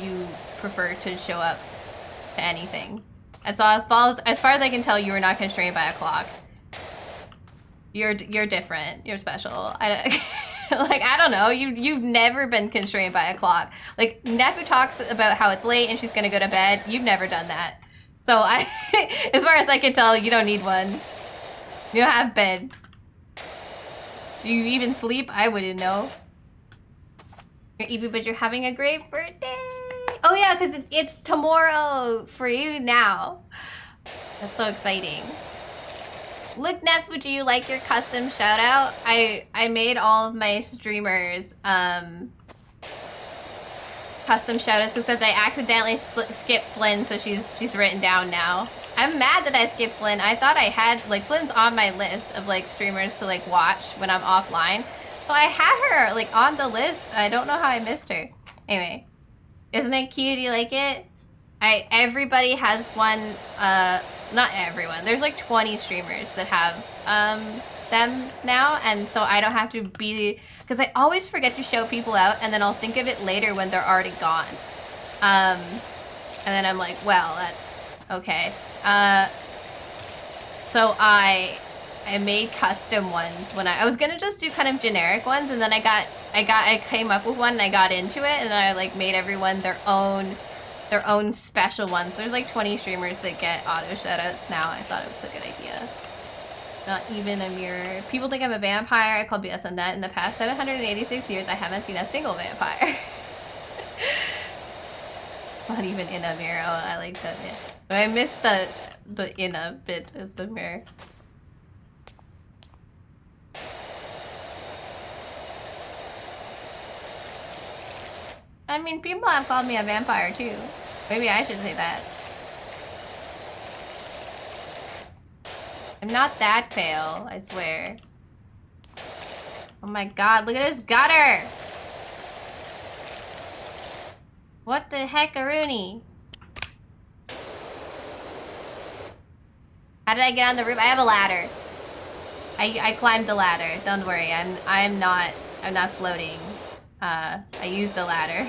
Speaker 1: you prefer to show up to anything. That's all. As far as I can tell, you are not constrained by a clock. You're different. You're special. I don't know. You've never been constrained by a clock. Like Nephew talks about how it's late and she's gonna go to bed. You've never done that. So as far as I can tell, you don't need one. You don't have bed. Do you even sleep? I wouldn't know. But you're having a great birthday. Oh yeah, because it's tomorrow for you now. That's so exciting. Look, Nephew, do you like your custom shout out? I made all of my streamers custom shout outs, except I accidentally skipped Flynn, so she's written down now. I'm mad that I skipped Flynn. I thought I had, like, Flynn's on my list of, like, streamers to, like, watch when I'm offline. So I had her, like, on the list. I don't know how I missed her. Anyway, isn't it cute? Do you like it? Everybody has one, not everyone. There's, like, 20 streamers that have, them now, and so I don't have to be, because I always forget to show people out, and then I'll think of it later when they're already gone. And then I'm like, well, that's okay. So I made custom ones when I was gonna just do kind of generic ones, and then I came up with one and I got into it, and then I like made everyone their own special ones. There's like 20 streamers that get auto shoutouts now. I thought it was a good idea. Not even a mirror. People think I'm a vampire. I called BS on that. In the past 786 years, I haven't seen a single vampire. Not even in a mirror. Oh, I like that. Yeah. But I missed the in a bit of the mirror. I mean, people have called me a vampire too. Maybe I should say that. I'm not that pale, I swear. Oh my god, look at this gutter! What the heck-a-rooney? How did I get on the roof? I have a ladder. I climbed the ladder. Don't worry, I'm not floating. I used the ladder.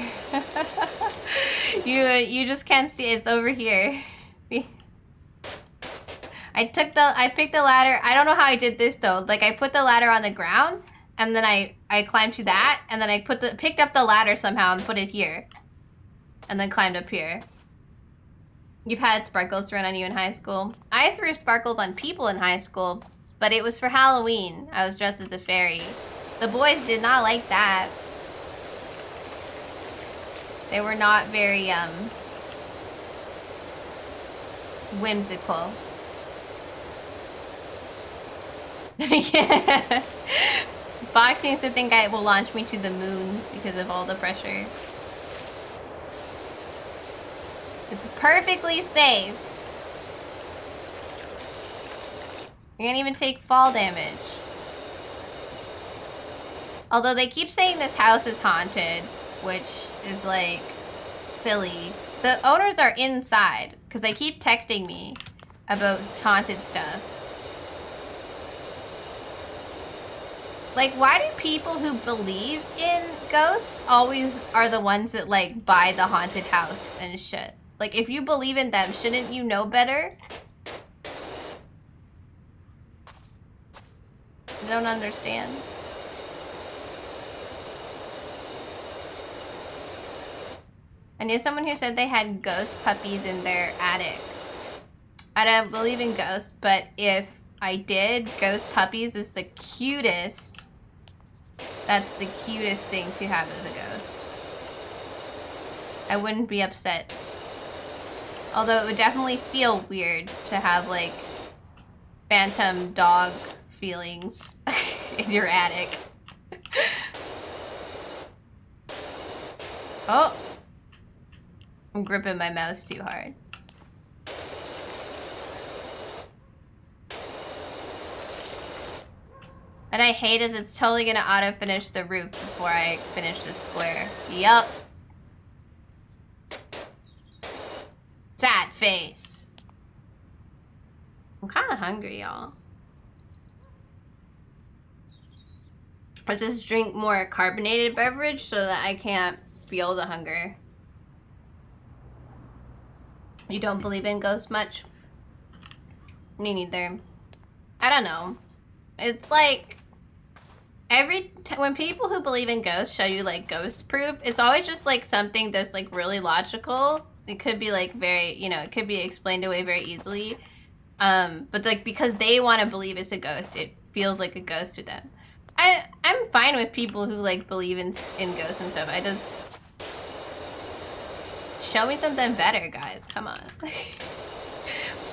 Speaker 1: You just can't see it. It's over here. I picked the ladder. I don't know how I did this though. Like I put the ladder on the ground and then I climbed to that and then I picked up the ladder somehow and put it here. And then climbed up here. You've had sparkles thrown on you in high school. I threw sparkles on people in high school, but it was for Halloween. I was dressed as a fairy. The boys did not like that. They were not very, whimsical. Yeah. Fox seems to think it will launch me to the moon because of all the pressure. It's perfectly safe. You can't even take fall damage. Although they keep saying this house is haunted, which is like silly. The owners are inside because they keep texting me about haunted stuff. Like, why do people who believe in ghosts always are the ones that like buy the haunted house and shit? Like, if you believe in them, shouldn't you know better? I don't understand. I knew someone who said they had ghost puppies in their attic. I don't believe in ghosts, but if I did, ghost puppies is the cutest. That's the cutest thing to have as a ghost. I wouldn't be upset. Although it would definitely feel weird to have like phantom dog feelings in your attic. Oh! I'm gripping my mouse too hard. And I hate is it's totally gonna auto-finish the roof before I finish the square. Yup. Sad face. I'm kinda hungry, y'all. I just drink more carbonated beverage so that I can't feel the hunger. You don't believe in ghosts much? Me neither. I don't know. It's like when people who believe in ghosts show you like ghost proof, it's always just like something that's like really logical. It could be like very, you know, it could be explained away very easily. But like because they want to believe it's a ghost, it feels like a ghost to them. I'm fine with people who like believe in ghosts and stuff. I just show me something better, guys. Come on.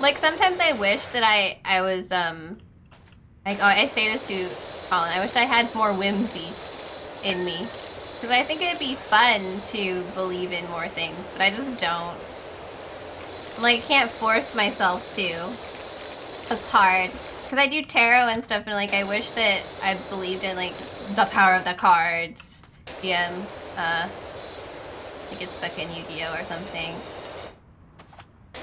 Speaker 1: Like sometimes I wish that I was like, oh, I say this to Colin. I wish I had more whimsy in me. Because I think it'd be fun to believe in more things, but I just don't. I'm like, I can't force myself to. It's hard. Because I do tarot and stuff, and like, I wish that I believed in like the power of the cards. Yeah, like it's stuck in Yu-Gi-Oh! Or something.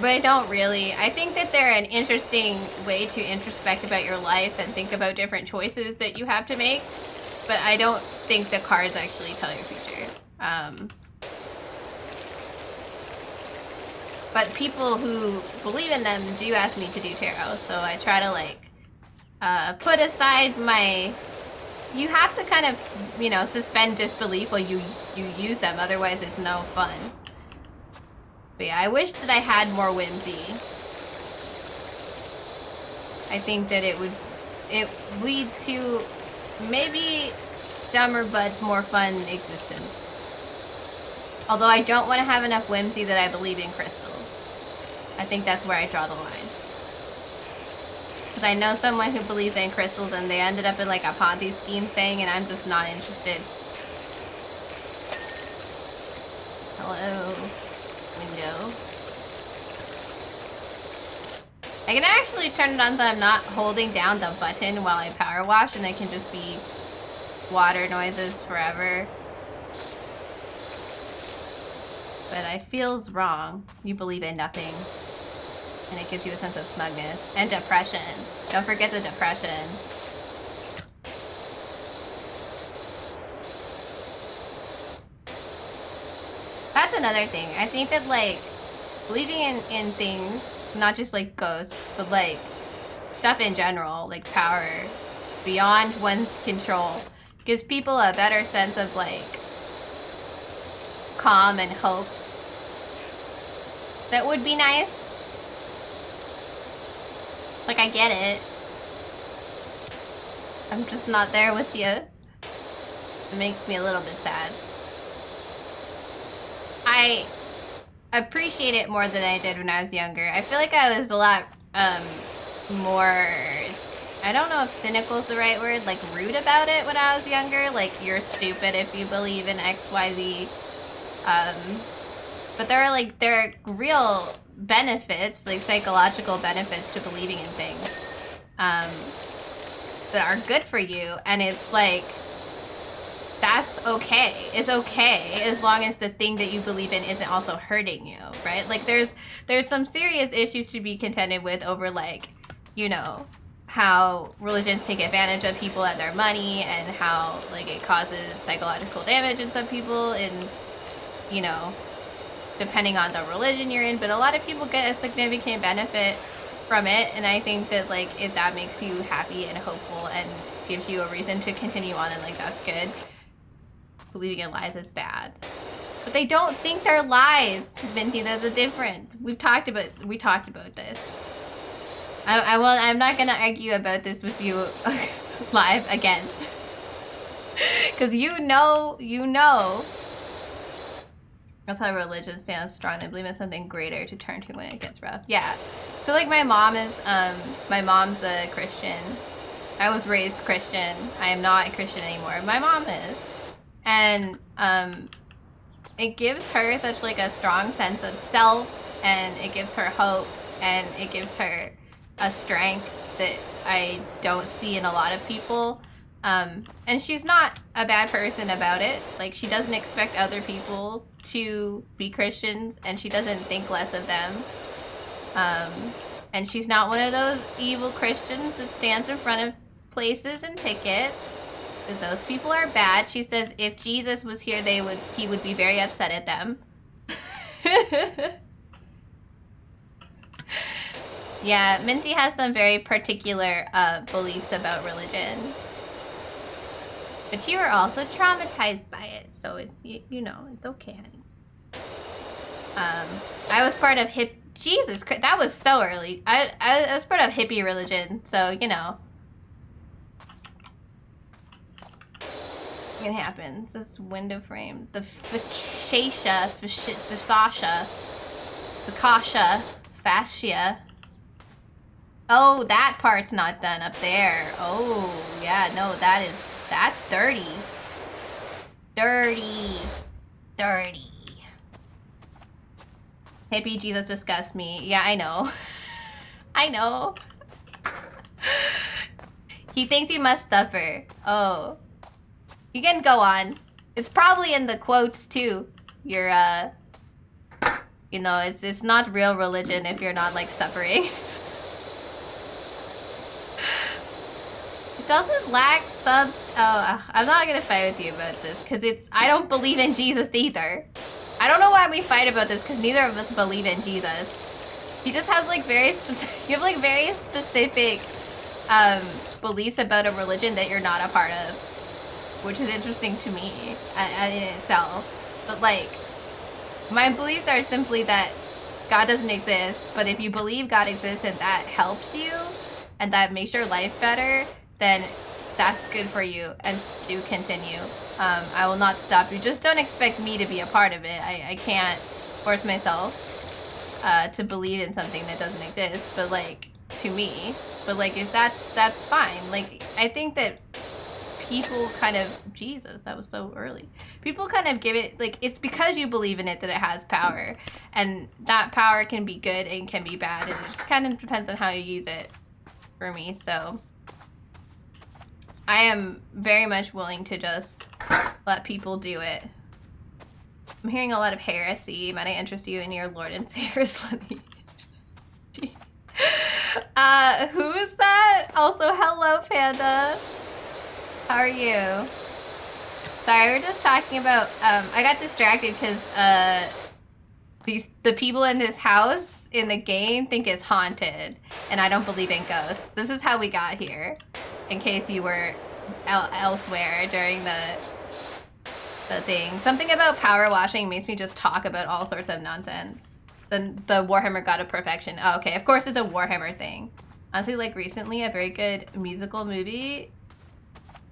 Speaker 1: But I don't really. I think that they're an interesting way to introspect about your life and think about different choices that you have to make. But I don't think the cards actually tell your future. But people who believe in them do ask me to do tarot, so I try to like put aside my... You have to kind of, you know, suspend disbelief while you use them, otherwise it's no fun. But yeah, I wish that I had more whimsy. I think that it lead to maybe dumber but more fun existence. Although I don't want to have enough whimsy that I believe in crystals. I think that's where I draw the line. Because I know someone who believes in crystals and they ended up in like a Ponzi scheme thing and I'm just not interested. Hello, window. I can actually turn it on so I'm not holding down the button while I power wash, and it can just be water noises forever. But it feels wrong. You believe in nothing. And it gives you a sense of smugness. And depression. Don't forget the depression. That's another thing. I think that, like, believing in things, not just, like, ghosts, but, like, stuff in general, like power, beyond one's control, gives people a better sense of, like, calm and hope. That would be nice. Like, I get it. I'm just not there with you. It makes me a little bit sad. I appreciate it more than I did when I was younger. I feel like I was a lot more, I don't know if cynical is the right word, like rude about it when I was younger. Like, you're stupid if you believe in XYZ. But there are real benefits, like psychological benefits to believing in things that are good for you, and it's like, that's okay. It's okay as long as the thing that you believe in isn't also hurting you, right? Like, there's some serious issues to be contended with over, like, you know, how religions take advantage of people and their money, and how, like, it causes psychological damage in some people, and, you know, depending on the religion you're in. But a lot of people get a significant benefit from it, and I think that, like, if that makes you happy and hopeful and gives you a reason to continue on, and, like, that's good. Believing in lies is bad. But they don't think they're lies, Minty. There's a difference. We talked about this. I'm not gonna argue about this with you live again. Cause you know. That's how religion stands strong. They believe in something greater to turn to when it gets rough. Yeah. So, like, my mom's a Christian. I was raised Christian. I am not a Christian anymore. My mom is. And it gives her such, like, a strong sense of self, and it gives her hope, and it gives her a strength that I don't see in a lot of people. And she's not a bad person about it. Like, she doesn't expect other people to be Christians, and she doesn't think less of them. And she's not one of those evil Christians that stands in front of places and pickets. Because those people are bad. She says if Jesus was here, he would be very upset at them. Yeah, Minty has some very particular beliefs about religion. But you were also traumatized by it, so you know, it's okay, honey. I was part of Jesus Christ, that was so early. I was part of hippie religion, so, you know. It happens. This window frame. The fascia, fascia. Oh, that part's not done up there. Oh, yeah, no, that's dirty. Dirty. Hippie Jesus disgusts me. Yeah, I know. I know. He thinks you must suffer. Oh. You can go on. It's probably in the quotes too. You're you know, it's not real religion if you're not, like, suffering. It doesn't lack I'm not gonna fight with you about this, because I don't believe in Jesus either. I don't know why we fight about this, because neither of us believe in Jesus. He just has, like, very specific beliefs about a religion that you're not a part of. Which is interesting to me in itself. But, like, my beliefs are simply that God doesn't exist, but if you believe God exists and that helps you, and that makes your life better, then that's good for you, and do continue. I will not stop you. Just don't expect me to be a part of it. I can't force myself to believe in something that doesn't exist, but, like, to me. But, like, if that's fine. Like, I think that people kind of, Jesus, that was so early. People kind of give it, like, it's because you believe in it that it has power. And that power can be good and can be bad. And it just kind of depends on how you use it for me. So I am very much willing to just let people do it. I'm hearing a lot of heresy. Might I interest you in your Lord and Savior's lineage? Who is that? Also, hello, Panda. How are you? Sorry, we were just talking about, I got distracted because, the people in this house in the game think it's haunted, and I don't believe in ghosts. This is how we got here, in case you were elsewhere during the thing. Something about power washing makes me just talk about all sorts of nonsense. The Warhammer God of Perfection. Oh, okay, of course it's a Warhammer thing. Honestly, like recently, a very good musical movie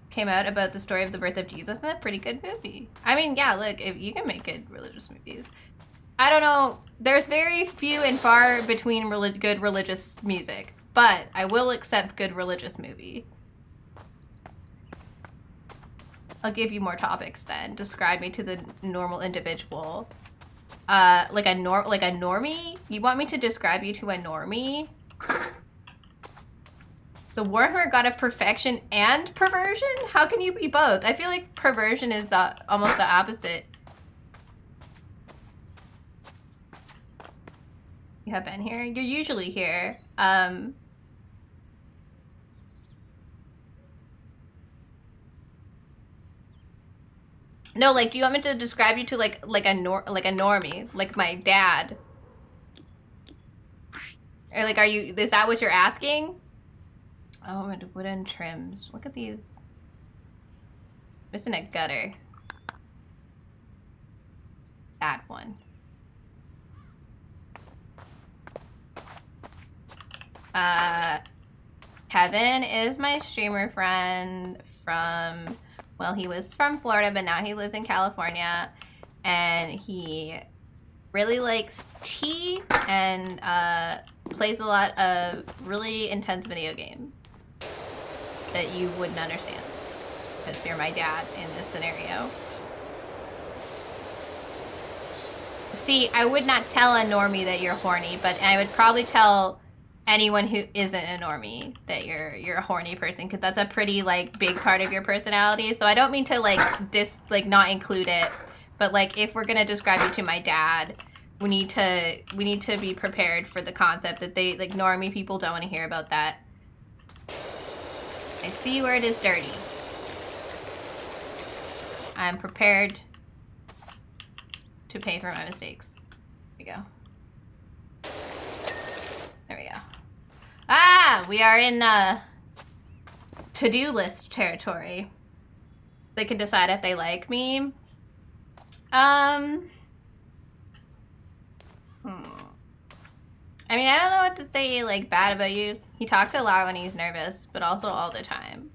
Speaker 1: came out about the story of the birth of Jesus, and a pretty good movie. I mean, yeah, look, if you can make good religious movies. I don't know, there's very few and far between good religious music, but I will accept good religious movie. I'll give you more topics then. Describe me to the normal individual. Like a normie? You want me to describe you to a normie? The Warhammer God of Perfection and Perversion? How can you be both? I feel like perversion is almost the opposite. You have been here? You're usually here. No, like, do you want me to describe you to like a normie, like my dad? Or like, is that what you're asking? Oh, and wooden trims. Look at these. Missing a gutter. That one. Kevin is my streamer friend from, well, he was from Florida, but now he lives in California, and he really likes tea and plays a lot of really intense video games that you wouldn't understand because you're my dad in this scenario. See, I would not tell a normie that you're horny, but I would probably tell anyone who isn't a normie that you're a horny person, because that's a pretty like big part of your personality. So I don't mean to like not include it, but like if we're gonna describe you to my dad, we need to be prepared for the concept that they like normie people don't want to hear about that. I see where it is dirty. I'm prepared to pay for my mistakes. There we go. There we go. Ah, we are in to-do list territory. They can decide if they like me. I mean, I don't know what to say, like, bad about you. He talks a lot when he's nervous, but also all the time.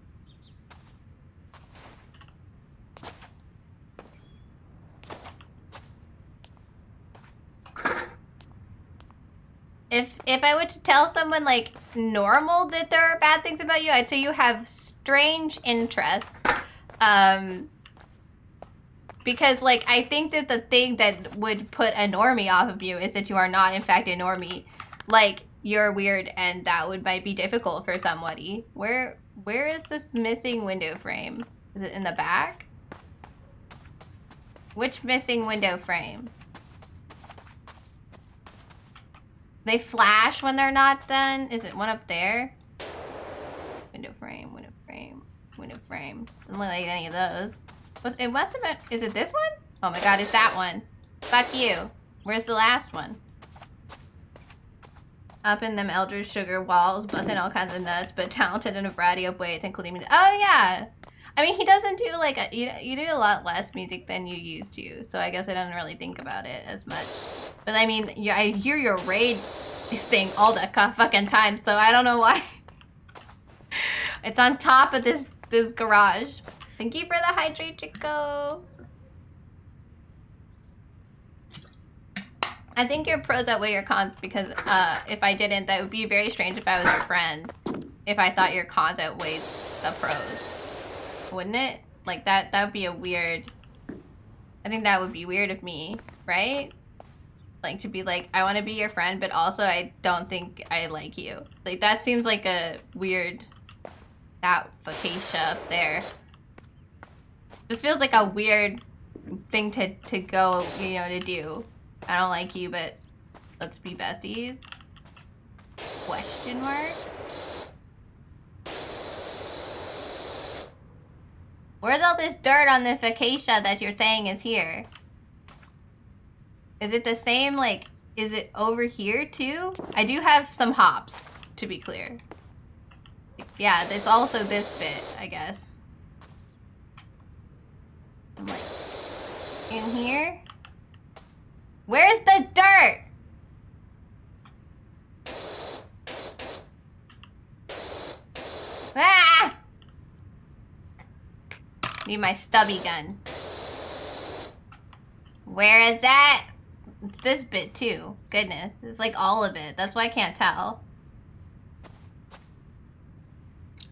Speaker 1: If I were to tell someone, like, normal that there are bad things about you, I'd say you have strange interests. Because, like, I think that the thing that would put a normie off of you is that you are not, in fact, a normie. Like, you're weird, and that might be difficult for somebody. Where is this missing window frame? Is it in the back? Which missing window frame? They flash when they're not done? Is it one up there? Window frame, window frame, window frame. Doesn't look like any of those. It must have been, is it this one? Oh my god, it's that one. Fuck you. Where's the last one? Up in them Eldritch Sugar walls, busting all kinds of nuts, but talented in a variety of ways, including... Oh yeah! I mean, he doesn't do like, you do a lot less music than you used to, so I guess I don't really think about it as much. But I mean, I hear your raid thing all the fucking time, so I don't know why. It's on top of this garage. Thank you for the hydrate, Chico. I think your pros outweigh your cons, because if I didn't, that would be very strange if I was your friend. If I thought your cons outweighed the pros. Wouldn't it? Like that would be a weird... I think that would be weird of me, right? Like to be like, I want to be your friend, but also I don't think I like you. Like that seems like a weird... That facacia up there. Just feels like a weird thing to go, you know, to do. I don't like you, but let's be besties. Question mark? Where's all this dirt on the facacia that you're saying is here? Is it the same, like, is it over here too? I do have some hops, to be clear. Yeah, it's also this bit, I guess. I'm like, in here? Where's the dirt? Ah! Need my stubby gun. Where is that? It's this bit too. Goodness, it's like all of it. That's why I can't tell.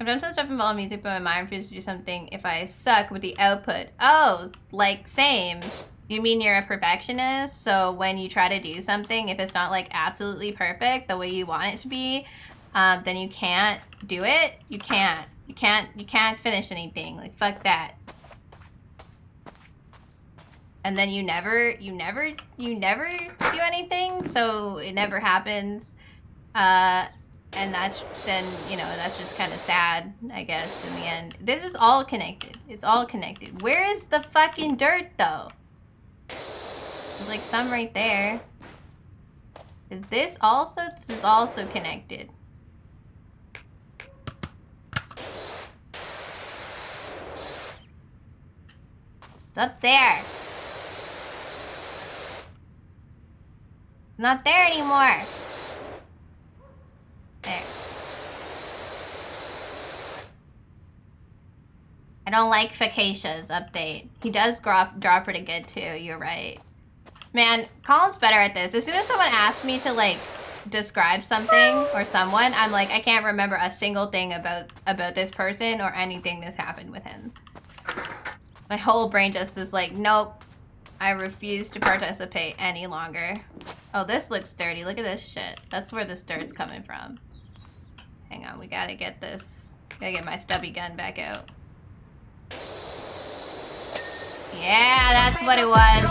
Speaker 1: I've done some stuff involving music, but my mind refuses to do something if I suck with the output. Oh, like same. You mean you're a perfectionist? So when you try to do something, if it's not like absolutely perfect the way you want it to be, then you can't do it. You can't finish anything. Like fuck that. And then you never do anything, so it never happens. And that's, then, you know, that's just kind of sad, I guess, in the end. This is all connected. It's all connected. Where is the fucking dirt, though? There's like some right there. Is this also? This is also connected. It's up there. Not there anymore. There. I don't like facacias, update. He does drop pretty good too, you're right. Man, Colin's better at this. As soon as someone asks me to like describe something or someone, I'm like, I can't remember a single thing about this person or anything that's happened with him. My whole brain just is like, nope. I refuse to participate any longer. Oh, this looks dirty. Look at this shit. That's where this dirt's coming from. Hang on, we gotta get this. Gotta get my stubby gun back out. Yeah, that's what it was.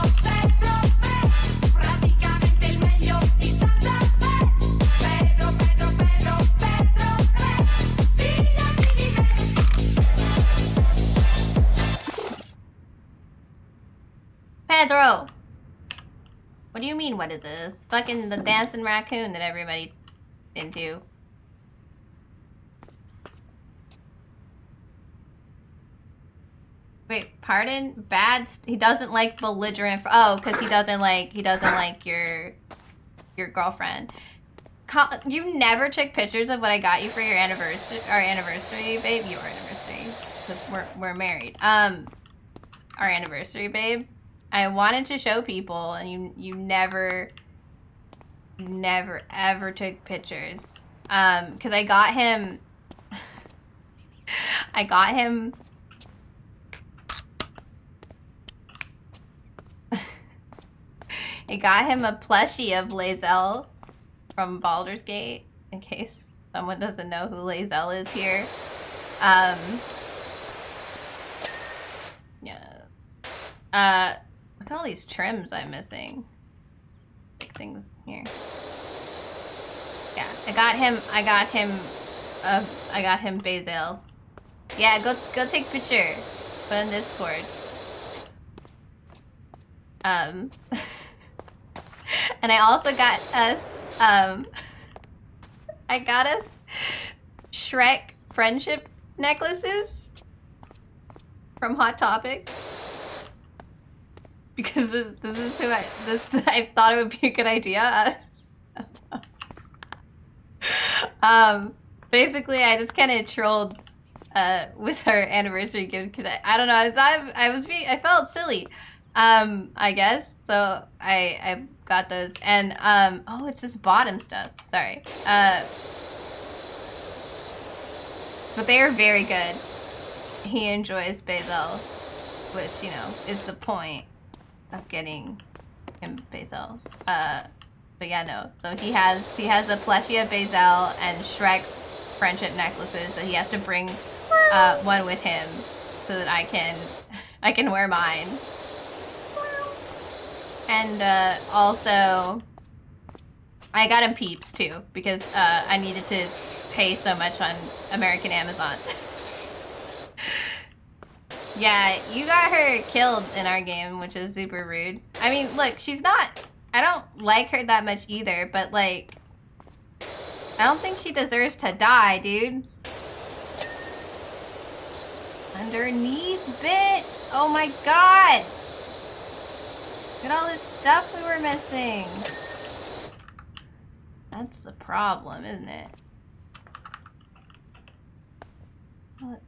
Speaker 1: Pedro! What do you mean, what is this? Fucking the dancing raccoon that everybody into. Wait, pardon? Bad. He doesn't like belligerent. Oh, because he doesn't like your girlfriend. You never took pictures of what I got you for your anniversary, our anniversary, babe. Your anniversary, because we're married. Our anniversary, babe. I wanted to show people, and you never ever took pictures. Because I got him. I got him a plushie of Lae'zel from Baldur's Gate, in case someone doesn't know who Lae'zel is here. Yeah. Look at all these trims I'm missing. Big things here. Yeah, I got him Basil. Yeah, go take a picture. Put in Discord. And I also got us, I got us Shrek friendship necklaces from Hot Topic. Because this is who I thought it would be a good idea. Basically I just kind of trolled with her anniversary gift because I don't know, I felt silly, I guess. So I got those, and oh, it's this bottom stuff. Sorry, but they are very good. he enjoys Basil, which, you know, is the point of getting him Basil. But yeah, no. So he has a plushie of Basil and Shrek friendship necklaces, so he has to bring one with him so that I can wear mine. And also I got him Peeps too because I needed to pay so much on American Amazon. Yeah, you got her killed in our game, which is super rude. I mean, look, she's not... I don't like her that much either, but like... I don't think she deserves to die, dude. Underneath bit! Oh my god! Look at all this stuff we were missing. That's the problem, isn't it? What?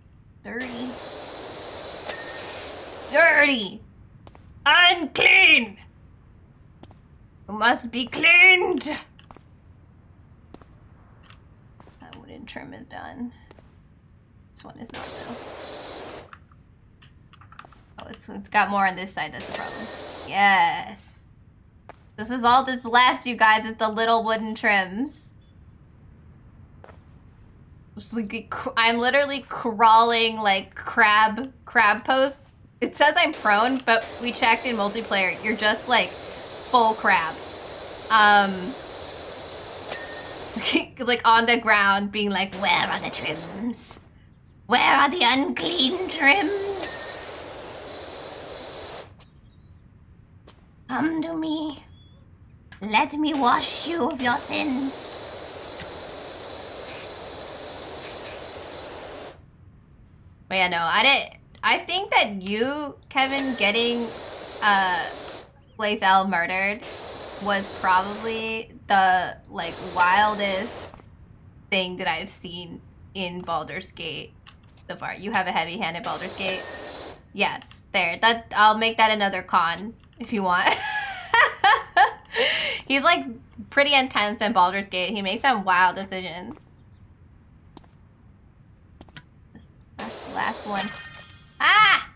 Speaker 1: Dirty. Dirty! Unclean! Must be cleaned! That wooden trim is done. This one is not though. Oh, it's got more on this side, that's the problem. Yes! This is all that's left, you guys. It's the little wooden trims. I'm literally crawling like crab pose. It says I'm prone, but we checked in multiplayer. You're just like full crab. Like on the ground being like, where are the trims? Where are the unclean trims? Come to me. Let me wash you of your sins. But yeah, no, I think that you, Kevin, getting Blazel murdered was probably the like wildest thing that I've seen in Baldur's Gate so far. You have a heavy-handed Baldur's Gate. Yes, there. I'll make that another con if you want. He's like pretty intense in Baldur's Gate. He makes some wild decisions. That's the last one. Ah!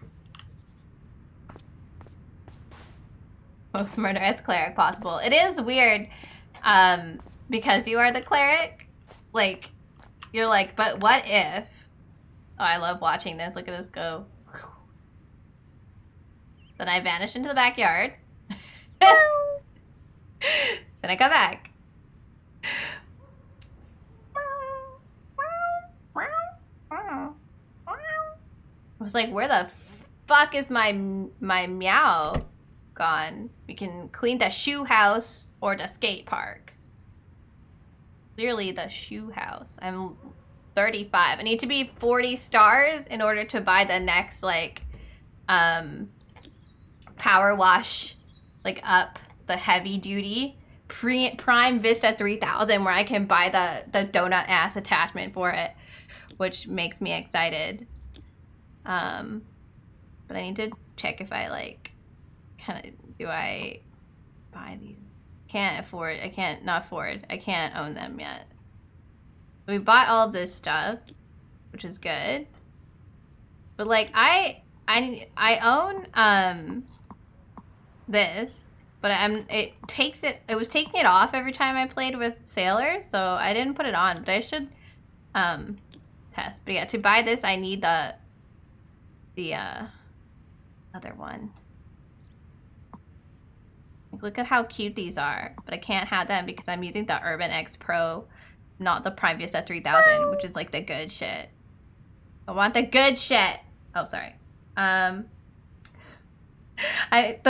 Speaker 1: Most murderous cleric possible. It is weird, because you are the cleric. Like, you're like, but what if? Oh, I love watching this. Look at this go. Then I vanish into the backyard. Then I come back. I was like, where the fuck is my meow gone? We can clean the shoe house or the skate park. Clearly the shoe house. I'm 35. I need to be 40 stars in order to buy the next, like, PowerWash, like, up the heavy duty Prime Vista 3000 where I can buy the donut ass attachment for it, which makes me excited. But I need to check if I like do I buy these? Can't afford. I can't own them yet. We bought all of this stuff, which is good. But like I own this, but it was taking it off every time I played with Sailor, so I didn't put it on, but I should test. But yeah, to buy this I need the other one. Like, look at how cute these are, but I can't have them because I'm using the Urban X Pro, not the Prime Vista 3000, which is like the good shit. I want the good shit. Oh, sorry. The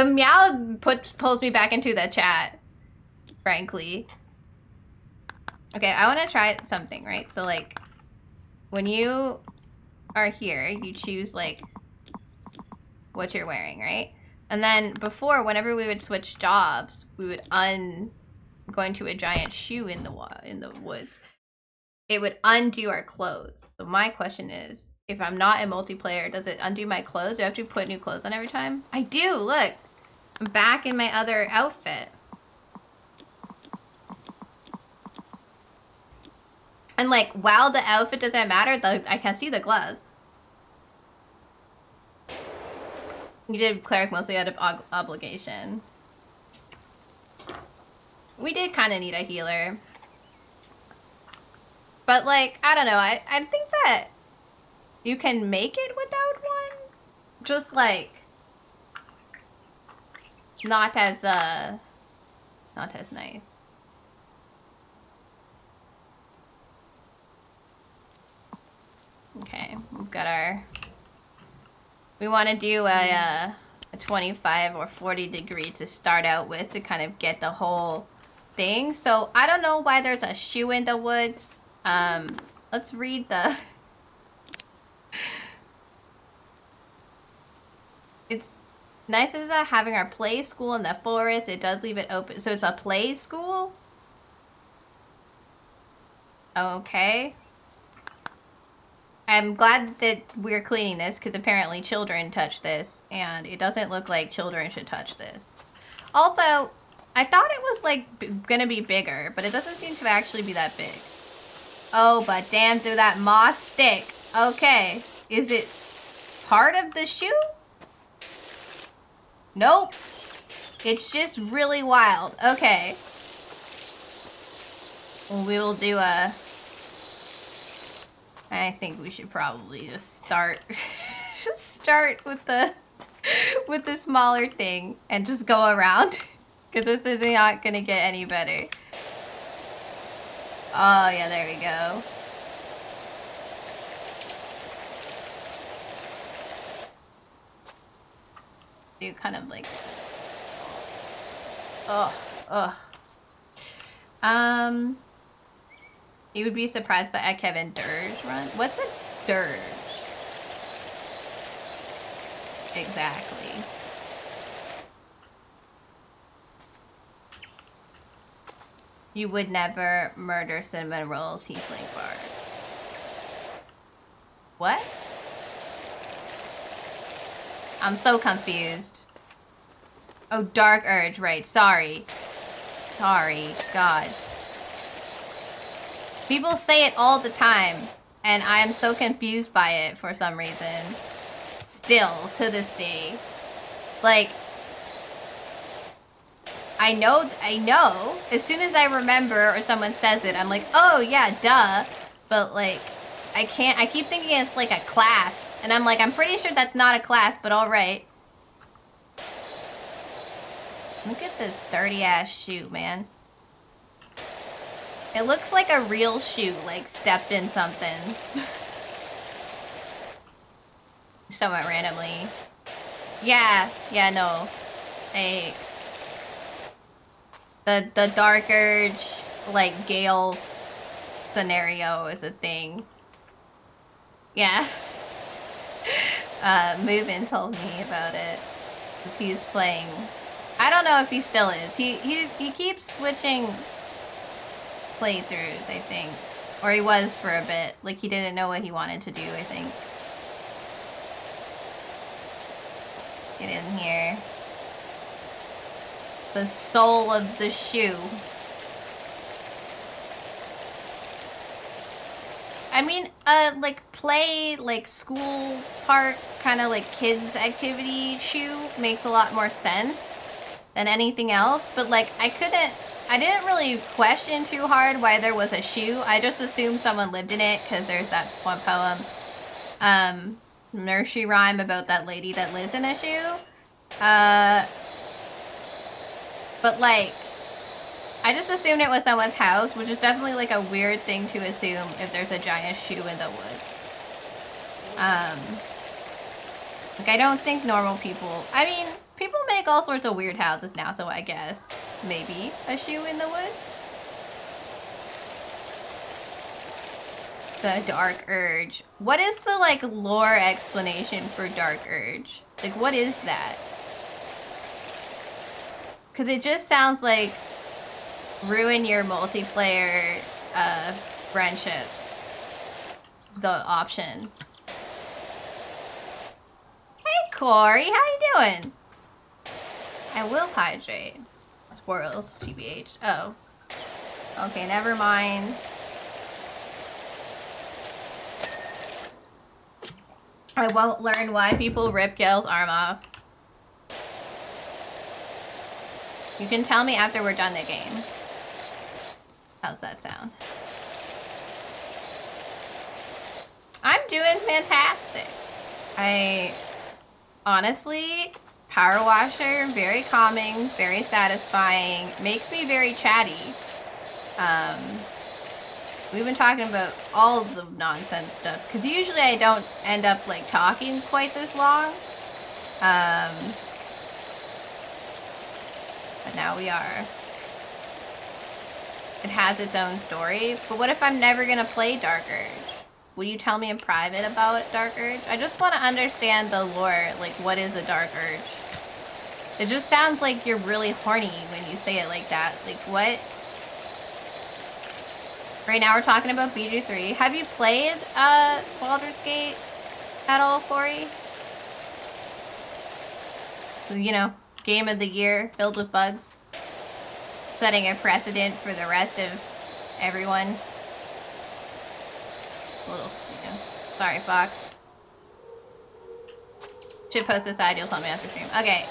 Speaker 1: meow pulls me back into the chat, frankly. Okay, I want to try something, right? So like, when you are here, you choose like what you're wearing, right? And then before, whenever we would switch jobs, we would go into a giant shoe in the woods. It would undo our clothes. So my question is, if I'm not in multiplayer, does it undo my clothes? Do I have to put new clothes on every time? I do, look. I'm back in my other outfit. And like, while the outfit doesn't matter, I can see the gloves. You did cleric mostly out of obligation. We did kind of need a healer. But, like, I don't know. I think that you can make it without one. Just, like, not as nice. Okay, we've got our... We want to do a 25 or 40 degree to start out with to kind of get the whole thing. So I don't know why there's a shoe in the woods. Let's read the... It's nice as having our play school in the forest. It does leave it open. So it's a play school? Okay. I'm glad that we're cleaning this because apparently children touch this and it doesn't look like children should touch this. Also, I thought it was like gonna be bigger, but it doesn't seem to actually be that big. Oh, but damn through that moss stick. Okay. Is it part of the shoe? Nope. It's just really wild. Okay. Well, we will do a... I think we should probably just start with the smaller thing and just go around because this is not gonna get any better. Oh yeah, there we go. Do kind of like, you would be surprised by a Kevin Dirge run. What's a Dirge? Exactly. You would never murder cinnamon rolls, Heathling Bard. What? I'm so confused. Oh, Dark Urge, right. Sorry. Sorry. God. People say it all the time, and I am so confused by it for some reason. Still, to this day. Like, I know, as soon as I remember or someone says it, I'm like, oh yeah, duh. But like, I keep thinking it's like a class, and I'm like, I'm pretty sure that's not a class, but alright. Look at this dirty ass shoe, man. It looks like a real shoe, like stepped in something. Somewhat randomly. Yeah, no. The Dark Urge, like, Gale scenario is a thing. Yeah. Movin told me about it. 'Cause he's playing... I don't know if he still is. He keeps switching playthroughs, I think. Or he was for a bit. Like, he didn't know what he wanted to do, I think. Get in here. The sole of the shoe. I mean, like play, like school park, kind of like kids activity shoe makes a lot more sense than anything else. But like, I didn't really question too hard why there was a shoe. I just assumed someone lived in it because there's that one poem, nursery rhyme about that lady that lives in a shoe. But like, I just assumed it was someone's house, which is definitely like a weird thing to assume if there's a giant shoe in the woods. Like I don't think normal people, I mean, people make all sorts of weird houses now, so I guess maybe a shoe in the woods. The Dark Urge. What is the like lore explanation for Dark Urge? Like what is that? Because it just sounds like ruin your multiplayer friendships. The option. Hey Corey, how you doing? I will hydrate. Squirrels, TBH. Oh. Okay, never mind. I won't learn why people rip Gail's arm off. You can tell me after we're done the game. How's that sound? I'm doing fantastic. Honestly, Power Washer, very calming, very satisfying, makes me very chatty. We've been talking about all of the nonsense stuff, because usually I don't end up, like, talking quite this long. But now we are. It has its own story, but what if I'm never gonna play Dark Urge? Will you tell me in private about Dark Urge? I just want to understand the lore, like, what is a Dark Urge? It just sounds like you're really horny when you say it like that. Like, what? Right now we're talking about BG3. Have you played, Baldur's Gate at all, Corey? You know, game of the year, filled with bugs. Setting a precedent for the rest of everyone. Little, you know. Sorry, Fox. Should post aside, you'll tell me after stream. Okay.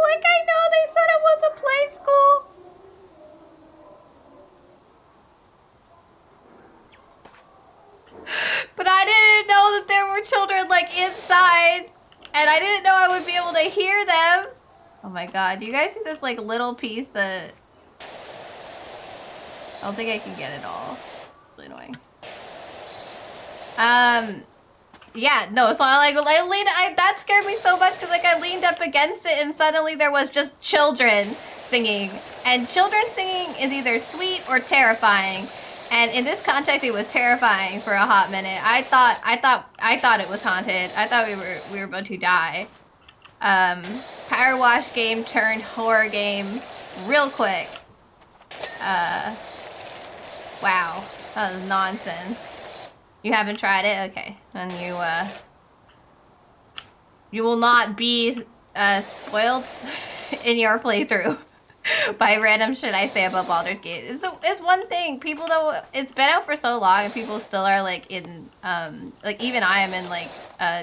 Speaker 1: Like, I know they said it was a play school. But I didn't know that there were children, like, inside. And I didn't know I would be able to hear them. Oh my god, do you guys see this, like, little piece that... I don't think I can get it all. It's really annoying. Yeah, no, so I leaned, that scared me so much because, like, I leaned up against it and suddenly there was just children singing. And children singing is either sweet or terrifying. And in this context, it was terrifying for a hot minute. I thought it was haunted. I thought we were about to die. Power wash game turned horror game real quick. Wow, that was nonsense. You haven't tried it? Okay, then you will not be spoiled in your playthrough by random shit I say about Baldur's Gate. It's one thing. People don't. It's been out for so long, and people still are like in like even I am in like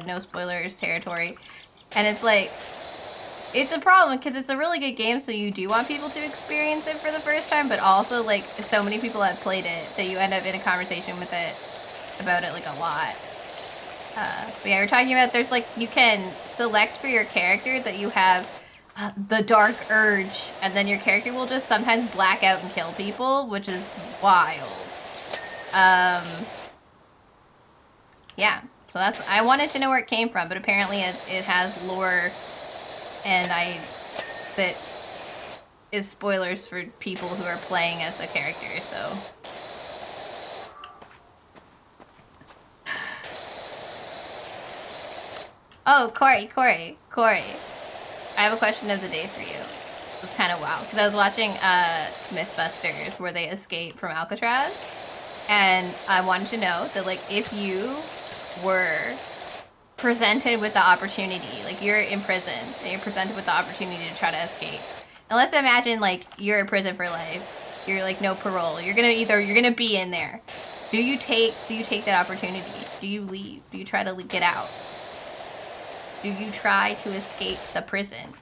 Speaker 1: no spoilers territory, and it's like it's a problem because it's a really good game. So you do want people to experience it for the first time, but also like so many people have played it that you end up in a conversation with it about it like a lot. But yeah, we're talking about there's like you can select for your character that you have the dark urge, and then your character will just sometimes black out and kill people, which is wild. Yeah, so that's, I wanted to know where it came from, but apparently it has lore, and that is spoilers for people who are playing as the character, so. Oh, Corey. I have a question of the day for you. It was kind of wild, because I was watching Mythbusters, where they escape from Alcatraz, and I wanted to know that, like, if you were presented with the opportunity, like, you're in prison, and you're presented with the opportunity to try to escape. And let's imagine, like, you're in prison for life. You're, like, no parole. You're gonna be in there. Do you take that opportunity? Do you leave? Do you try to get out? Do you try to escape the prison?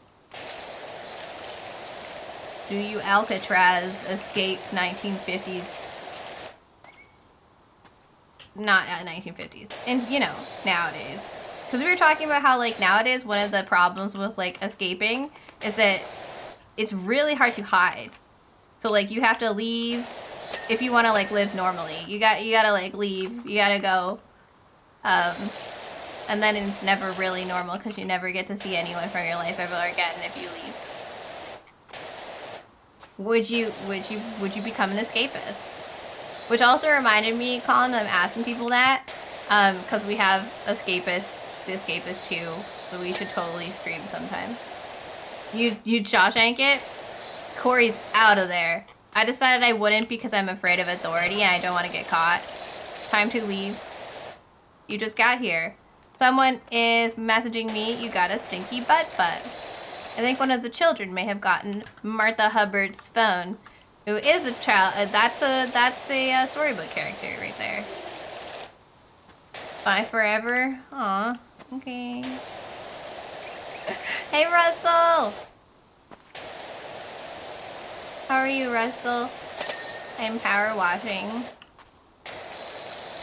Speaker 1: Do you Alcatraz escape 1950s? Not 1950s. And, you know, nowadays. Because we were talking about how, like, nowadays one of the problems with, like, escaping is that it's really hard to hide. So, like, you have to leave if you want to, like, live normally. You gotta, like, leave. You gotta go. And then it's never really normal because you never get to see anyone from your life ever again if you leave. Would you become an escapist? Which also reminded me, Colin, I'm asking people that, because we have The Escapist 2, so we should totally stream sometime. You'd Shawshank it? Corey's out of there. I decided I wouldn't because I'm afraid of authority and I don't want to get caught. Time to leave. You just got here. Someone is messaging me, you got a stinky butt. I think one of the children may have gotten Martha Hubbard's phone, who is a child. That's a storybook character right there. Bye forever. Aw, okay. Hey, Russell! How are you, Russell? I'm power washing.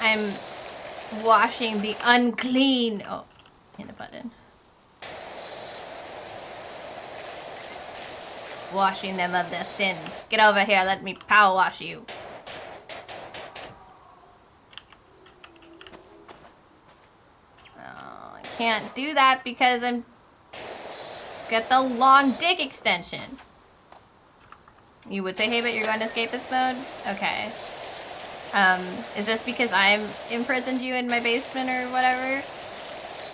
Speaker 1: I'm washing the unclean. Oh, hit a button. Washing them of their sins. Get over here, let me power wash you. Oh, I can't do that because I'm... Get the long dick extension. You would say, hey, but you're going to escape this mode? Okay. Is this because I'm imprisoned you in my basement or whatever?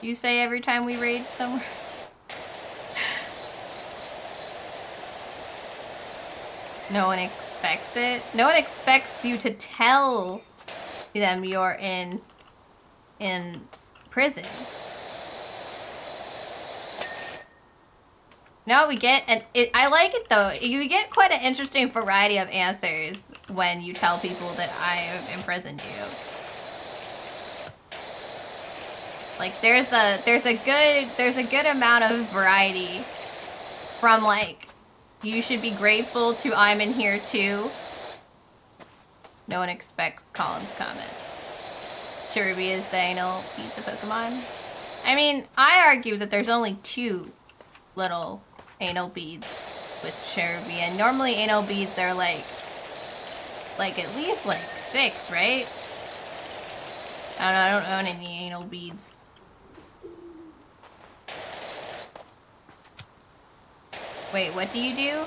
Speaker 1: You say every time we raid somewhere? No one expects it. No one expects you to tell them you're in prison. No, we get, and I like it though. You get quite an interesting variety of answers when you tell people that I have imprisoned you. Like there's a good amount of variety from like, you should be grateful to I'm in here too. No one expects Colin's comment. Cherubi is the anal pizza Pokemon. I mean, I argue that there's only 2 little anal beads with Cherubi, and normally anal beads are like at least like 6, right? I don't own any anal beads. Wait, what do you do?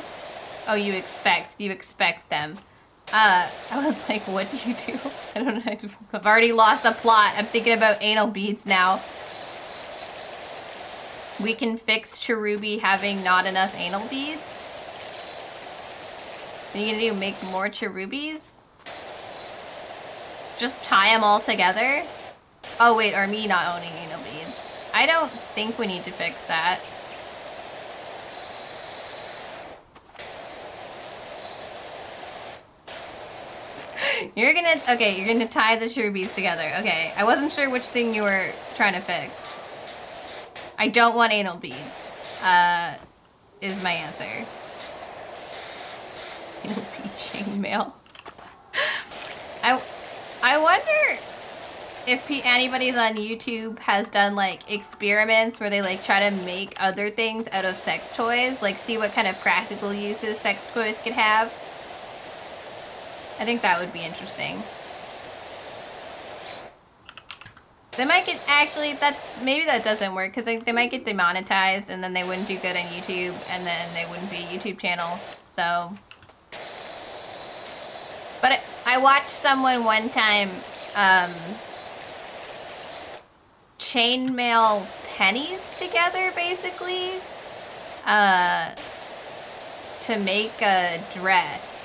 Speaker 1: Oh, you expect them. I was like, what do you do? I don't know. I've already lost the plot. I'm thinking about anal beads now. We can fix Cherubi having not enough anal beads. What are you gonna do? Make more Cherubis? Just tie them all together? Oh wait, or me not owning anal beads. I don't think we need to fix that. You're gonna tie the Cherubis together. Okay, I wasn't sure which thing you were trying to fix. I don't want anal beads, is my answer. Anal bead chainmail. I wonder if anybody's on YouTube has done like experiments where they like try to make other things out of sex toys, like see what kind of practical uses sex toys could have. I think that would be interesting. They might get, actually, maybe that doesn't work, because they might get demonetized, and then they wouldn't do good on YouTube, and then they wouldn't be a YouTube channel, so. But I watched someone one time, chainmail pennies together, basically, to make a dress.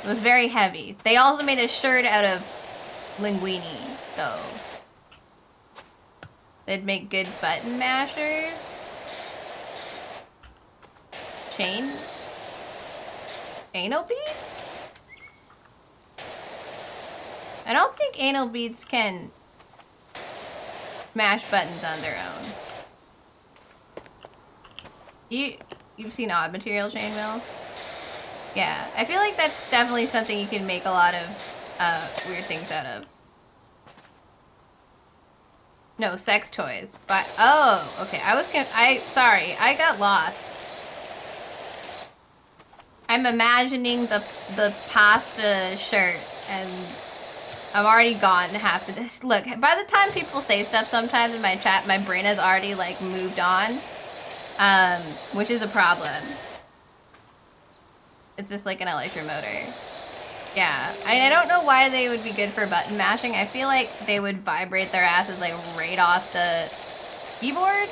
Speaker 1: It was very heavy. They also made a shirt out of linguine. So they'd make good button mashers. Anal beads? I don't think anal beads can mash buttons on their own. You've seen odd material chainmails? Yeah, I feel like that's definitely something you can make a lot of weird things out of. No, sex toys. But oh, okay. Sorry, I got lost. I'm imagining the pasta shirt, and I'm already gone half of this. Look, by the time people say stuff sometimes in my chat, my brain has already like moved on, which is a problem. It's just like an electromotor. Yeah, I don't know why they would be good for button mashing. I feel like they would vibrate their asses like right off the keyboard.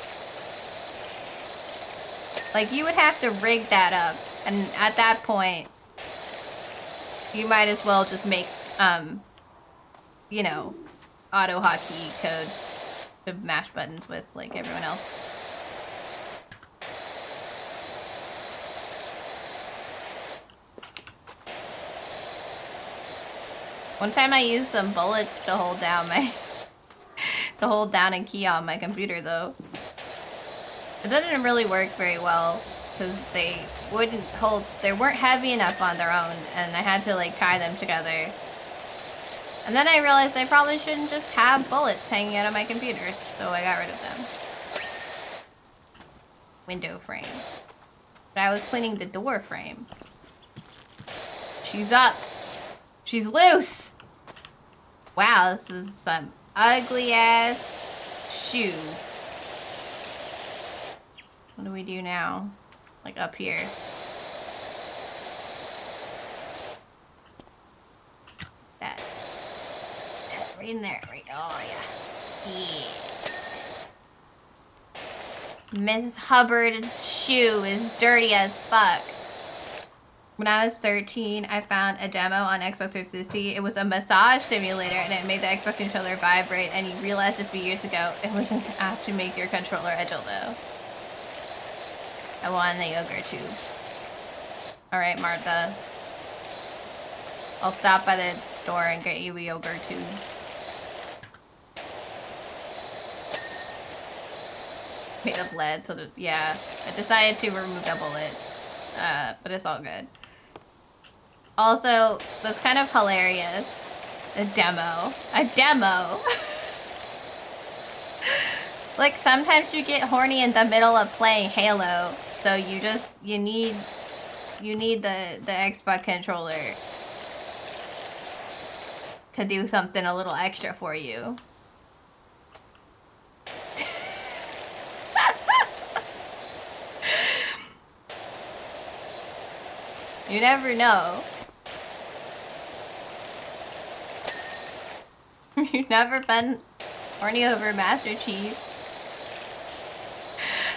Speaker 1: Like you would have to rig that up, and at that point, you might as well just make, you know, auto hotkey code. to mash buttons with like everyone else. One time I used some bullets to hold down my to hold down a key on my computer though. It didn't really work very well because they weren't heavy enough on their own, and I had to like tie them together. And then I realized I probably shouldn't just have bullets hanging out of my computer, so I got rid of them. Window frame. But I was cleaning the door frame. She's up. She's loose. Wow, this is some ugly ass shoe. What do we do now? Like up here. That's right in there. Right. Oh yeah. Yeah. Mrs. Hubbard's shoe is dirty as fuck. When I was 13, I found a demo on Xbox 360. It was a massage simulator, and it made the Xbox controller vibrate, and you realized a few years ago it was an app to make your controller a dildo. I want the yogurt tube. Alright, Martha. I'll stop by the store and get you a yogurt tube. Made of lead, so yeah. I decided to remove the bullets. But it's all good. Also, that's kind of hilarious. A demo. A demo! Like, sometimes you get horny in the middle of playing Halo, so you need the Xbox controller to do something a little extra for you. You never know. You've never been horny over Master Chief.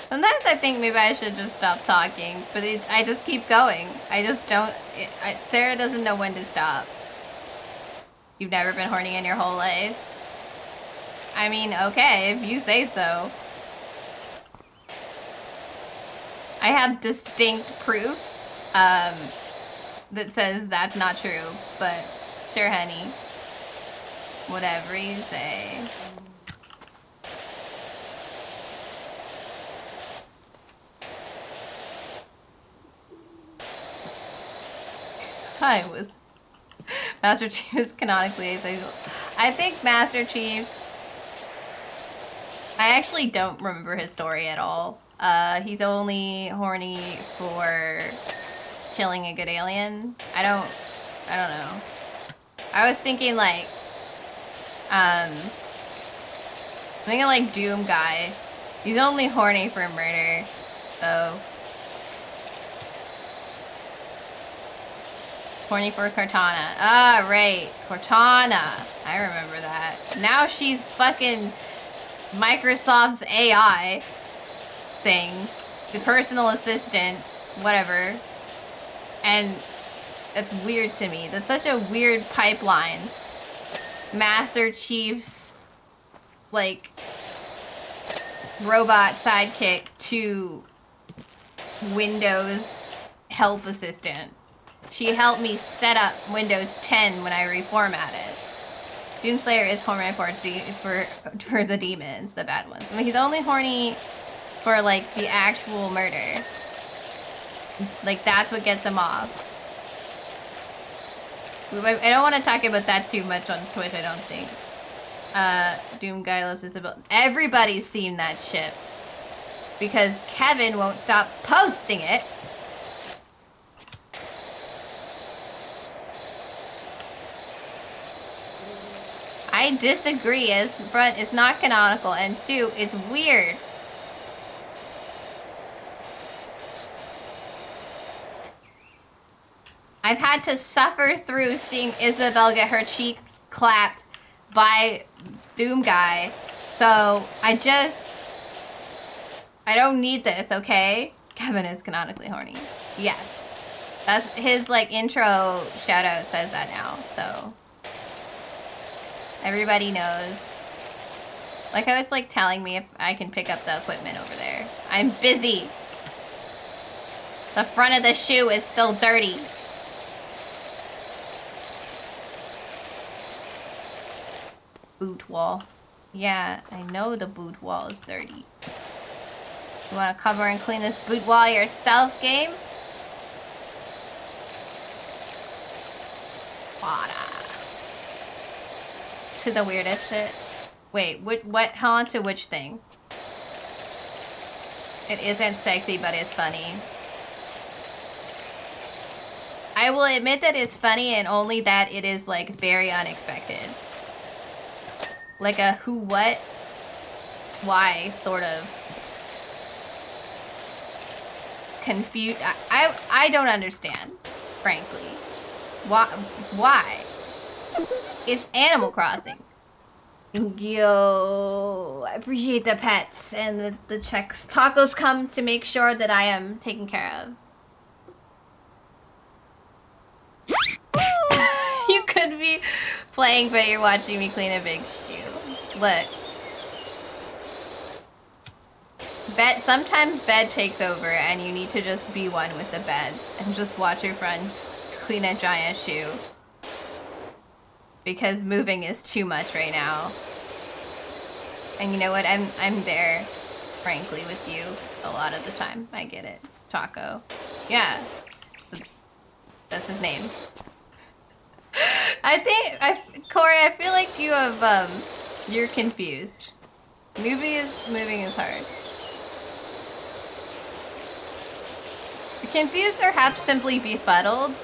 Speaker 1: Sometimes I think maybe I should just stop talking, but I just keep going. I just don't... Sarah doesn't know when to stop. You've never been horny in your whole life? I mean, okay, if you say so. I have distinct proof that says that's not true, but sure, honey. Whatever you say. Master Chief is canonically asexual. I think Master Chief... I actually don't remember his story at all. He's only horny for killing a good alien. I don't know. I was thinking like, Doom Guy. He's only horny for murder, so. Horny for Cortana. Ah, right. Cortana. I remember that. Now she's fucking Microsoft's AI thing. The personal assistant. Whatever. And it's weird to me. That's such a weird pipeline. Master Chief's, like, robot sidekick to Windows help assistant. She helped me set up Windows 10 when I reformatted. Doomslayer is horny for the demons, the bad ones. I mean, he's only horny for, like, the actual murder. Like, that's what gets him off. I don't want to talk about that too much on Twitch, I don't think. Doom Guy loves Isabel. Everybody's seen that shit. Because Kevin won't stop posting it. I disagree. As front, it's not canonical, and two, it's weird. I've had to suffer through seeing Isabel get her cheeks clapped by Doom Guy, so I don't need this, okay? Kevin is canonically horny. Yes. That's his, like, intro shout-out says that now, so. Everybody knows. Like how it's like telling me if I can pick up the equipment over there. I'm busy. The front of the shoe is still dirty. Boot wall. Yeah, I know the boot wall is dirty. You wanna cover and clean this boot wall yourself, game? To the weirdest shit. Wait, what? Hold on to which thing? It isn't sexy, but it's funny. I will admit that it's funny, and only that it is like very unexpected. Like a who, what, why sort of confused. I don't understand, frankly. Why? It's Animal Crossing. Yo, I appreciate the pets and the checks. Tacos come to make sure that I am taken care of. You could be playing, but you're watching me clean a big shoe. Look. Sometimes bed takes over and you need to just be one with the bed and just watch your friend clean a giant shoe. Because moving is too much right now. And you know what? I'm there, frankly, with you a lot of the time. I get it. Taco. Yeah. That's his name. Corey, I feel like you have, you're confused. Moving is hard. Confused or perhaps simply befuddled?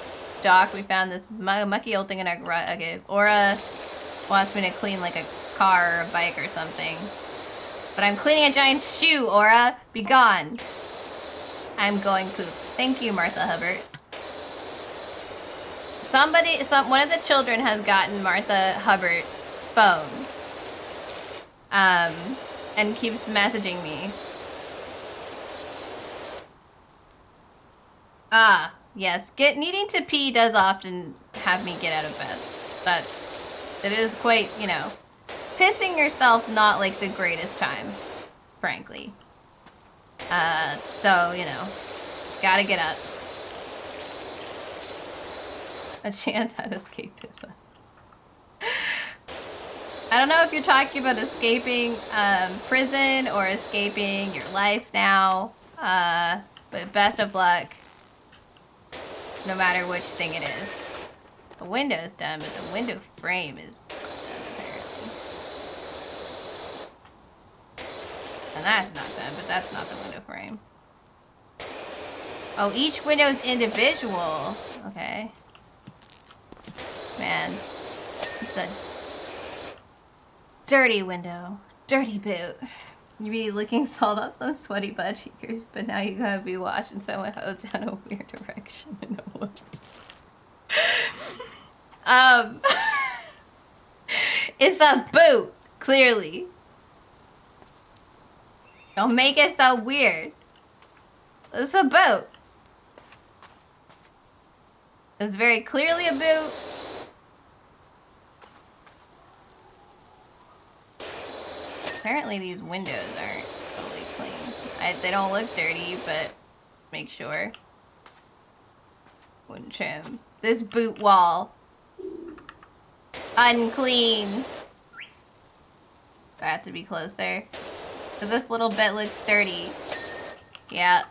Speaker 1: Doc, we found this mucky old thing in our garage. Okay, Aura wants me to clean like a car or a bike or something. But I'm cleaning a giant shoe, Aura. Be gone. I'm going poop. Thank you, Martha Hubbard. One of the children has gotten Martha Hubbard's phone. And keeps messaging me. Ah, yes. Needing to pee does often have me get out of bed. But it is quite, you know, pissing yourself not like the greatest time, frankly. So, you know, gotta get up. A chance at escapism. I don't know if you're talking about escaping prison or escaping your life now, but best of luck. No matter which thing it is. The window is done, but the window frame is done, apparently. And that's not done, but that's not the window frame. Oh, each window is individual. Okay. Man. It's a dirty window. Dirty boot. You be licking salt off some sweaty butt cheekers, but now you gotta be watching someone hose down a weird direction in the wood. It's a boot, clearly. Don't make it so weird. It's a boot. It's very clearly a boot. Apparently these windows aren't totally clean. They don't look dirty, but make sure. Wouldn't trim. This boot wall. Unclean. Do I have to be closer? So this little bit looks dirty. Yeah.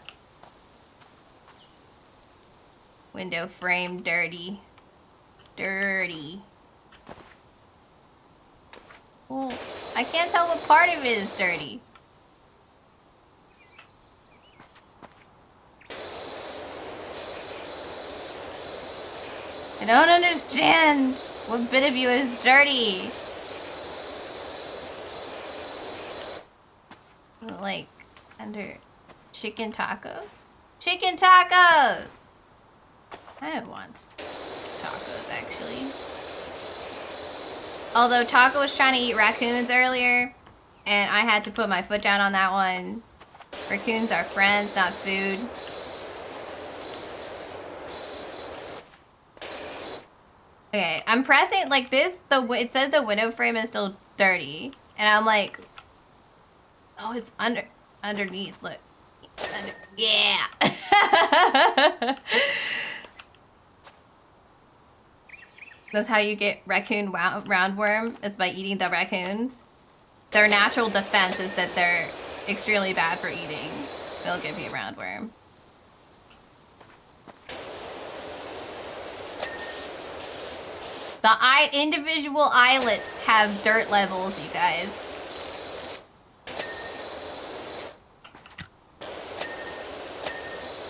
Speaker 1: Window frame dirty. Dirty. Well, I can't tell what part of it is dirty. I don't understand what bit of you is dirty. Like, under chicken tacos? Chicken tacos! I want tacos, actually. Although Taco was trying to eat raccoons earlier, and I had to put my foot down on that one. Raccoons are friends, not food. Okay, I'm pressing, like this, it says the window frame is still dirty. And I'm like, Oh, it's underneath. Look. Yeah. That's how you get raccoon roundworm, is by eating the raccoons. Their natural defense is that they're extremely bad for eating. They'll give you roundworm. The individual islets have dirt levels, you guys.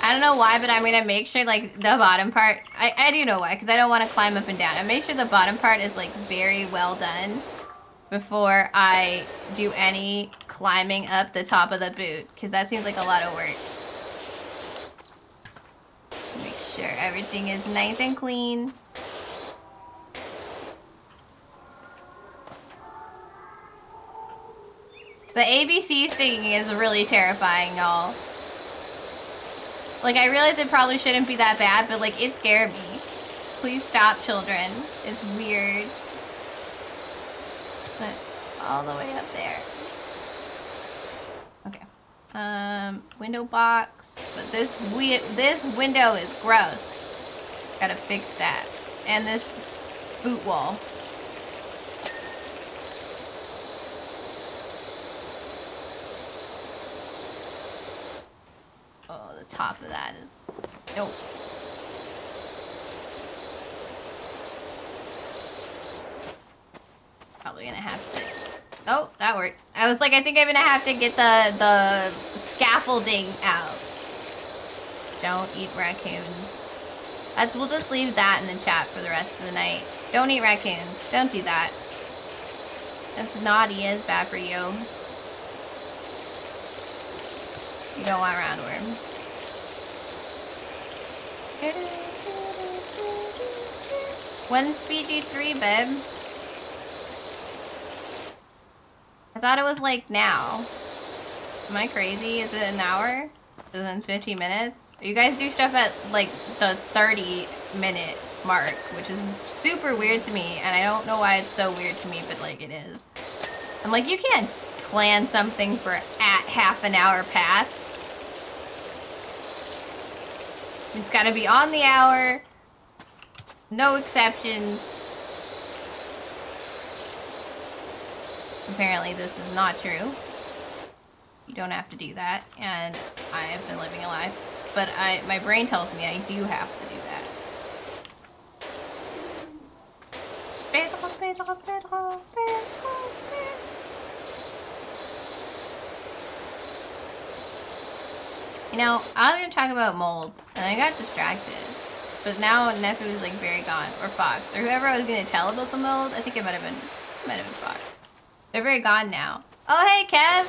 Speaker 1: I don't know why, but I'm gonna make sure like the bottom part, I do know why, because I don't want to climb up and down. I make sure the bottom part is like very well done before I do any climbing up the top of the boot, because that seems like a lot of work. Make sure everything is nice and clean. The ABC singing is really terrifying, y'all. Like, I realize it probably shouldn't be that bad, but like, it scared me. Please stop, children. It's weird. But all the way up there. Okay. Window box. But this window is gross. Gotta fix that. And this boot wall. Oh, the top of that is... Nope. Probably gonna have to... Oh, that worked. I was like, I think I'm gonna have to get the scaffolding out. Don't eat raccoons. We'll just leave that in the chat for the rest of the night. Don't eat raccoons. Don't do that. That's naughty. It's bad for you. You don't want roundworm. When's PG3, babe? I thought it was like now. Am I crazy? Is it an hour? Is it 15 minutes? You guys do stuff at like the 30-minute mark, which is super weird to me, and I don't know why it's so weird to me, but like it is. I'm like, you can't plan something for at half an hour past. It's gotta be on the hour. No exceptions. Apparently this is not true. You don't have to do that, and I have been living a life. But my brain tells me I do have to do that. You know, I was gonna talk about mold, and I got distracted. But now Nephew is like very gone, or Fox, or whoever I was gonna tell about the mold. I think it might have been Fox. They're very gone now. Oh hey, Kev!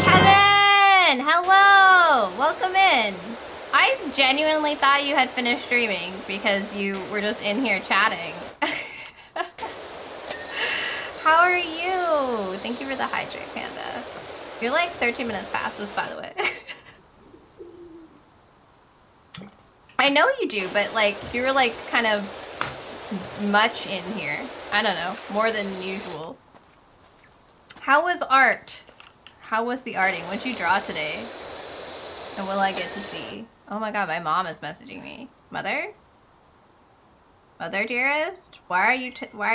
Speaker 1: Kevin! Hello! Welcome in. I genuinely thought you had finished streaming because you were just in here chatting. How are you? Thank you for the hydrate, Panda. You're like 13 minutes past this, by the way. I know you do, but like, you were like kind of much in here. I don't know, more than usual. How was art? How was the arting? What'd you draw today? And will I get to see? Oh my god, my mom is messaging me. Mother? Mother dearest? Why are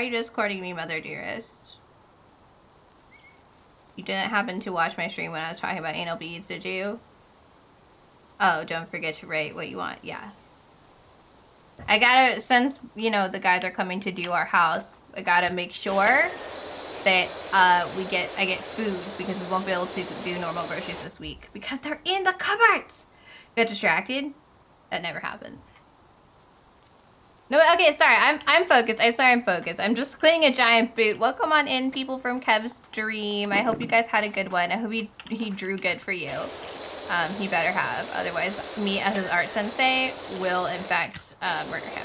Speaker 1: you discording me, mother dearest? You didn't happen to watch my stream when I was talking about anal beads, did you? Oh, don't forget to rate what you want. Yeah. I gotta, since, you know, the guys are coming to do our house, I gotta make sure that I get food, because we won't be able to do normal groceries this week because they're in the cupboards. Got distracted? That never happened. No, okay, sorry, I'm focused. I'm focused. I'm just cleaning a giant boot. Welcome on in, people from Kev's stream. I hope you guys had a good one. I hope he drew good for you. He better have. Otherwise, me as his art sensei will, in fact, murder him.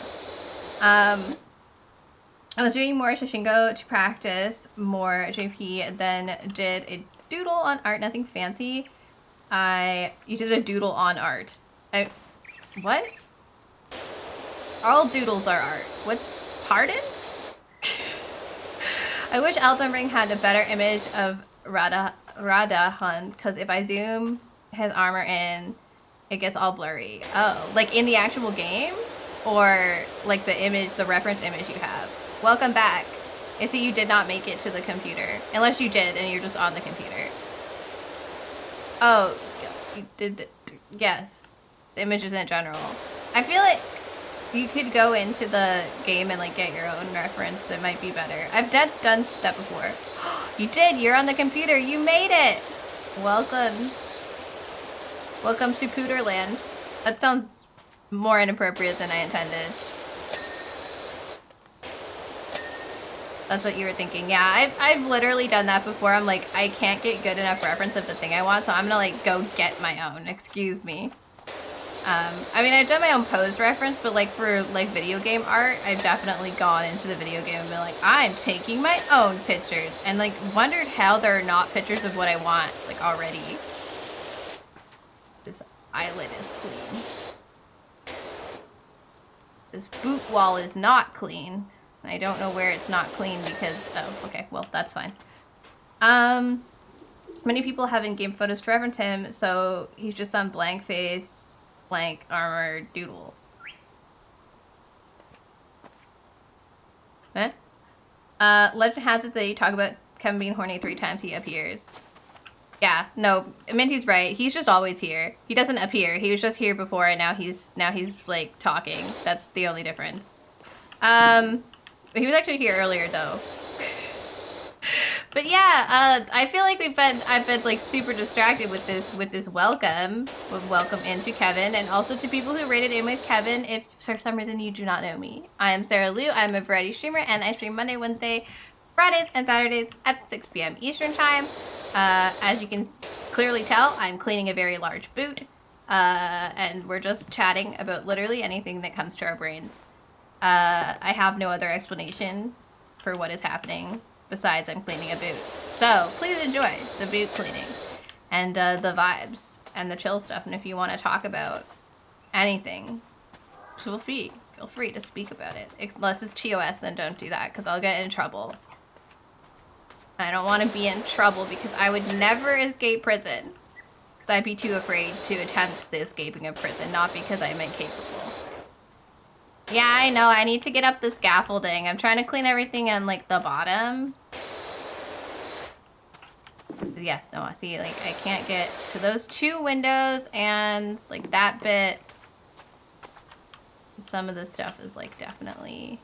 Speaker 1: I was doing more Shishingo to practice more JP, then did a doodle on art, nothing fancy. You did a doodle on art. What? All doodles are art. What? Pardon? I wish Elden Ring had a better image of Radahun, because if I zoom his armor in, it gets all blurry. Oh, like in the actual game? Or like the image, the reference image you have? Welcome back. I see you did not make it to the computer. Unless you did and you're just on the computer. Oh, you did. Yes. The images in general. I feel like you could go into the game and like get your own reference. That might be better. I've done that before. You did. You're on the computer. You made it. Welcome. Welcome to Pooterland. That sounds more inappropriate than I intended. That's what you were thinking. Yeah, I've literally done that before. I'm like, I can't get good enough reference of the thing I want, so I'm gonna like go get my own. Excuse me. I mean, I've done my own pose reference, but like for like video game art, I've definitely gone into the video game and been like, I'm taking my own pictures, and like wondered how they're not pictures of what I want like already. This eyelid is clean. This boot wall is not clean. I don't know where it's not clean because, oh, okay, well, that's fine. Many people have in-game photos to reference him, so he's just on blank face, blank armor, doodle. Huh? Legend has it that you talk about Kevin being horny 3 times he appears. Yeah, no, Minty's right. He's just always here. He doesn't appear. He was just here before, and now he's like talking. That's the only difference. He was actually here earlier though. But yeah, I feel like I've been like super distracted with this welcome into Kevin, and also to people who rated in with Kevin. If for some reason you do not know me, I am Sarah Liu. I'm a variety streamer, and I stream Monday, Wednesday, Fridays, and Saturdays at 6 p.m. Eastern time. As you can clearly tell, I'm cleaning a very large boot, and we're just chatting about literally anything that comes to our brains. I have no other explanation for what is happening besides I'm cleaning a boot. So please enjoy the boot cleaning and the vibes and the chill stuff. And if you want to talk about anything, feel free to speak about it. Unless it's TOS, then don't do that because I'll get in trouble. I don't want to be in trouble because I would never escape prison because I'd be too afraid to attempt the escaping of prison, not because I'm incapable. Yeah, I know. I need to get up the scaffolding. I'm trying to clean everything on, like, the bottom. Yes, no, I see, like, I can't get to those 2 windows and, like, that bit. Some of this stuff is, like, definitely...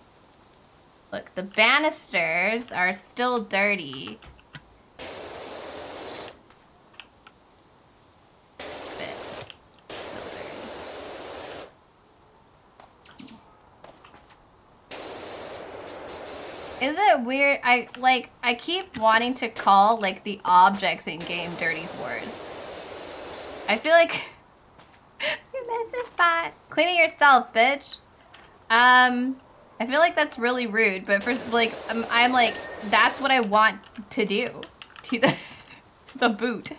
Speaker 1: Look, the banisters are still dirty. Is it weird? I keep wanting to call like the objects in game dirty whores. I feel like you missed a spot. Cleaning yourself, bitch. I feel like that's really rude, but for like I'm like that's what I want to do to the boot.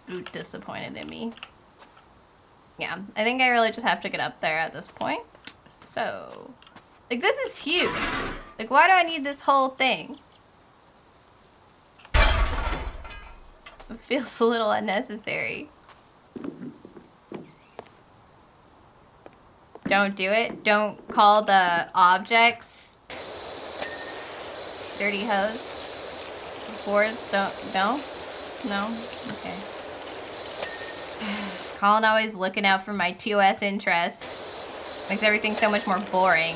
Speaker 1: Boot disappointed in me. Yeah, I think I really just have to get up there at this point. So, like, this is huge. Like, why do I need this whole thing? It feels a little unnecessary. Don't do it. Don't call the objects dirty hoes. Boards. No? Okay. Colin always looking out for my TOS interest. Makes everything so much more boring.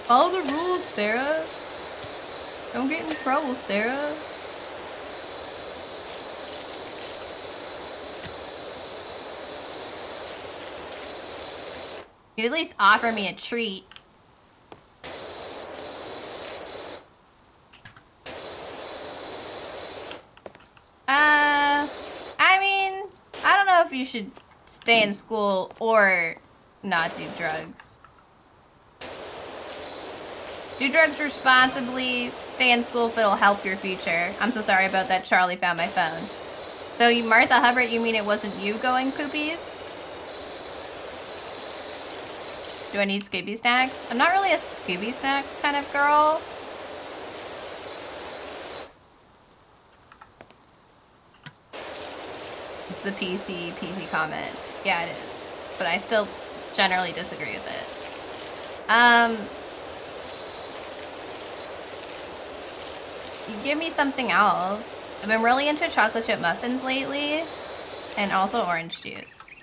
Speaker 1: Follow the rules, Sarah. Don't get in trouble, Sarah. You'd at least offer me a treat. I mean, I don't know if you should stay in school or not do drugs. Do drugs responsibly, stay in school if it'll help your future. I'm so sorry about that. Charlie found my phone. So you, Martha Hubbard, you mean it wasn't you going poopies? Do I need Scooby Snacks? I'm not really a Scooby Snacks kind of girl. it's the PC comment. Yeah, it is. But I still generally disagree with it. You give me something else. I've been really into chocolate chip muffins lately. And also orange juice.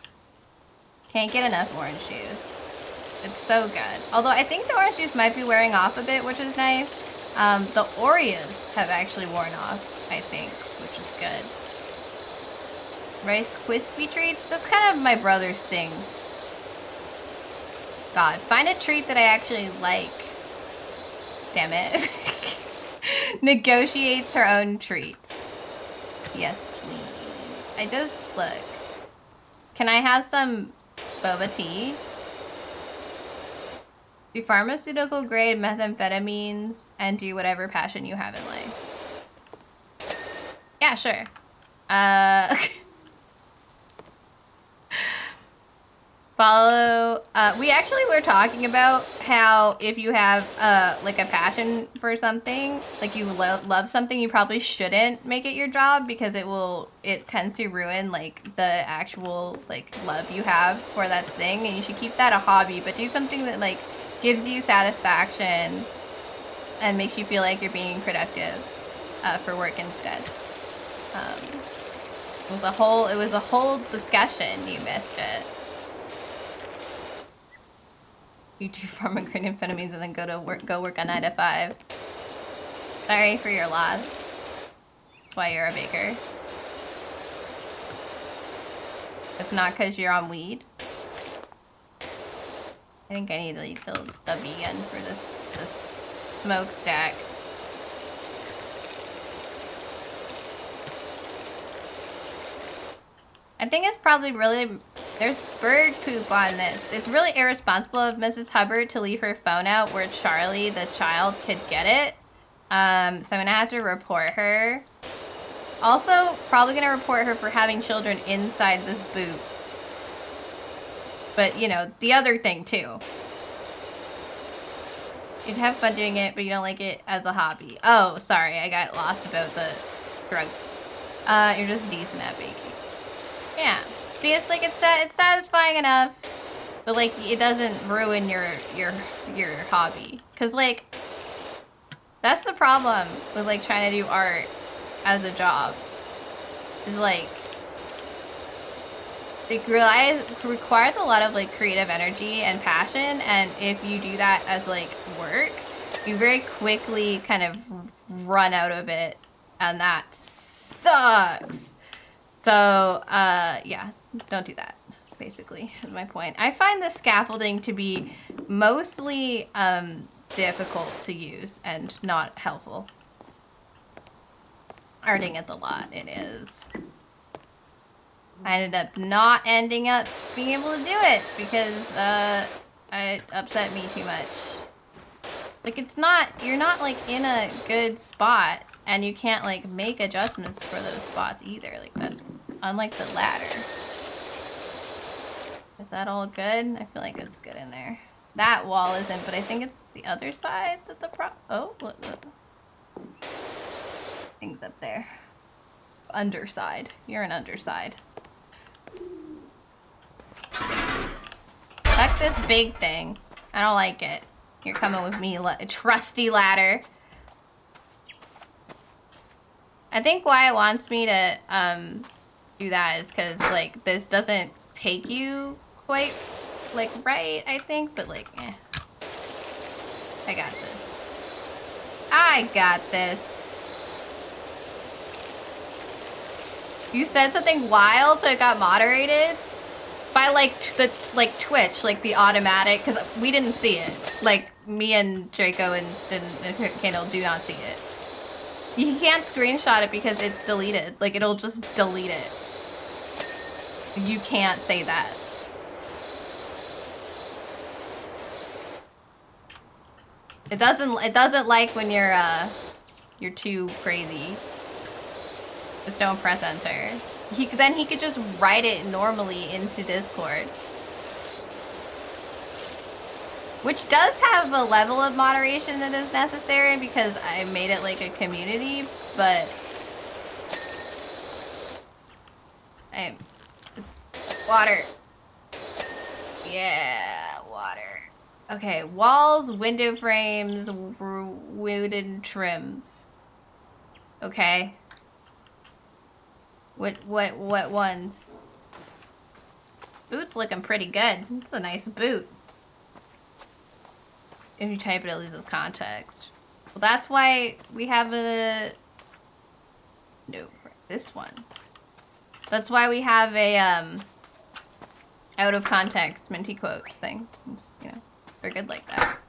Speaker 1: Can't get enough orange juice. It's so good. Although I think the orange juice might be wearing off a bit, which is nice. The Oreos have actually worn off, I think, which is good. Rice Krispie treats? That's kind of my brother's thing. God, find a treat that I actually like. Damn it. Negotiates her own treats. Yes, please. I just, look. Can I have some boba tea? Do pharmaceutical grade methamphetamines and do whatever passion you have in life. Yeah, sure. Follow, we actually were talking about how if you have, like a passion for something, like you love something, you probably shouldn't make it your job because it tends to ruin, like, the actual, like, love you have for that thing, and you should keep that a hobby, but do something that, like, gives you satisfaction and makes you feel like you're being productive, for work instead. It was a whole discussion, you missed it. You do pharma-grade amphetamines and then go work a 9 to 5. Sorry for your loss. That's why you're a baker. It's not because you're on weed. I think I need to eat the vegan for this smokestack. I think it's probably really... There's bird poop on this. It's really irresponsible of Mrs. Hubbard to leave her phone out where Charlie, the child, could get it. So I'm gonna have to report her. Also, probably gonna report her for having children inside this boot. But, you know, the other thing, too. You'd have fun doing it, but you don't like it as a hobby. Oh, sorry, I got lost about the drugs. You're just decent at baking. Yeah. See, it's like, it's satisfying enough, but, like, it doesn't ruin your hobby. Because, like, that's the problem with, like, trying to do art as a job. Is, like, it requires a lot of, like, creative energy and passion, and if you do that as, like, work, you very quickly kind of run out of it, and that sucks. So, yeah, don't do that, basically, is my point. I find the scaffolding to be mostly, difficult to use and not helpful. Arting at the lot, it is. I ended up not ending up being able to do it because, it upset me too much. Like, you're not, like, in a good spot, and you can't, like, make adjustments for those spots either. Like, that's unlike the ladder. Is that all good? I feel like it's good in there. That wall isn't, but I think it's the other side that the oh, look. Things up there. Underside. You're an underside. Fuck this big thing. I don't like it. You're coming with me, trusty ladder. I think why it wants me to do that is because, like, this doesn't take you quite, like, right, I think, but, like, eh. I got this. I got this. You said something wild, so it got moderated? By, like, Twitch, like, the automatic, because we didn't see it. Like, me and Draco and Kendall do not see it. You can't screenshot it because it's deleted. Like, it'll just delete it. You can't say that. It doesn't like when you're too crazy. Just don't press enter. Then he could just write it normally into Discord. Which does have a level of moderation that is necessary because I made it like a community, but It's water. Yeah, water. Okay, walls, window frames, wooden trims. Okay. What ones? Boot's looking pretty good. It's a nice boot. If you type it, it loses context. Well, that's why we have a... No, this one. That's why we have a, out of context Minty quotes thing. It's, you know, they're good like that.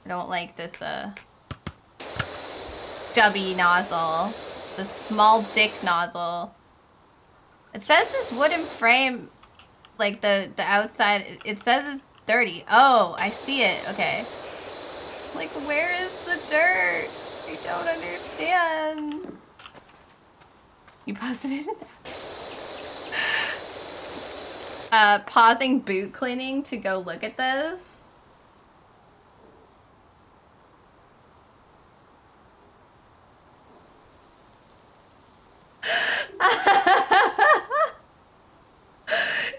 Speaker 1: I don't like this, stubby nozzle. The small dick nozzle. It says this wooden frame, like the outside, it says it's dirty. Oh, I see it. Okay. Like, where is the dirt? I don't understand. You posted it? Pausing boot cleaning to go look at this.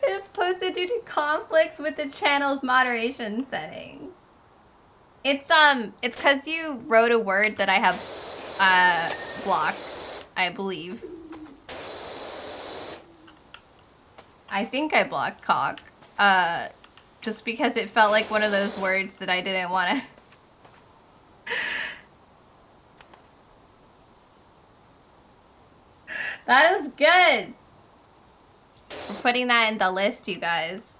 Speaker 1: It's posted due to conflicts with the channel's moderation settings. It's because you wrote a word that I have blocked, I believe. I think I blocked cock. Just because it felt like one of those words that I didn't want to. That is good. We're putting that in the list, you guys.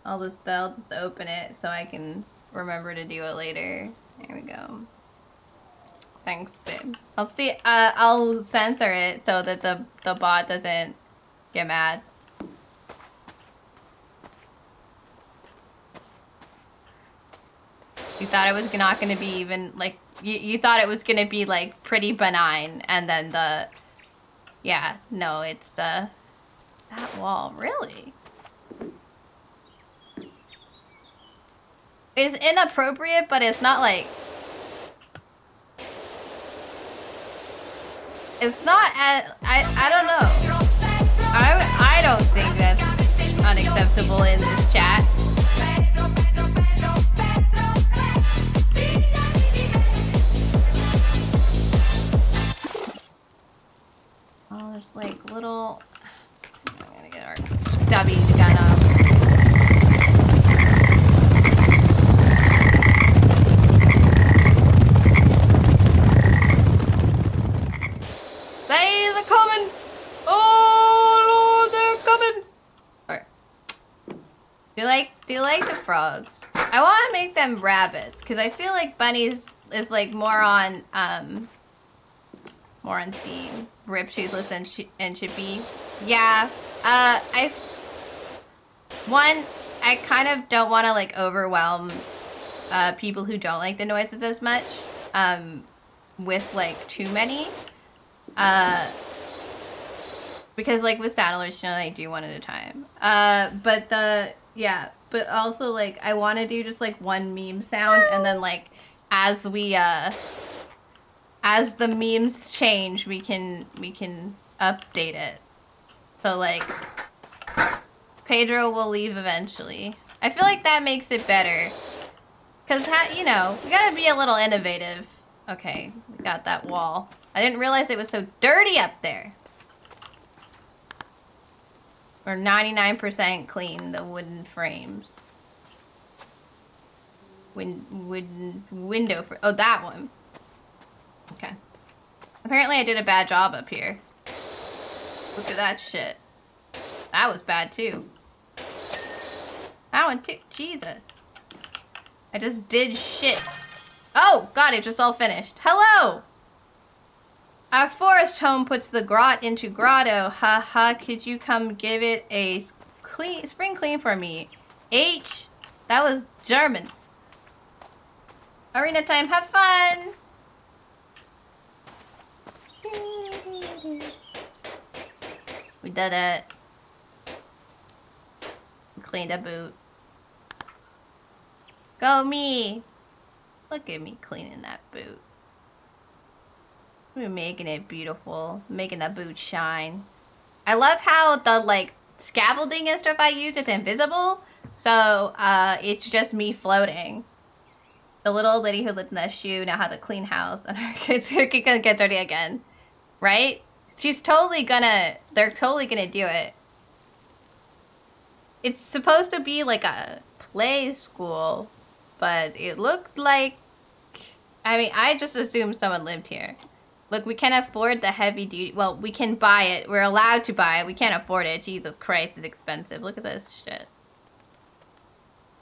Speaker 1: I'll just open it so I can remember to do it later. There we go. Thanks, babe. I'll see. I'll censor it so that the bot doesn't get mad. You thought it was not gonna be even like you thought it was gonna be like pretty benign, and then the yeah, no, it's that wall really is inappropriate, but it's not like it's not as I don't know. I don't think that's unacceptable in this chat. Oh, there's like little. I'm gonna get our stubby gun up. They're coming! Oh Lord, they're coming! Alright. Do you like the frogs? I want to make them rabbits because I feel like bunnies is like more on theme. Rip Shoeless and Chippy. Yeah. I kind of don't want to like overwhelm people who don't like the noises as much with like too many. Because like with Saddlers, you know, I do one at a time. But also like I want to do just like one meme sound, and then like as we as the memes change, we can update it. So like Pedro will leave eventually. I feel like that makes it better. Cause you know, we gotta be a little innovative. Okay, we got that wall. I didn't realize it was so dirty up there. We're 99% clean, the wooden frames. Window frame. Oh, that one. Okay. Apparently I did a bad job up here. Look at that shit. That was bad too. That one too. Jesus. I just did shit. Oh, God, it just all finished. Hello! Our forest home puts the grot into grotto. Ha ha, could you come give it a spring clean for me? H. That was German. Arena time, have fun! We did it. We cleaned a boot. Go me! Look at me cleaning that boot. We're making it beautiful. Making the boot shine. I love how the, like, scaffolding and stuff I use is invisible. So, it's just me floating. The little old lady who lived in that shoe now has a clean house and her kids gonna get dirty again. Right? They're totally gonna do it. It's supposed to be like a play school, but it looks like... I mean, I just assumed someone lived here. Look, we can't afford the heavy duty... Well, we can buy it. We're allowed to buy it. We can't afford it. Jesus Christ, it's expensive. Look at this shit.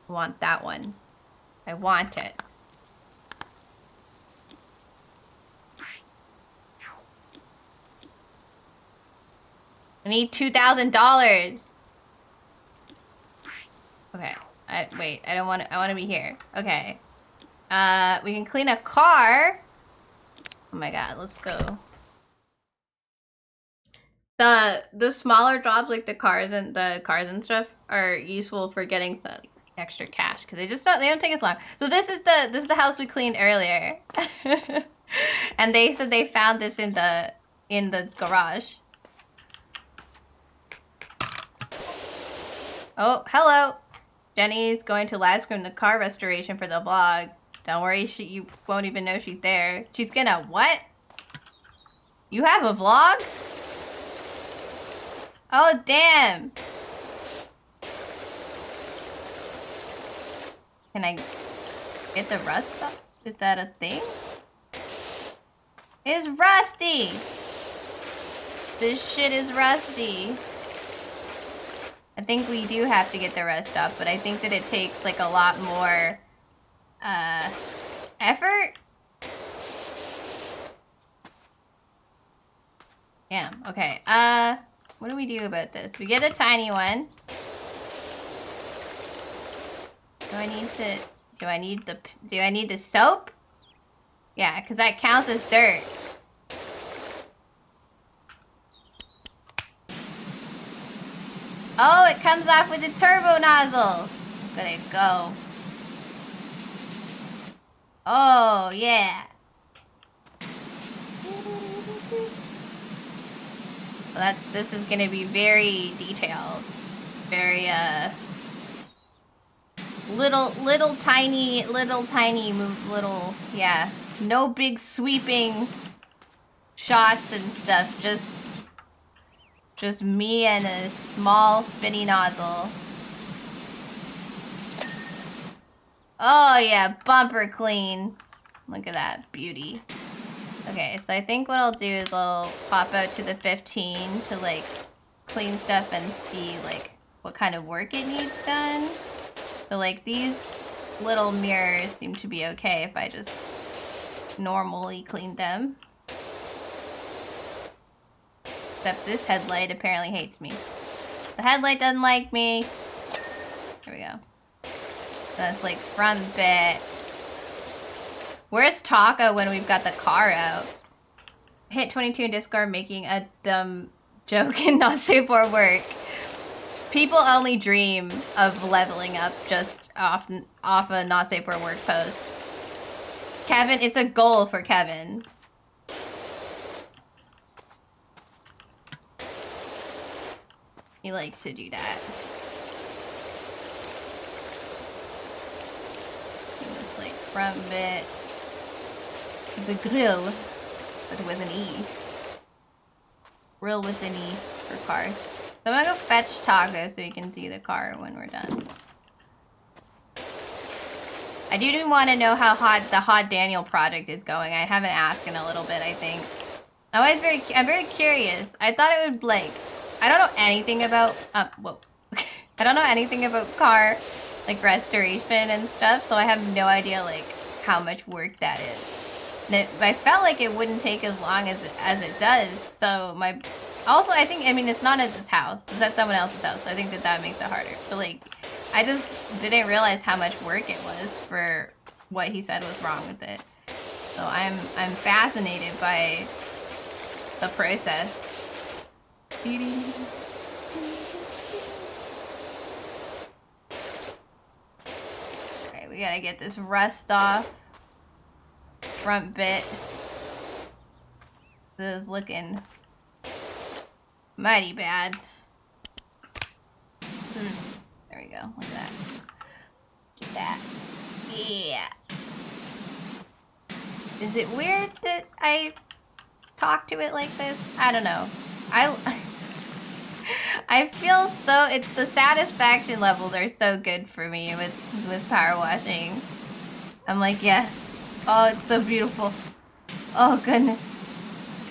Speaker 1: I want that one. I want it. I need $2,000. Okay. Wait, I don't want to... I want to be here. Okay. We can clean a car. Oh my god, let's go. The smaller jobs, like the cars and stuff, are useful for getting the extra cash because they don't take as long. So this is the house we cleaned earlier, and they said they found this in the garage. Oh, hello. Jenny's going to live stream the car restoration for the vlog. Don't worry, you won't even know she's there. She's gonna what? You have a vlog? Oh, damn. Can I get the rust off? Is that a thing? It's rusty. This shit is rusty. I think we do have to get the rust off, but I think that it takes like a lot more effort. Damn, okay. What do we do about this? We get a tiny one. Do I need the soap? Yeah, because that counts as dirt. Oh, it comes off with the turbo nozzle. Look at it go. Oh, yeah. Well, this is gonna be very detailed. Very, little tiny, yeah. No big sweeping shots and stuff. Just me and a small spinny nozzle. Oh yeah, bumper clean. Look at that beauty. Okay, so I think what I'll do is I'll pop out to the 15 to like clean stuff and see like what kind of work it needs done. So like these little mirrors seem to be okay if I just normally clean them. Except this headlight apparently hates me. The headlight doesn't like me. Here we go. That's like front bit. Where's Taka when we've got the car out? Hit 22 in Discord making a dumb joke and not safe for work. People only dream of leveling up just off a not safe for work post. Kevin, it's a goal for Kevin. He likes to do that. This like front bit. The grill, but with an E. Grill with an E for cars. So I'm gonna go fetch Taco so you can see the car when we're done. I do want to know how the Hot Daniel project is going. I haven't asked in a little bit, I think. I'm very curious. I thought it would like, I don't know anything about, whoa. I don't know anything about car, like restoration and stuff, so I have no idea like how much work that is. And I felt like it wouldn't take as long as it does, so also I think, I mean, it's not at his house, it's at someone else's house, so I think that makes it harder. But like, I just didn't realize how much work it was for what he said was wrong with it. So I'm fascinated by the process. Alright, we gotta get this rust off. Front bit. This is looking mighty bad. There we go. Look at that. Get that. Yeah. Is it weird that I talk to it like this? I don't know. I feel so, it's the satisfaction levels are so good for me with power washing. I'm like, yes. Oh, it's so beautiful. Oh goodness.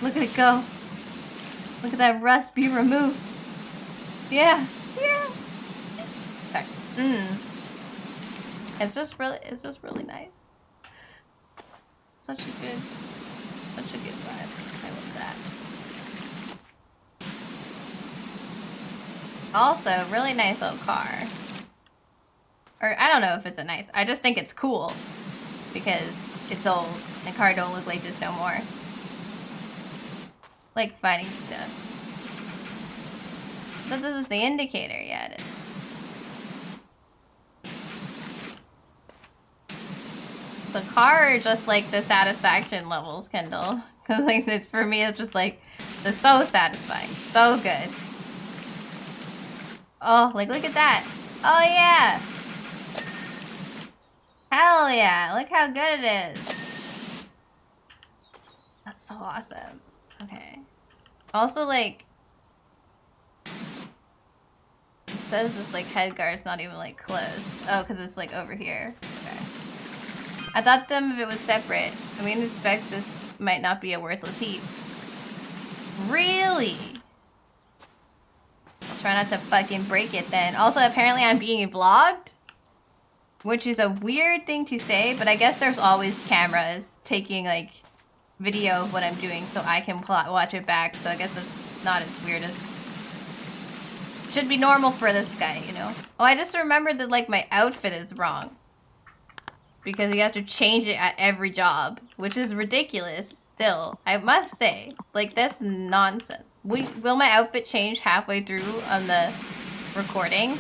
Speaker 1: Look at it go. Look at that rust be removed. Yeah. Yeah. Sorry. It's just really nice. Such a good vibe. I love that. Also, really nice little car. Or I don't know if it's a nice. I just think it's cool because it's old and car don't look like this no more. Like fighting stuff. But this is the indicator. Yeah, it is. The car or just like the satisfaction levels, Kendall? Because like it's for me, it's just like it's so satisfying, so good. Oh, like look at that! Oh yeah! Hell yeah! Look how good it is. That's so awesome. Okay. Also, like, it says this like head guard's not even like close. Oh, because it's like over here. Okay. I thought them if it was separate. I mean, expect this might not be a worthless heap. Really? I'll try not to fucking break it then. Also, apparently I'm being vlogged, which is a weird thing to say, but I guess there's always cameras taking like video of what I'm doing so I can watch it back. So I guess it's not as weird as should be normal for this guy, you know? Oh, I just remembered that like my outfit is wrong. Because you have to change it at every job, which is ridiculous still, I must say. Like, that's nonsense. Will my outfit change halfway through on the recording?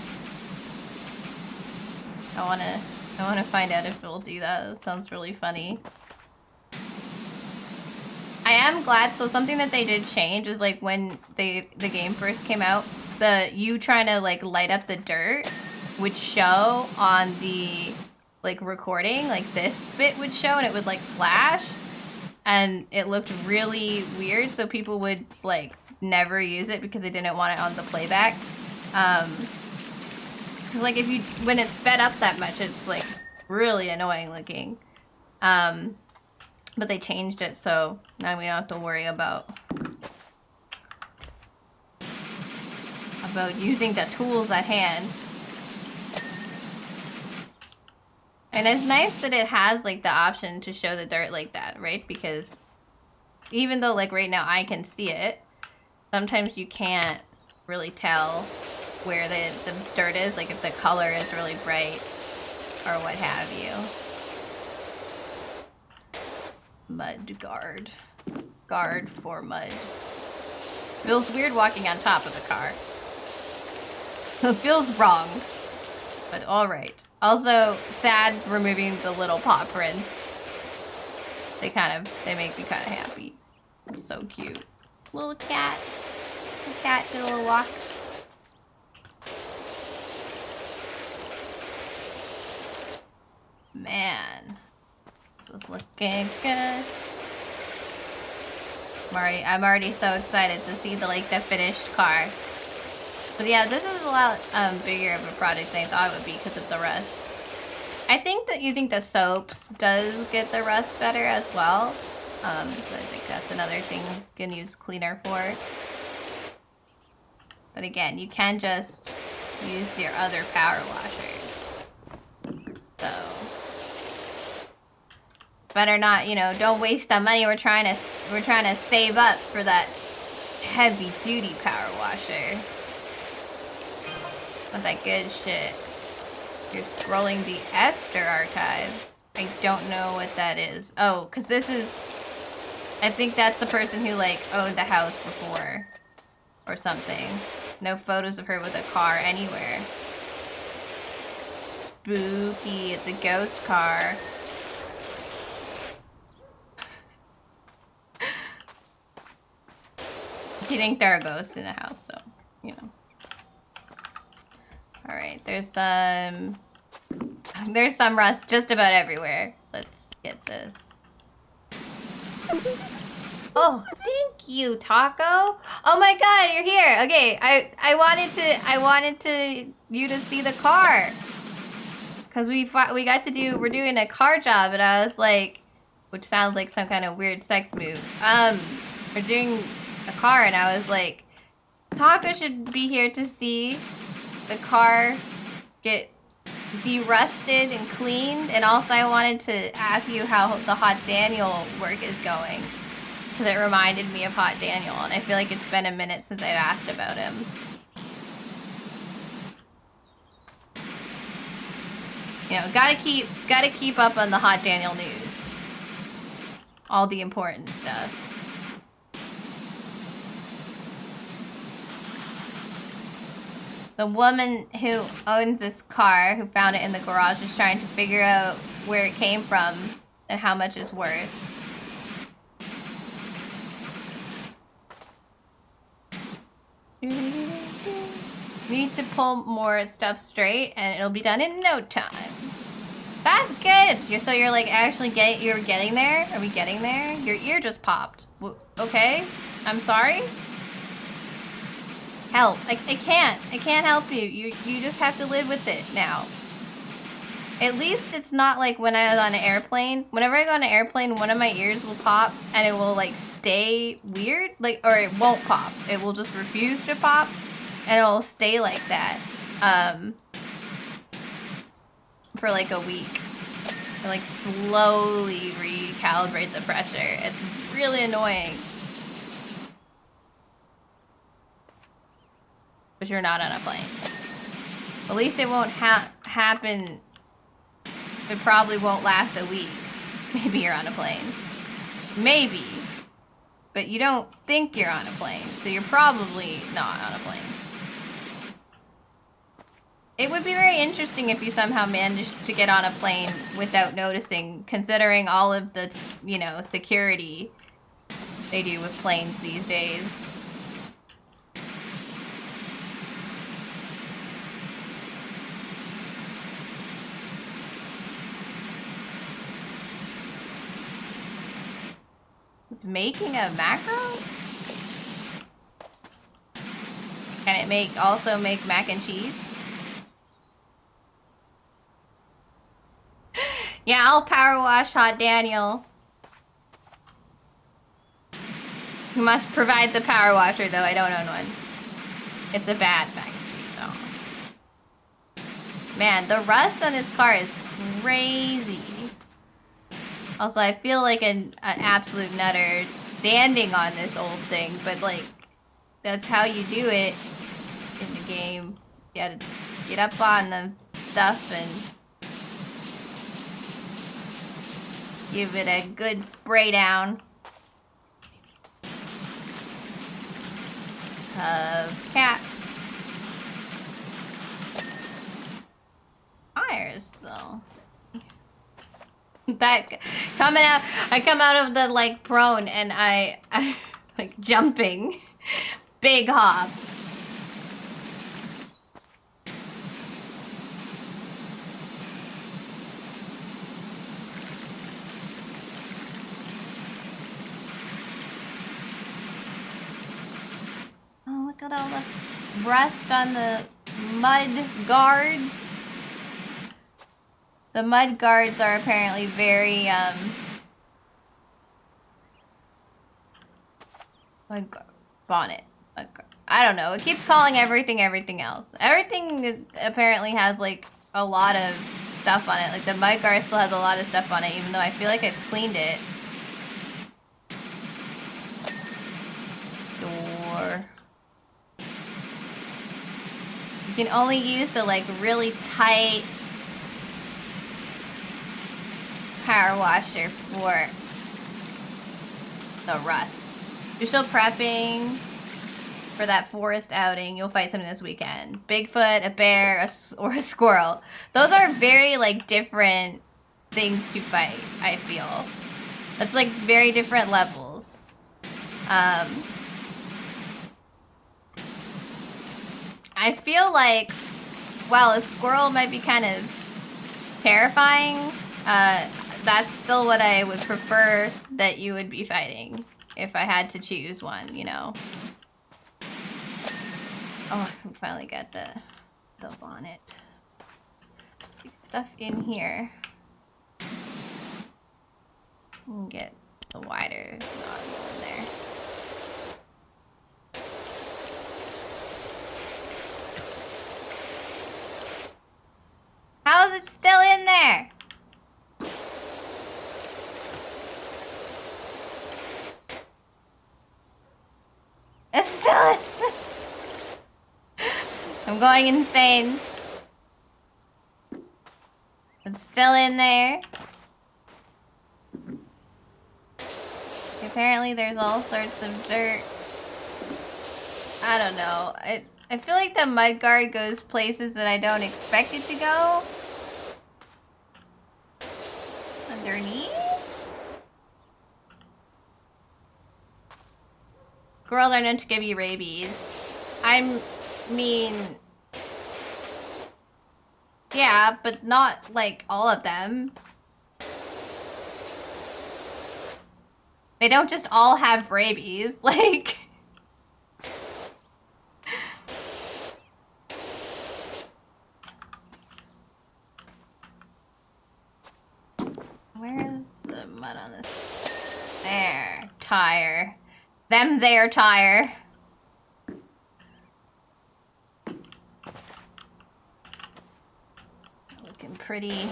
Speaker 1: I wanna find out if it will do that. That sounds really funny. I am glad, so something that they did change is like when the game first came out, you trying to like light up the dirt would show on the like recording, like this bit would show and it would like flash and it looked really weird, so people would like never use it because they didn't want it on the playback. Cause like when it's sped up that much, it's like really annoying looking. But they changed it, so now we don't have to worry about using the tools at hand. And it's nice that it has like the option to show the dirt like that, right? Because even though like right now I can see it, sometimes you can't really tell where the dirt is, like if the color is really bright or what have you. Mud guard. Guard for mud. Feels weird walking on top of the car. It feels wrong, but alright. Also, sad removing the little paw prints. They make me kind of happy. They're so cute. Little cat. The cat did a little walk. Man. This is looking good. I'm already so excited to see the finished car. But yeah, this is a lot bigger of a project than I thought it would be because of the rust. I think that using the soaps does get the rust better as well. So I think that's another thing you can use cleaner for. But again, you can just use your other power washers. So better not, don't waste the money. We're trying to save up for that heavy duty power washer. With that good shit. You're scrolling the Esther archives. I don't know what that is. Oh, because this is... I think that's the person who, owned the house before. Or something. No photos of her with a car anywhere. Spooky. It's a ghost car. she think there are ghosts in the house, so, you know. Alright, there's some rust just about everywhere. Let's get this. Oh, thank you, Taco. Oh my god, you're here. Okay, I wanted you to see the car. Cause we're doing a car job, and I was like, which sounds like some kind of weird sex move. We're doing a car, and I was like, Taco should be here to see the car get derusted and cleaned, and also I wanted to ask you how the Hot Daniel work is going, because it reminded me of Hot Daniel, and I feel like it's been a minute since I've asked about him. You know, gotta keep up on the Hot Daniel news. All the important stuff. The woman who owns this car, who found it in the garage, is trying to figure out where it came from and how much it's worth. Need to pull more stuff straight, and it'll be done in no time. That's good. You're like actually you're getting there. Are we getting there? Your ear just popped. Okay, I'm sorry. Help! I can't help you. You just have to live with it now. At least it's not like when I was on an airplane. Whenever I go on an airplane, one of my ears will pop and it will like stay weird, like, or it won't pop. It will just refuse to pop, and it will stay like that for like a week. It like slowly recalibrate the pressure. It's really annoying. But you're not on a plane. At least it won't happen. It probably won't last a week. Maybe you're on a plane. Maybe. But you don't think you're on a plane, so you're probably not on a plane. It would be very interesting if you somehow managed to get on a plane without noticing, considering all of the, you know, security they do with planes these days. It's making a macro? Can it also make mac and cheese? Yeah, I'll power wash Hot Daniel. You must provide the power washer, though. I don't own one. It's a bad mac and cheese, though. Man, the rust on this car is crazy. Also, I feel like an absolute nutter standing on this old thing, but like, that's how you do it in the game. You gotta get up on the stuff and give it a good spray down of cat. Tires, though. That coming out, I come out of the like prone and I like jumping, big hops. Oh, look at all the rust on the mud guards. The mud guards are apparently very, bonnet. I don't know. It keeps calling everything else. Everything apparently has, like, a lot of stuff on it. Like, the mud guard still has a lot of stuff on it, even though I feel like I've cleaned it. Door. You can only use the, like, really tight power washer for the rust. You're still prepping for that forest outing. You'll fight something this weekend. Bigfoot, a bear, or a squirrel. Those are very, like, different things to fight, I feel. That's, like, very different levels. I feel like, while a squirrel might be kind of terrifying, that's still what I would prefer that you would be fighting if I had to choose one, you know? Oh, I can finally get the bonnet. Stuff in here. And get the wider nozzle in there. How is it still in there? It's still in. I'm going insane. It's still in there. Apparently there's all sorts of dirt. I don't know. I feel like the mudguard goes places that I don't expect it to go. Underneath? Squirrels are known to give you rabies. I mean... yeah, but not, like, all of them. They don't just all have rabies, like... Where is the mud on this? There. Tire. Them there, tire. Looking pretty.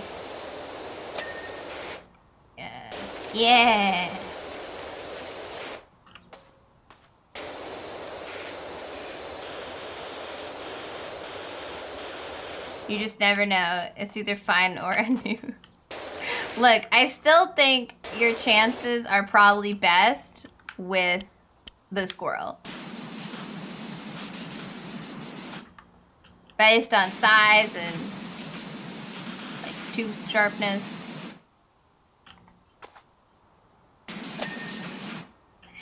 Speaker 1: Yes. Yeah. You just never know. It's either fine or a new. Look, I still think your chances are probably best with the squirrel. Based on size and like tooth sharpness.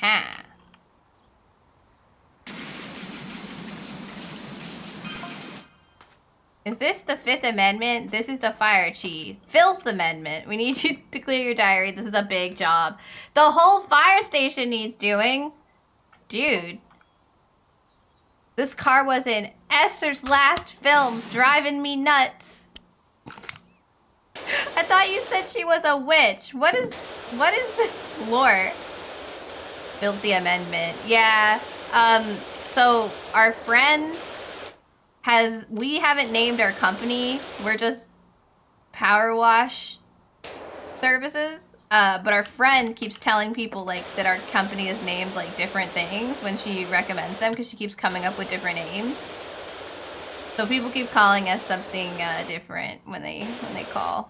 Speaker 1: Ha. Is this the Fifth Amendment? This is the fire chief. Filth Amendment. We need you to clear your diary. This is a big job. The whole fire station needs doing. Dude. This car was in Esther's last film, driving me nuts. I thought you said she was a witch. What is the lore? Filthy Amendment. Yeah. So our friend... we haven't named our company. We're just PowerWash Services. But our friend keeps telling people like that our company is named like different things when she recommends them because she keeps coming up with different names. So people keep calling us something different when they call.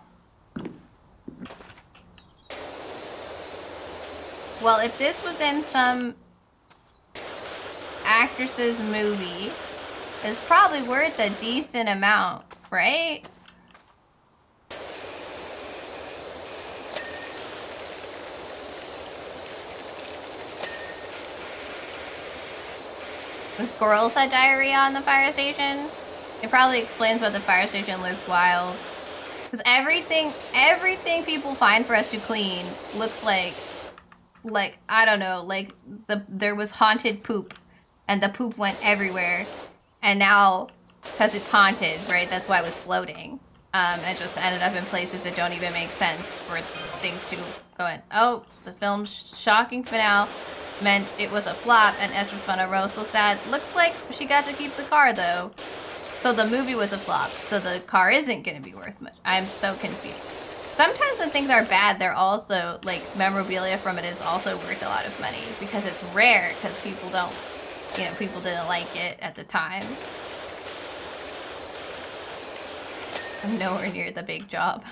Speaker 1: Well, if this was in some actress's movie, it's probably worth a decent amount, right? The squirrels had diarrhea on the fire station. It probably explains why the fire station looks wild. Because everything people find for us to clean looks like I don't know, like there was haunted poop, and the poop went everywhere. And now, because it's haunted, right, that's why it was floating. It just ended up in places that don't even make sense for things to go in. Oh, the film's shocking finale meant it was a flop and Esther spun a row. So sad. Looks like she got to keep the car, though. So the movie was a flop, so the car isn't going to be worth much. I'm so confused. Sometimes when things are bad, they're also, like, memorabilia from it is also worth a lot of money. Because it's rare, because people don't... You know, people didn't like it at the time. I'm nowhere near the big job.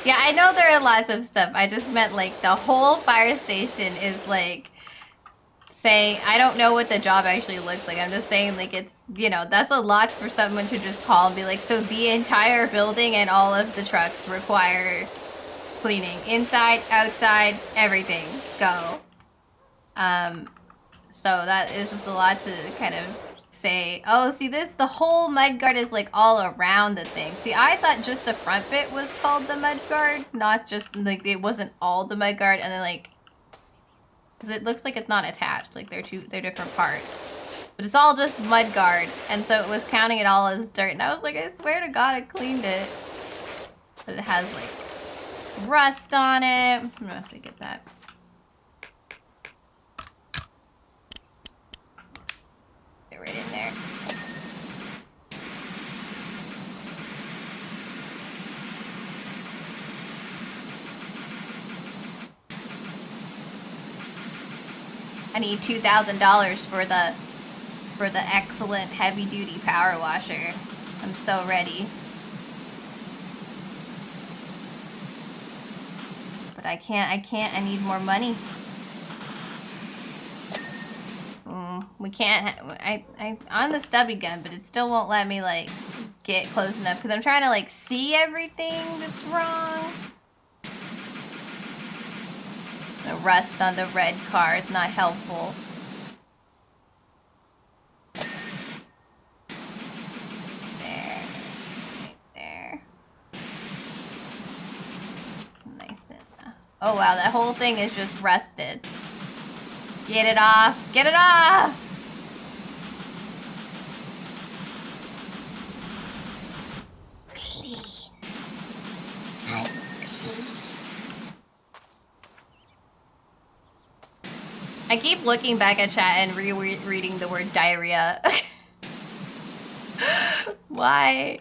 Speaker 1: Yeah, I know there are lots of stuff. I just meant, like, the whole fire station is, like, saying... I don't know what the job actually looks like. I'm just saying, like, it's, you know, that's a lot for someone to just call and be like, so the entire building and all of the trucks require cleaning. Inside, outside, everything. Go. So that is just a lot to kind of say, oh, see this, the whole mudguard is like all around the thing. See, I thought just the front bit was called the mudguard, not just like it wasn't all the mudguard, and then like, because it looks like it's not attached, like they're different parts. But it's all just mudguard, and so it was counting it all as dirt, and I was like, I swear to God I cleaned it. But it has like rust on it. I'm gonna have to get that. Get right in there. I need $2,000 for the excellent heavy duty power washer. I'm so ready. But I can't, I need more money. We can't, I on the stubby gun, but it still won't let me like get close enough because I'm trying to like see everything that's wrong. The rust on the red car is not helpful. There. Right there. Nice and, oh wow, that whole thing is just rusted. Get it off! Get it off! Clean. I'm clean. I keep looking back at chat and rereading the word diarrhea. Why?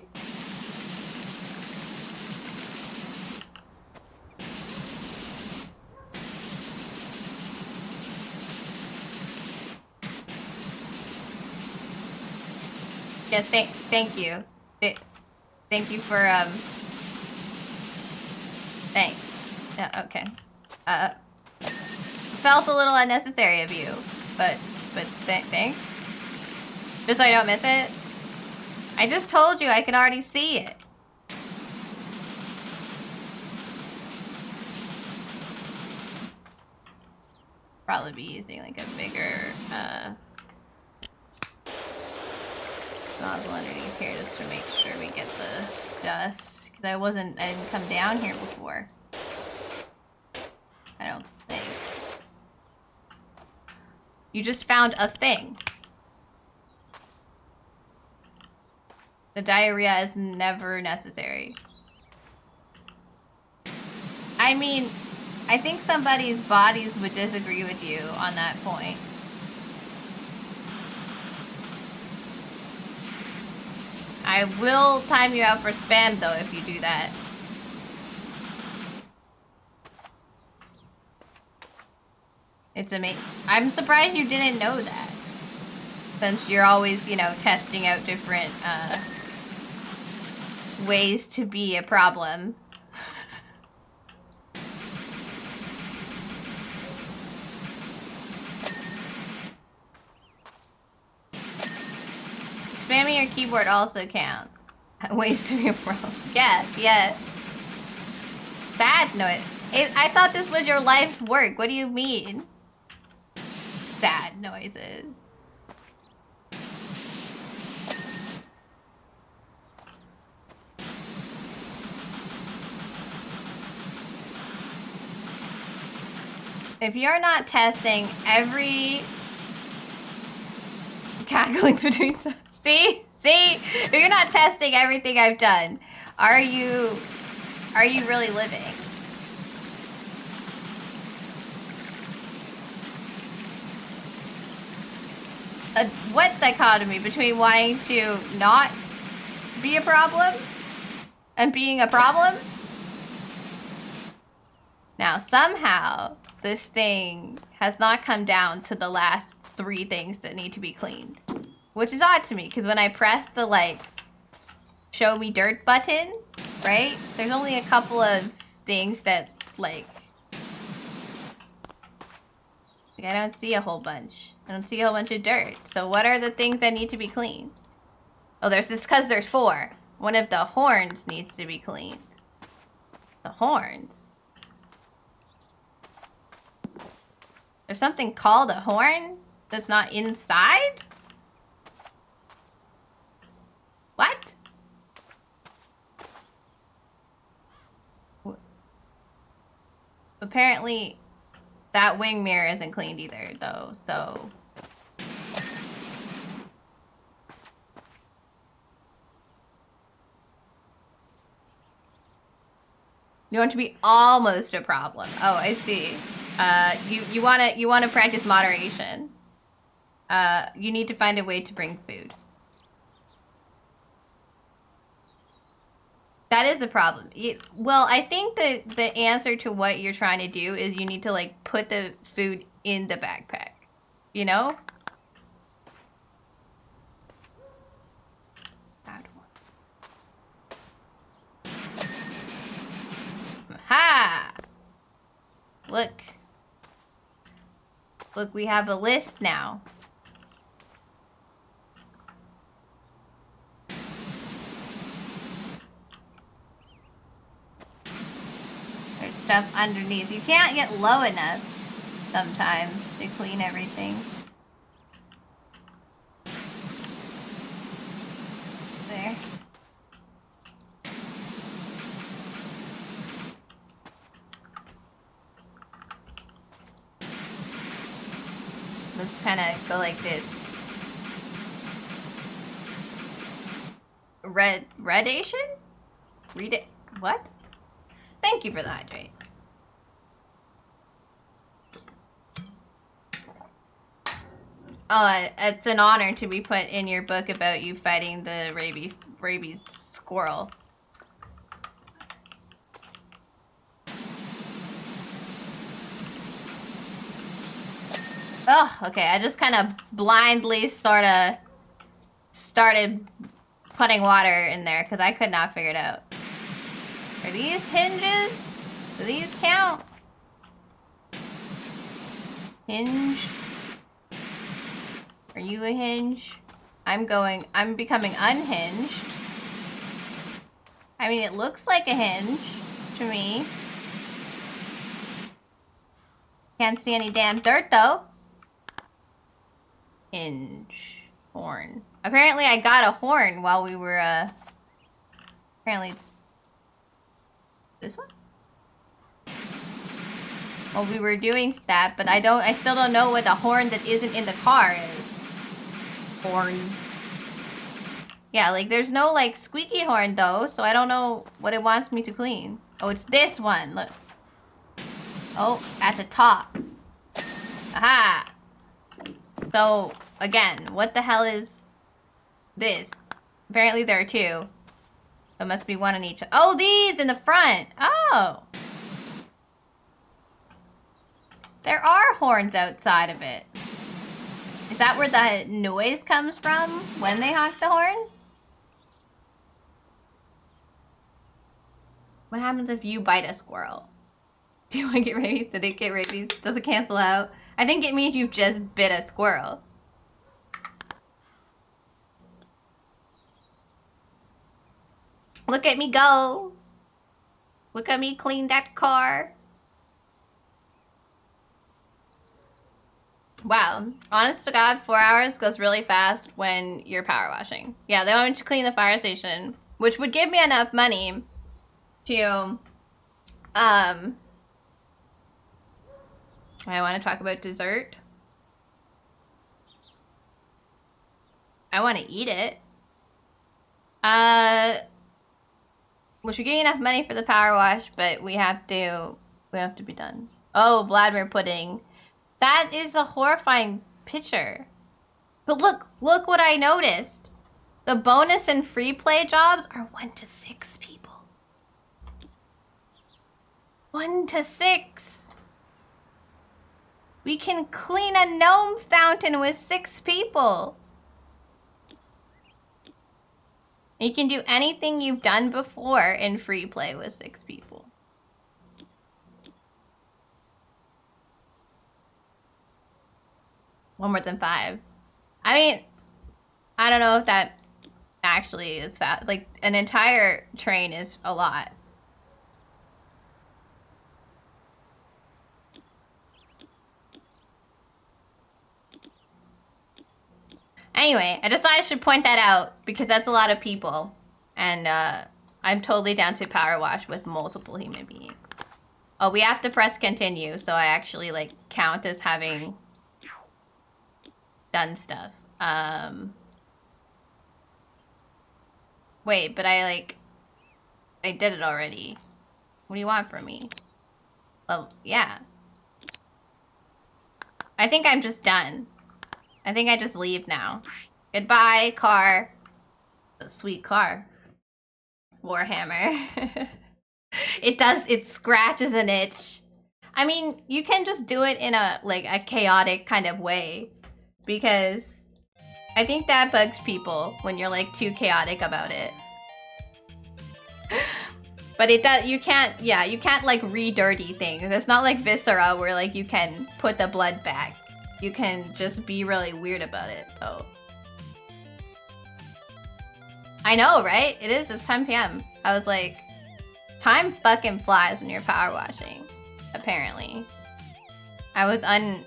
Speaker 1: Yes, thank you. Thank you for, thanks. Yeah, okay. Felt a little unnecessary of you, but thanks. Just so I don't miss it. I just told you I can already see it. Probably be using like a bigger, nozzle underneath here just to make sure we get the dust. Because I didn't come down here before. I don't think. You just found a thing. The diarrhea is never necessary. I mean, I think somebody's bodies would disagree with you on that point. I will time you out for spam though if you do that. It's amazing. I'm surprised you didn't know that. Since you're always, you know, testing out different ways to be a problem. Spamming your keyboard also counts. Ways to be a problem. Yes, yes. Sad noise. I thought this was your life's work. What do you mean? Sad noises. If you're not testing every cackling between see if you're not testing everything I've done, are you really living? What dichotomy between wanting to not be a problem and being a problem? Now, somehow, this thing has not come down to the last 3 things that need to be cleaned. Which is odd to me, because when I press the, like, show me dirt button, right? There's only a couple of things that, like I don't see a whole bunch. I don't see a whole bunch of dirt. So what are the things that need to be cleaned? Oh, there's this, because there's 4. One of the horns needs to be cleaned. The horns? There's something called a horn that's not inside? apparently that wing mirror isn't cleaned either, though, so... You want to be almost a problem. Oh, I see. You wanna practice moderation. You need to find a way to bring food. That is a problem. Well, I think that the answer to what you're trying to do is you need to, like, put the food in the backpack. You know? Bad one. Ha! Look. Look, we have a list now. There's stuff underneath. You can't get low enough sometimes to clean everything. There. Let's kind of go like this. Redation? Read it. What? Thank you for the hydrate. Oh, it's an honor to be put in your book about you fighting the rabies squirrel. Oh, okay. I just kind of blindly started putting water in there because I could not figure it out. Are these hinges? Do these count? Hinge? Are you a hinge? I'm becoming unhinged. I mean, it looks like a hinge to me. Can't see any damn dirt though. Hinge. Horn. Apparently I got a horn while we were, apparently it's this one? Well, we were doing that, but I still don't know what the horn that isn't in the car is. Horns. Yeah, like there's no like squeaky horn though, so I don't know what it wants me to clean. Oh, it's this one, look. Oh, at the top. Aha! So, again, what the hell is this? Apparently there are two. There must be one in each. Oh, these in the front! Oh! There are horns outside of it. Is that where the noise comes from when they honk the horn? What happens if you bite a squirrel? Do you want to get rabies? Did it get rabies? Does it cancel out? I think it means you've just bit a squirrel. Look at me go. Look at me clean that car. Wow. Honest to God, 4 hours goes really fast when you're power washing. Yeah, they want me to clean the fire station, which would give me enough money to, I want to talk about dessert. I want to eat it. Which would give you enough money for the power wash, but we have to be done. Oh, Vladimir pudding. That is a horrifying picture. But look what I noticed. The bonus and free play jobs are 1 to 6 people. 1 to 6. We can clean a gnome fountain with 6 people. You can do anything you've done before in free play with 6 people. One more than 5. I mean, I don't know if that actually is fast. Like, an entire train is a lot. Anyway, I just thought I should point that out because that's a lot of people. And I'm totally down to power wash with multiple human beings. Oh, we have to press continue, so I actually, like, count as having done stuff. Wait, but I did it already. What do you want from me? Well, yeah. I think I'm just done. I think I just leave now. Goodbye, car. A sweet car. Warhammer. It scratches an itch. I mean, you can just do it in a chaotic kind of way, because I think that bugs people when you're like too chaotic about it. But you can't like re-dirty things. It's not like Viscera where like you can put the blood back. You can just be really weird about it, though. I know, right? It's 10 p.m. I was like, time fucking flies when you're power washing, apparently. Time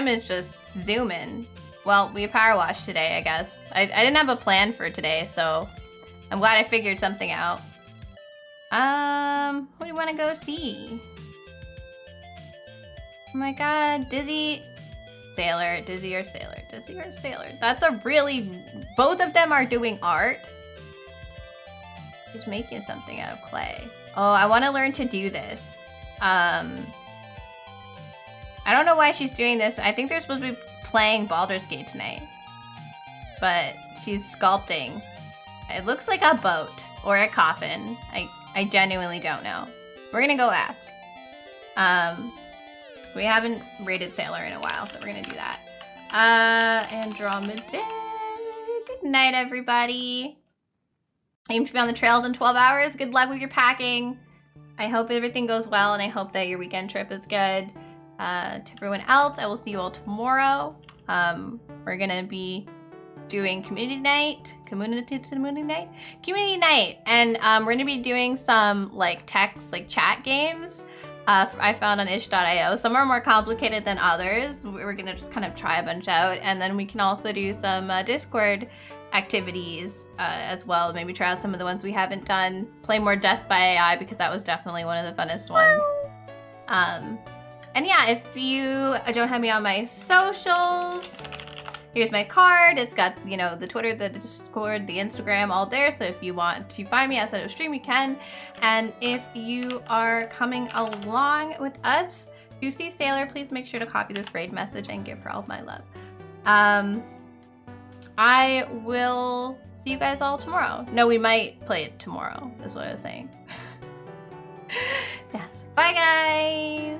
Speaker 1: is just zooming. Well, we power washed today, I guess. I didn't have a plan for today, so I'm glad I figured something out. What do you want to go see? Oh my god, Dizzy or Sailor. Dizzy or Sailor. That's a really... Both of them are doing art. She's making something out of clay. Oh, I want to learn to do this. I don't know why she's doing this. I think they're supposed to be playing Baldur's Gate tonight. But she's sculpting. It looks like a boat or a coffin. I genuinely don't know. We're gonna go ask. We haven't rated Sailor in a while, so we're gonna do that. Andromeda. Good night, everybody. Aim to be on the trails in 12 hours. Good luck with your packing. I hope everything goes well, and I hope that your weekend trip is good. To everyone else, I will see you all tomorrow. We're gonna be doing community night, and we're gonna be doing some like text, like chat games. I found on ish.io. Some are more complicated than others. We're gonna just kind of try a bunch out, and then we can also do some Discord activities as well. Maybe try out some of the ones we haven't done. Play more Death by AI, because that was definitely one of the funnest ones. And yeah, if you don't have me on my socials, here's my card. It's got, you know, the Twitter, the Discord, the Instagram, all there. So if you want to find me outside of stream, you can. And if you are coming along with us to see Sailor, please make sure to copy this raid message and give her all of my love. I will see you guys all tomorrow. No, we might play it tomorrow, is what I was saying. Yes. Bye, guys.